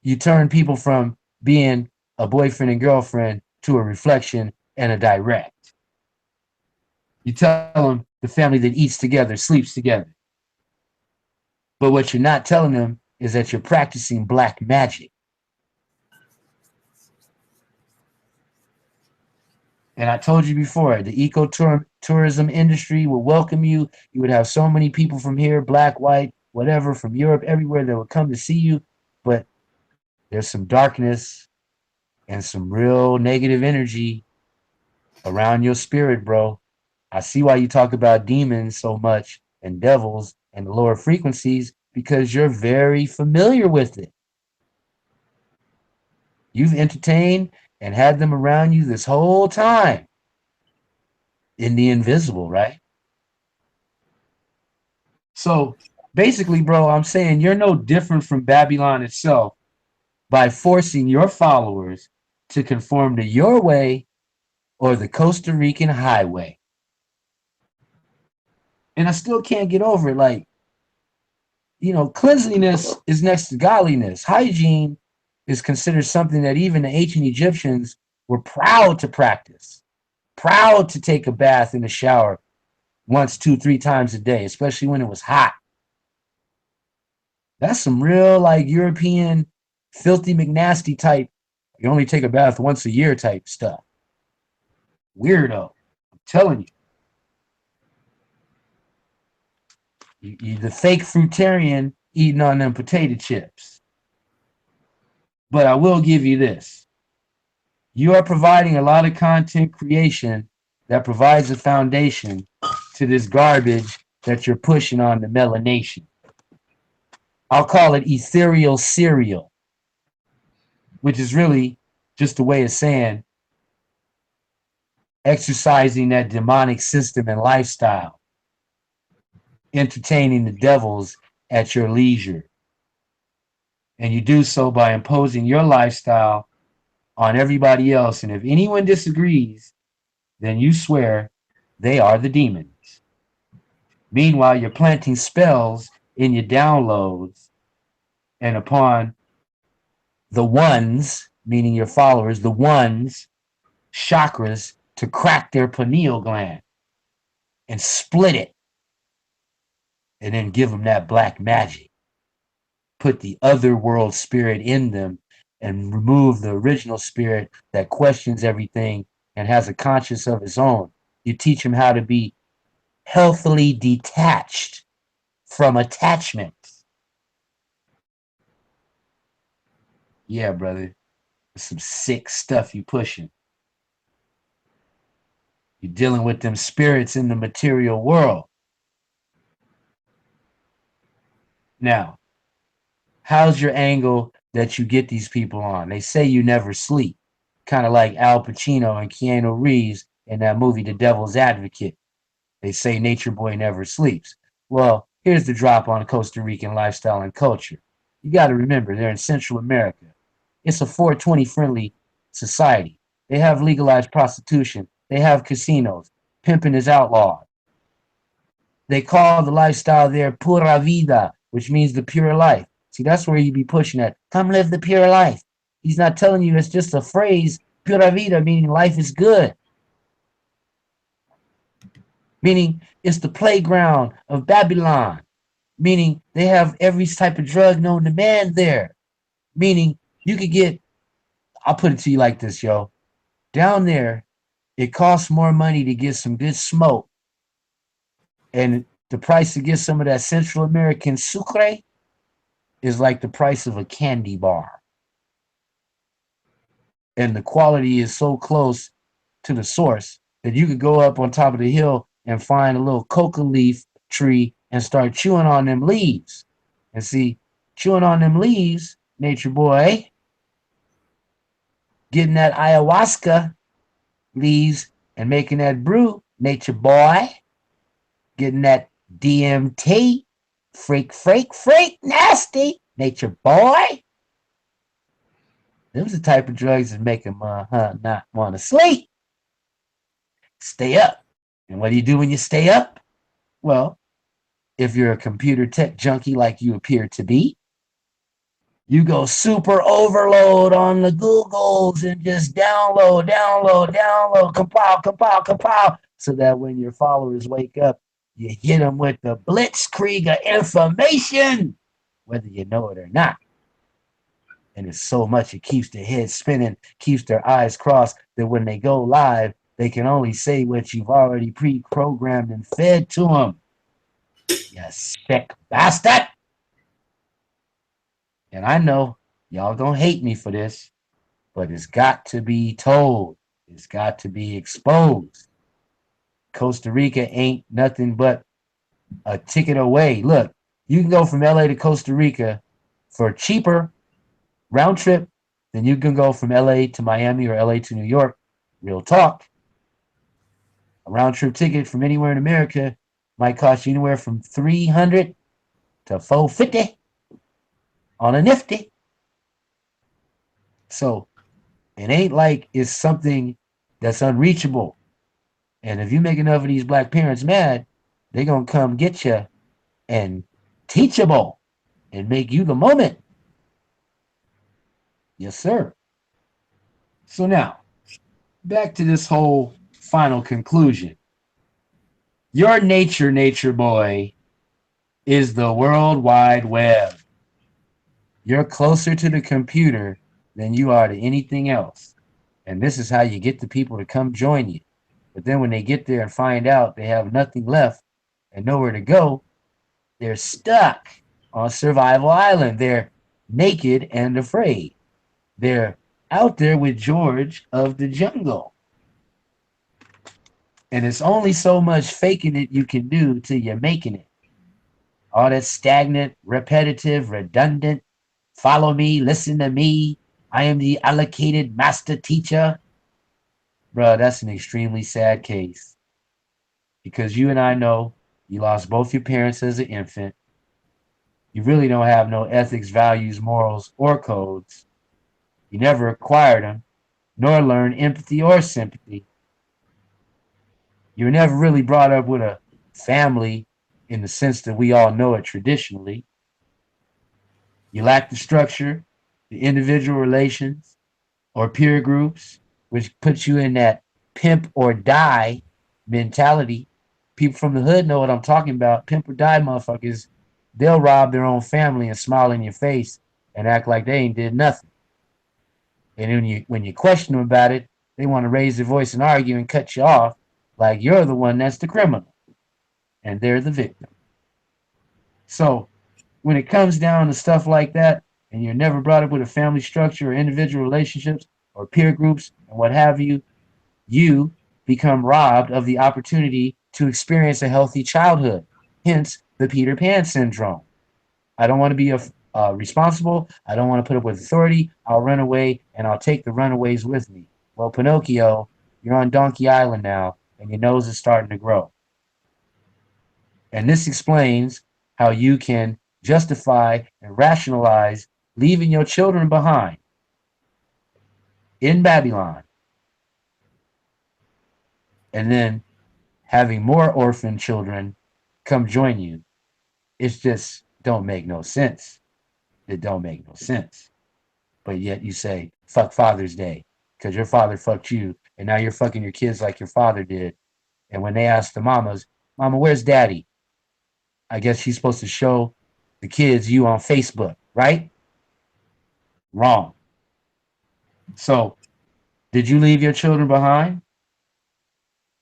you turn people from being a boyfriend and girlfriend to a reflection and a direct. You tell them the family that eats together, sleeps together. But what you're not telling them is that you're practicing black magic. And I told you before, the eco-tourism industry will welcome you. You would have so many people from here, black, white, whatever, from Europe, everywhere that would come to see you. But there's some darkness and some real negative energy around your spirit, bro. I see why you talk about demons so much and devils and the lower frequencies, because you're very familiar with it. You've entertained and had them around you this whole time in the invisible, right? So basically, bro, I'm saying you're no different from Babylon itself by forcing your followers to conform to your way or the Costa Rican highway. And I still can't get over it. Like, you know, cleanliness is next to godliness. Hygiene is considered something that even the ancient Egyptians were proud to practice, proud to take a bath in a shower once, 2, 3 times a day, especially when it was hot. That's some real like European filthy McNasty type. You only take a bath once a year type stuff. Weirdo. I'm telling you, the fake fruitarian eating on them potato chips. But I will give you this. You are providing a lot of content creation that provides a foundation to this garbage that you're pushing on the melanation. I'll call it ethereal cereal, which is really just a way of saying exercising that demonic system and lifestyle, entertaining the devils at your leisure. And you do so by imposing your lifestyle on everybody else. And if anyone disagrees, then you swear they are the demons. Meanwhile, you're planting spells in your downloads and upon the ones, meaning your followers, the ones chakras to crack their pineal gland and split it and then give them that black magic. Put the other world spirit in them and remove the original spirit that questions everything and has a conscience of its own. You teach them how to be healthily detached from attachments. Yeah, brother. Some sick stuff you pushing. You're dealing with them spirits in the material world. Now, how's your angle that you get these people on? They say you never sleep, kind of like Al Pacino and Keanu Reeves in that movie, The Devil's Advocate. They say Nature Boy never sleeps. Well, here's the drop on Costa Rican lifestyle and culture. You got to remember, they're in Central America. It's a 420 friendly society. They have legalized prostitution. They have casinos. Pimping is outlawed. They call the lifestyle there pura vida, which means the pure life. See, that's where you be pushing at. Come live the pure life. He's not telling you it's just a phrase, pura vida, meaning life is good. Meaning it's the playground of Babylon. Meaning they have every type of drug known to man there. Meaning you could get, I'll put it to you like this, yo. Down there, it costs more money to get some good smoke. And the price to get some of that Central American sucre is like the price of a candy bar. And the quality is so close to the source that you could go up on top of the hill and find a little coca leaf tree and start chewing on them leaves. And see, chewing on them leaves, Nature Boy, getting that ayahuasca leaves and making that brew, Nature Boy, getting that DMT, freak, nasty, Nature Boy. Them's the type of drugs that make them not want to sleep. Stay up. And what do you do when you stay up? Well, if you're a computer tech junkie like you appear to be, you go super overload on the Googles and just download, compile, so that when your followers wake up, you hit them with the blitzkrieg of information, whether you know it or not. And it's so much it keeps their head spinning, keeps their eyes crossed, that when they go live, they can only say what you've already pre-programmed and fed to them. You sick bastard. And I know y'all gonna hate me for this, but it's got to be told. It's got to be exposed. Costa Rica ain't nothing but a ticket away. Look, you can go from LA to Costa Rica for cheaper round trip than you can go from LA to Miami or LA to New York. Real talk. A round trip ticket from anywhere in America might cost you anywhere from $300 to $450 on a nifty. So it ain't like it's something that's unreachable. And if you make enough of these black parents mad, they're going to come get you and teachable and make you the moment. Yes, sir. So now, back to this whole final conclusion. Your nature boy, is the World Wide Web. You're closer to the computer than you are to anything else. And this is how you get the people to come join you. But then when they get there and find out they have nothing left and nowhere to go, they're stuck on Survival Island. They're naked and afraid. They're out there with George of the jungle. And it's only so much faking it you can do till you're making it. All that stagnant, repetitive, redundant, follow me, listen to me, I am the allocated master teacher. Bruh, that's an extremely sad case. Because you and I know you lost both your parents as an infant. You really don't have no ethics, values, morals, or codes. You never acquired them, nor learned empathy or sympathy. You were never really brought up with a family in the sense that we all know it traditionally. You lack the structure, the individual relations, or peer groups, which puts you in that pimp or die mentality. People from the hood know what I'm talking about. Pimp or die motherfuckers, they'll rob their own family and smile in your face and act like they ain't did nothing. And when you question them about it, they want to raise their voice and argue and cut you off like you're the one that's the criminal and they're the victim. So when it comes down to stuff like that, and you're never brought up with a family structure or individual relationships or peer groups and what have you, you become robbed of the opportunity to experience a healthy childhood. Hence the Peter Pan syndrome. I don't want to be responsible. I don't want to put up with authority. I'll run away and I'll take the runaways with me. Well, Pinocchio, you're on Donkey Island now and your nose is starting to grow. And this explains how you can justify and rationalize leaving your children behind in Babylon and then having more orphan children come join you. It's just don't make no sense. It don't make no sense. But yet you say, fuck Father's Day because your father fucked you and now you're fucking your kids like your father did. And when they ask the mamas, Mama, where's daddy? I guess she's supposed to show the kids you on Facebook, right? Wrong. So, did you leave your children behind?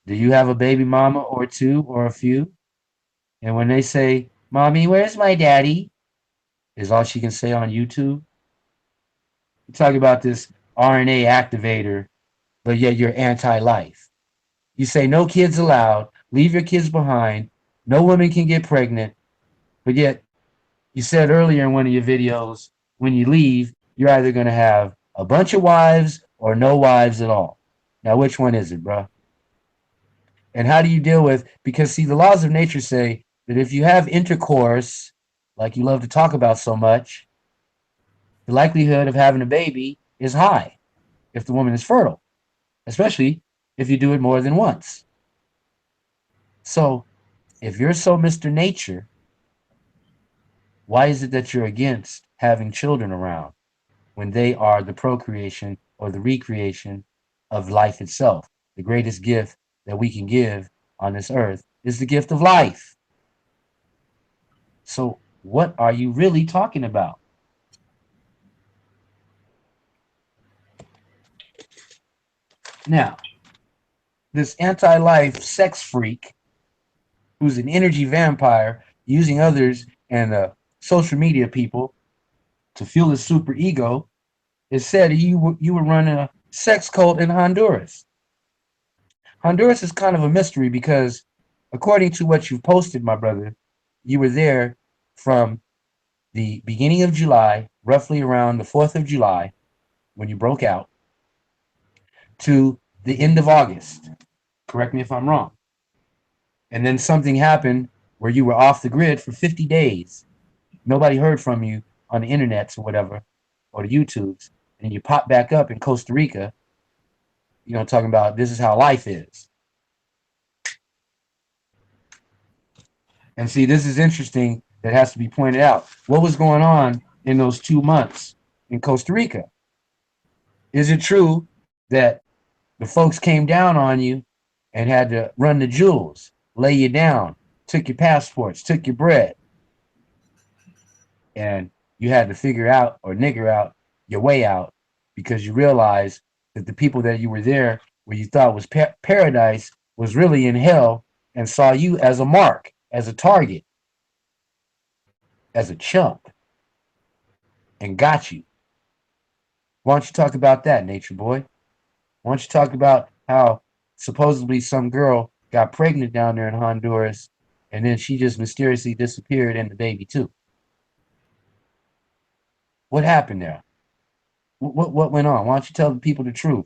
Do you have a baby mama or two or a few? And when they say, Mommy, where's my daddy? Is all she can say on YouTube. You talk about this RNA activator, but yet you're anti-life. You say no kids allowed, leave your kids behind, no women can get pregnant, but yet you said earlier in one of your videos, when you leave, you're either going to have a bunch of wives or no wives at all. Now, which one is it, bro? And how do you deal with, because see, the laws of nature say that if you have intercourse, like you love to talk about so much, the likelihood of having a baby is high if the woman is fertile, especially if you do it more than once. So if you're so Mr. Nature, why is it that you're against having children around when they are the procreation or the recreation of life itself? The greatest gift that we can give on this earth is the gift of life. So what are you really talking about? Now, this anti-life sex freak who's an energy vampire using others and social media people to fuel his super ego, is said you were running a sex cult in Honduras. Honduras is kind of a mystery because, according to what you've posted, my brother, you were there from the beginning of July, roughly around the 4th of July, when you broke out, to the end of August. Correct me if I'm wrong. And then something happened where you were off the grid for 50 days. Nobody heard from you on the internets or whatever, or the YouTubes, and you popped back up in Costa Rica You know, talking about this is how life is. And see, this is interesting. That has to be pointed out. What was going on in those 2 months in Costa Rica? Is it true that the folks came down on you and had to run the jewels, lay you down, took your passports, took your bread, and you had to figure out or nigger out your way out because you realized that the people that you were there where you thought was paradise was really in hell and saw you as a mark, as a target, as a chump, and got you. Why don't you talk about that, Nature Boy? Why don't you talk about how supposedly some girl got pregnant down there in Honduras and then she just mysteriously disappeared and the baby too? What happened there? What went on? Why don't you tell the people the truth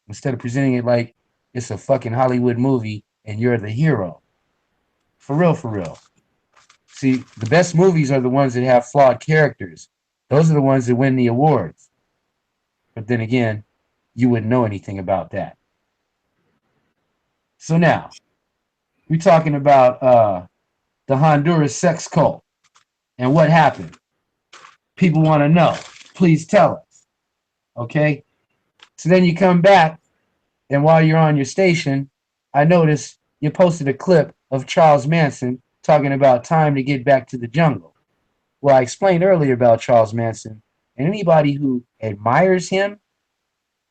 instead of presenting it like it's a fucking Hollywood movie and you're the hero? For real, for real. See, the best movies are the ones that have flawed characters. Those are the ones that win the awards. But then again, you wouldn't know anything about that. So now, we're talking about the Honduras sex cult and what happened. People want to know. Please tell us. Okay? So then you come back, and while you're on your station, I noticed you posted a clip of Charles Manson talking about time to get back to the jungle. Well, I explained earlier about Charles Manson, and anybody who admires him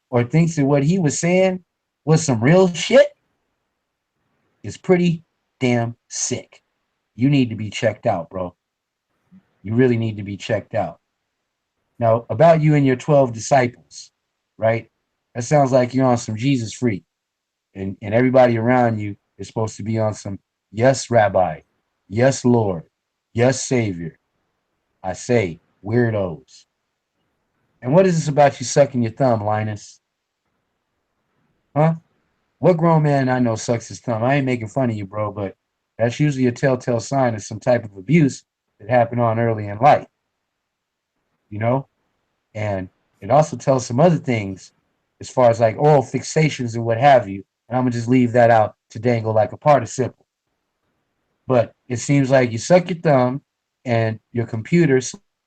or thinks that what he was saying was some real shit is pretty damn sick. You need to be checked out, bro. You really need to be checked out. Now, about you and your 12 disciples, right? That sounds like you're on some Jesus freak. And everybody around you is supposed to be on some, yes, Rabbi, yes, Lord, yes, Savior. I say, weirdos. And what is this about you sucking your thumb, Linus? Huh? What grown man I know sucks his thumb? I ain't making fun of you, bro, but that's usually a telltale sign of some type of abuse that happened on early in life, you know? And it also tells some other things as far as like oral fixations and what have you. And I'm going to just leave that out to dangle like a participle. But it seems like you suck your thumb and your computer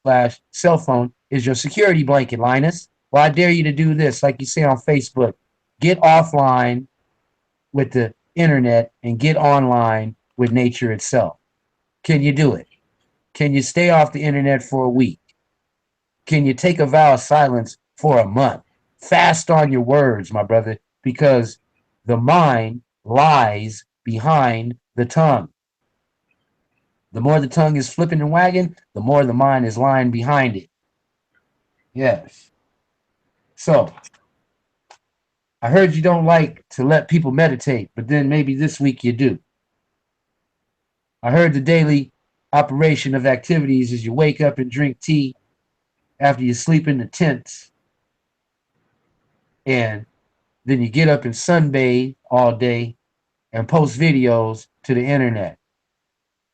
slash cell phone is your security blanket, Linus. Well, I dare you to do this, like you say on Facebook. Get offline with the internet and get online with nature itself. Can you do it? Can you stay off the internet for a week? Can you take a vow of silence for a month? Fast on your words, my brother, because the mind lies behind the tongue. The more the tongue is flipping and wagging, the more the mind is lying behind it. Yes. So, I heard you don't like to let people meditate, but then maybe this week you do. I heard the daily operation of activities is you wake up and drink tea after you sleep in the tents, and then you get up and sunbathe all day and post videos to the internet.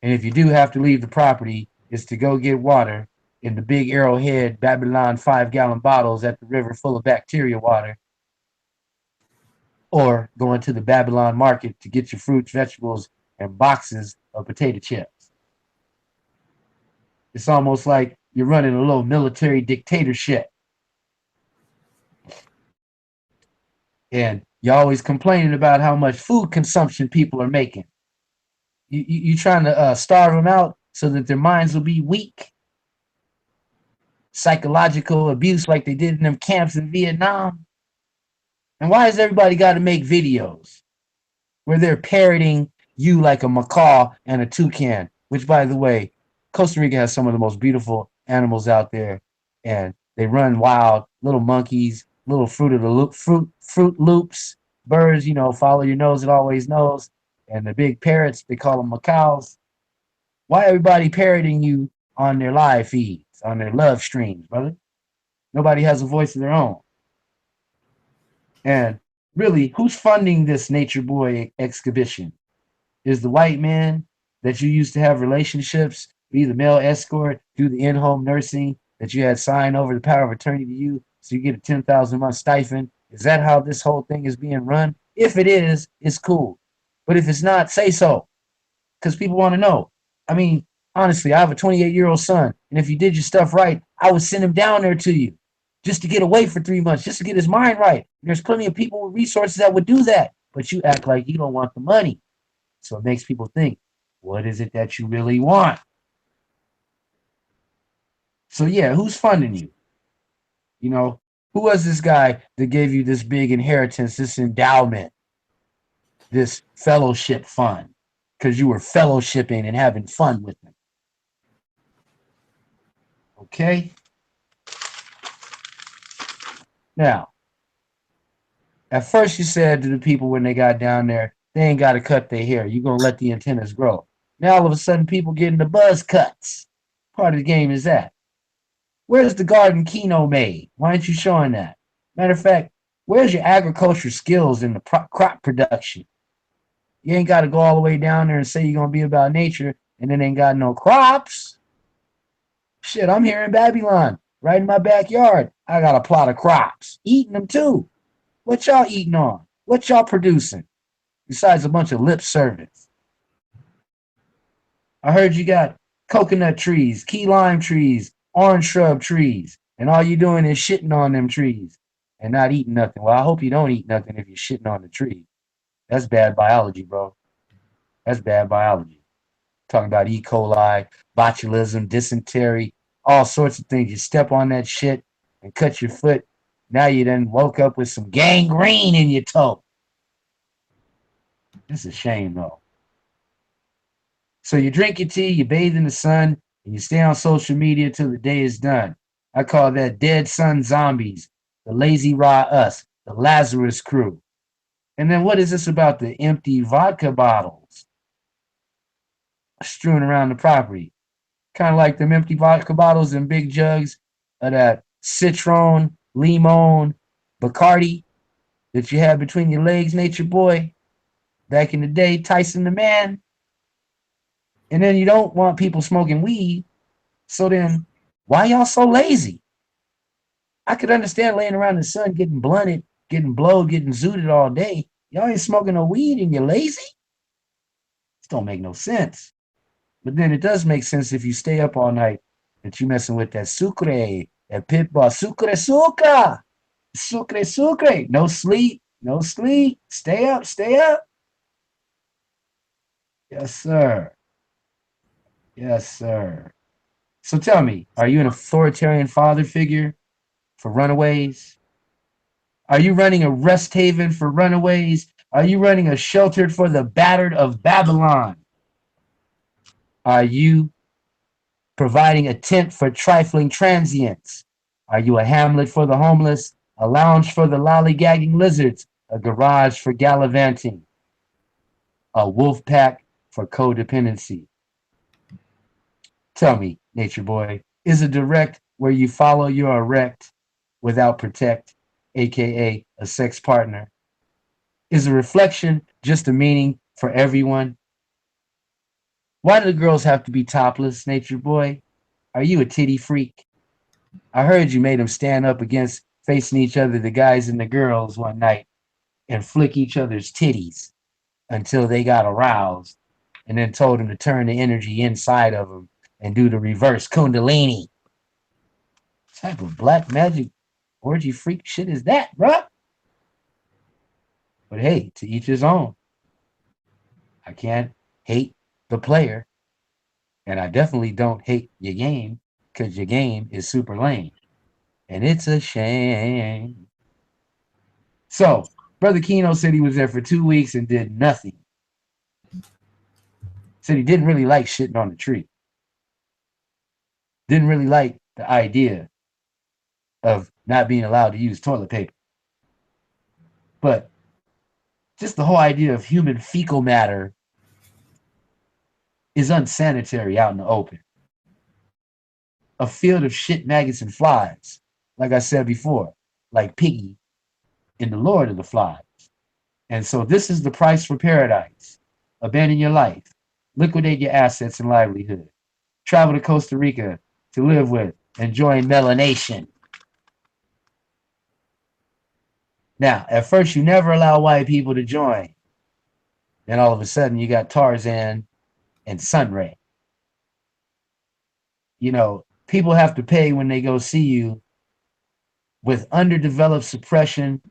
And if you do have to leave the property, it's to go get water in the big Arrowhead Babylon 5-gallon bottles at the river full of bacteria water, or going to the Babylon market to get your fruits, vegetables, and boxes of potato chips. It's almost like you're running a little military dictatorship. And you're always complaining about how much food consumption people are making. You're trying to starve them out so that their minds will be weak. Psychological abuse like they did in them camps in Vietnam. And why has everybody got to make videos where they're parroting you like a macaw and a toucan? Which, by the way, Costa Rica has some of the most beautiful animals out there, and they run wild. Little monkeys, little fruit loops, birds. You know, follow your nose; it always knows. And the big parrots, they call them macaws. Why everybody parroting you on their live feeds, on their love streams, brother? Nobody has a voice of their own. And really, who's funding this Nature Boy exhibition? Is the white man that you used to have relationships, be the male escort, do the in-home nursing that you had signed over the power of attorney to you, so you get a 10,000 a month stipend Is that how this whole thing is being run? If it is, it's cool. But if it's not, say so. Because people want to know. I mean, honestly, I have a 28-year-old son. And if you did your stuff right, I would send him down there to you just to get away for 3 months, just to get his mind right. And there's plenty of people with resources that would do that. But you act like you don't want the money. So it makes people think, what is it that you really want? So yeah, who's funding you? You know, who was this guy that gave you this big inheritance, this endowment, this fellowship fund? Because you were fellowshipping and having fun with them. Okay? Now, at first you said to the people when they got down there, they ain't got to cut their hair. You're going to let the antennas grow. Now all of a sudden people getting the buzz cuts. Part of the game is that. Where's the garden Kino made? Why aren't you showing that? Matter of fact, where's your agriculture skills in the crop production? You ain't got to go all the way down there and say you're going to be about nature and then ain't got no crops. Shit, I'm here in Babylon, right in my backyard. I got a plot of crops, eating them too. What y'all eating on? What y'all producing? Besides a bunch of lip service. I heard you got coconut trees, key lime trees, orange shrub trees, and all you doing is shitting on them trees and not eating nothing. Well, I hope you don't eat nothing if you're shitting on the tree. That's bad biology, bro. That's bad biology. Talking about E. coli, botulism, dysentery, all sorts of things. You step on that shit and cut your foot. Now you done woke up with some gangrene in your toe. It's a shame, though. So you drink your tea, you bathe in the sun, and you stay on social media till the day is done. I call that dead sun zombies, the lazy raw us, the Lazarus crew. And then what is this about the empty vodka bottles strewn around the property? Kind of like them empty vodka bottles and big jugs of that Citron, Limon, Bacardi that you had between your legs, Nature Boy. Back in the day, Tyson the Man. And then you don't want people smoking weed. So then, why y'all so lazy? I could understand laying around in the sun, getting blunted, getting blowed, getting zooted all day. Y'all ain't smoking no weed and you're lazy? This don't make no sense. But then it does make sense if you stay up all night that you messing with that sucre, that Pitt bar, sucre. No sleep, no sleep. Stay up, stay up. Yes, sir. Yes, sir. So tell me, are you an authoritarian father figure for runaways? Are you running a rest haven for runaways? Are you running a shelter for the battered of Babylon? Are you providing a tent for trifling transients? Are you a hamlet for the homeless, a lounge for the lollygagging lizards, a garage for gallivanting, a wolf pack for codependency? Tell me, Nature Boy, is a direct where you follow your erect without protect, aka a sex partner? Is a reflection just a meaning for everyone? Why do the girls have to be topless, Nature Boy? Are you a titty freak? I heard you made them stand up against facing each other, the guys and the girls, one night and flick each other's titties until they got aroused and then told them to turn the energy inside of them and do the reverse kundalini. What type of black magic orgy freak shit is that, bruh? But hey, to each his own. I can't hate the player, and I definitely don't hate your game because your game is super lame. And it's a shame. So, Brother Kino said he was there for 2 weeks and did nothing. Said he didn't really like shitting on the tree. Didn't really like the idea of not being allowed to use toilet paper. But just the whole idea of human fecal matter is unsanitary out in the open. A field of shit, maggots, and flies, like I said before, like Piggy in The Lord of the Flies. And so this is the price for paradise. Abandon your life. Liquidate your assets and livelihood. Travel to Costa Rica to live with and join Melanation. Now, at first, you never allow white people to join. Then all of a sudden, you got Tarzan and Sunray. You know, people have to pay when they go see you with underdeveloped suppression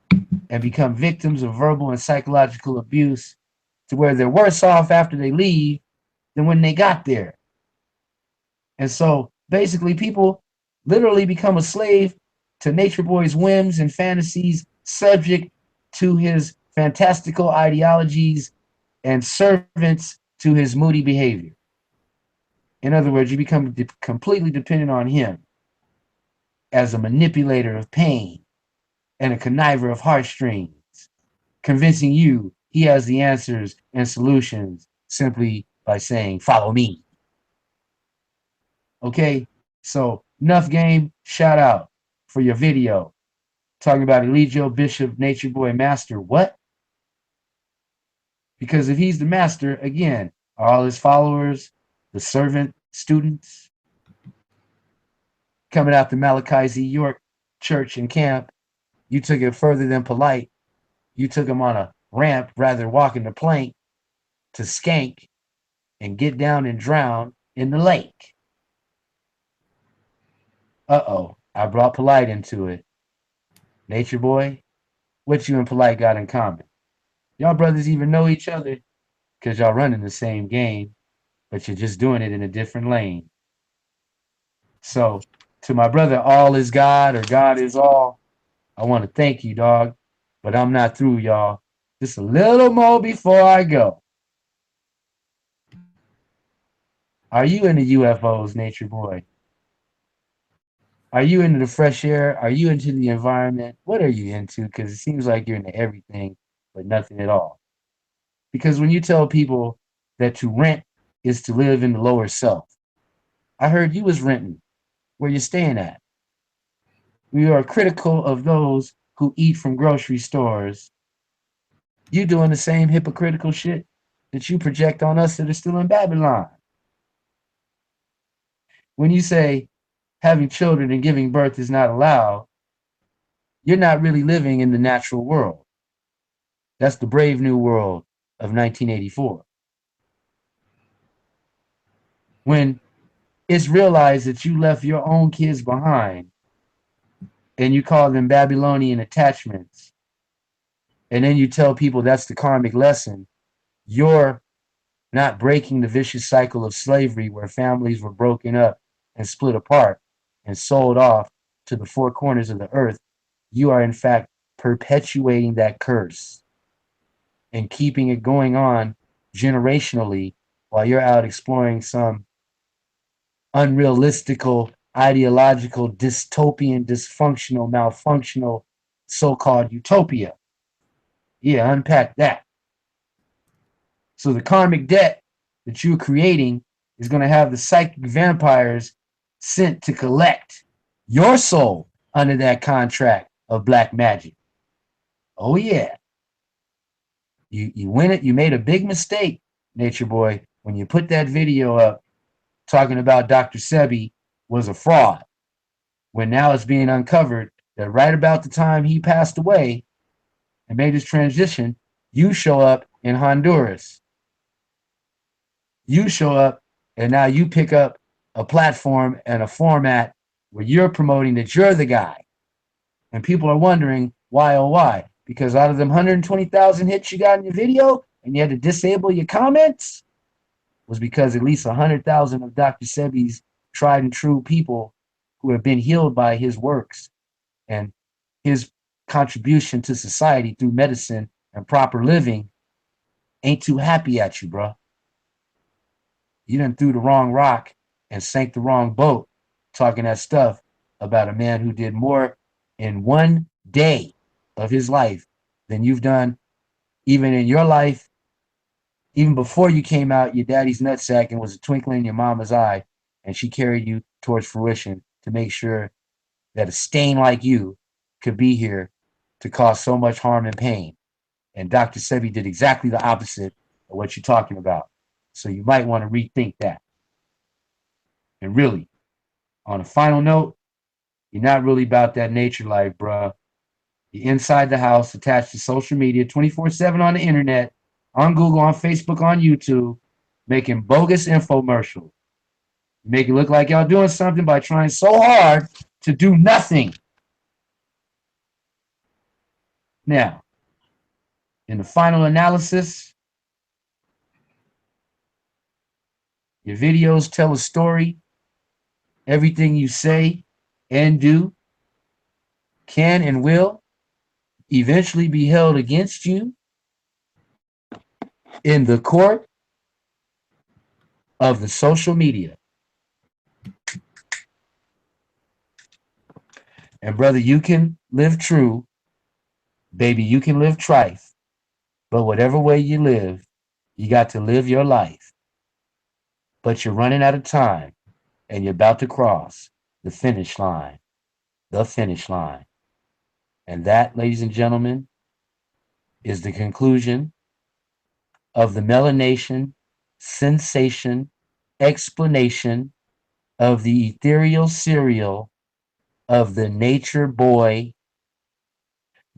and become victims of verbal and psychological abuse to where they're worse off after they leave than when they got there. And so basically, people literally become a slave to Nature Boy's whims and fantasies, subject to his fantastical ideologies and servants to his moody behavior. In other words, you become completely dependent on him as a manipulator of pain and a conniver of heartstrings, convincing you he has the answers and solutions simply by saying, follow me. Okay, so enough game, shout out for your video talking about Eligio Bishop Nature Boy Master. What? Because if he's the master, again, are all his followers the servant students coming out the Malachi Z. York church and camp? You took it further than polite. You took him on a ramp rather than walking the plank to skank and get down and drown in the lake. Uh-oh, I brought polite into it. Nature Boy, what you and polite got in common? Y'all brothers even know each other because y'all running the same game, but you're just doing it in a different lane. So, to my brother, all is God or God is all, I want to thank you, dog, but I'm not through, y'all. Just a little more before I go. Are you into UFOs, Nature Boy? Are you into the fresh air? Are you into the environment? What are you into? Because it seems like you're into everything, but nothing at all. Because when you tell people that to rent is to live in the lower self, I heard you was renting. Where you staying at? We are critical of those who eat from grocery stores. You doing the same hypocritical shit that you project on us that are still in Babylon. When you say having children and giving birth is not allowed, you're not really living in the natural world. That's the brave new world of 1984. When it's realized that you left your own kids behind and you call them Babylonian attachments, and then you tell people that's the karmic lesson, you're not breaking the vicious cycle of slavery where families were broken up and split apart and sold off to the four corners of the earth. You are, in fact, perpetuating that curse and keeping it going on generationally while you're out exploring some unrealistical, ideological, dystopian, dysfunctional, malfunctional so-called utopia. Yeah, unpack that. So the karmic debt that you're creating is going to have the psychic vampires sent to collect your soul under that contract of black magic. Oh yeah. You win it. You made a big mistake, Nature Boy, when you put that video up talking about Dr. Sebi was a fraud. When now it's being uncovered that right about the time he passed away and made his transition, you show up in Honduras. You show up and now you pick up a platform and a format where you're promoting that you're the guy. And people are wondering why, oh, why? Because out of them 120,000 hits you got in your video and you had to disable your comments was because at least 100,000 of Dr. Sebi's tried and true people who have been healed by his works and his contribution to society through medicine and proper living ain't too happy at you, bro. You done threw the wrong rock and sank the wrong boat talking that stuff about a man who did more in one day of his life than you've done even in your life. Even before you came out your daddy's nutsack and was a twinkle in your mama's eye, and she carried you towards fruition to make sure that a stain like you could be here to cause so much harm and pain. And Dr. Sebi did exactly the opposite of what you're talking about. So you might want to rethink that. And really, on a final note, you're not really about that nature life, bruh. You're inside the house, attached to social media, 24/7 on the internet, on Google, on Facebook, on YouTube, making bogus infomercials. Make it look like y'all doing something by trying so hard to do nothing. Now, in the final analysis, your videos tell a story. Everything you say and do can and will eventually be held against you in the court of the social media. And brother, you can live true. Baby, you can live trife. But whatever way you live, you got to live your life. But you're running out of time and you're about to cross the finish line. The finish line. And that, ladies and gentlemen, is the conclusion of the Melanation Sinsation explanation of the ethereal serial of the Nature Boy,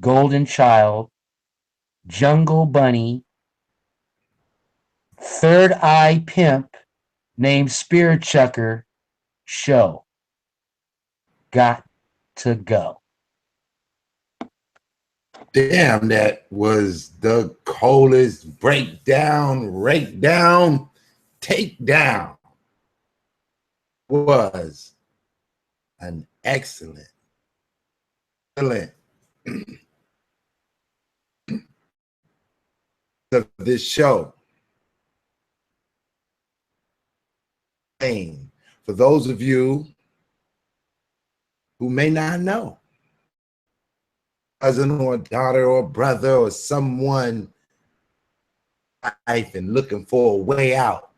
Golden Child, Jungle Bunny, Third Eye Pimp named Spirit Chucker show. Got to go. Damn, that was the coldest breakdown, takedown. Was an excellent of this show. For those of you who may not know, cousin or daughter or brother or someone life and looking for a way out,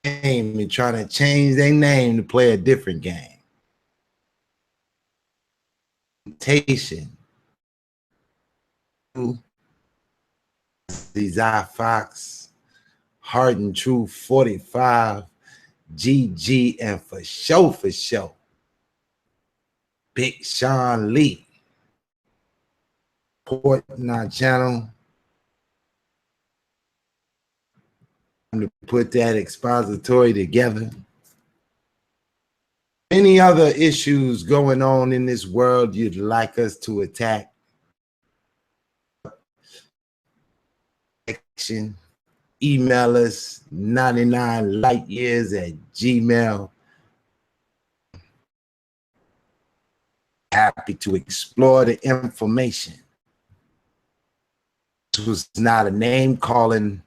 and trying to change their name to play a different game. Temptation. These Fox, Hard and True 45, GG, and for sure, Big Sean Lee. Supporting our channel. To put that expository together. Any other issues going on in this world you'd like us to attack? Email us 99lightyears@gmail.com. Happy to explore the information. This was not a name calling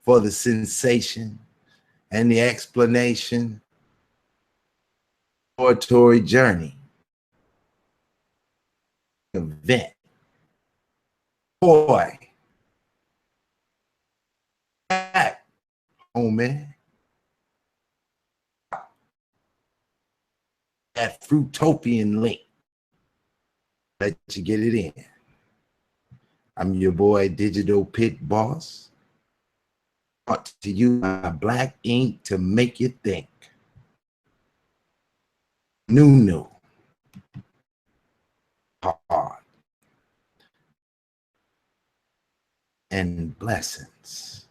for the sensation and the explanation. Oratory journey event. Boy, back, homie. That Fruitopian link. Let you get it in. I'm your boy, Digital Pitt Boss. Brought to you by Blaqink to make you think. New. Hard. And blessings.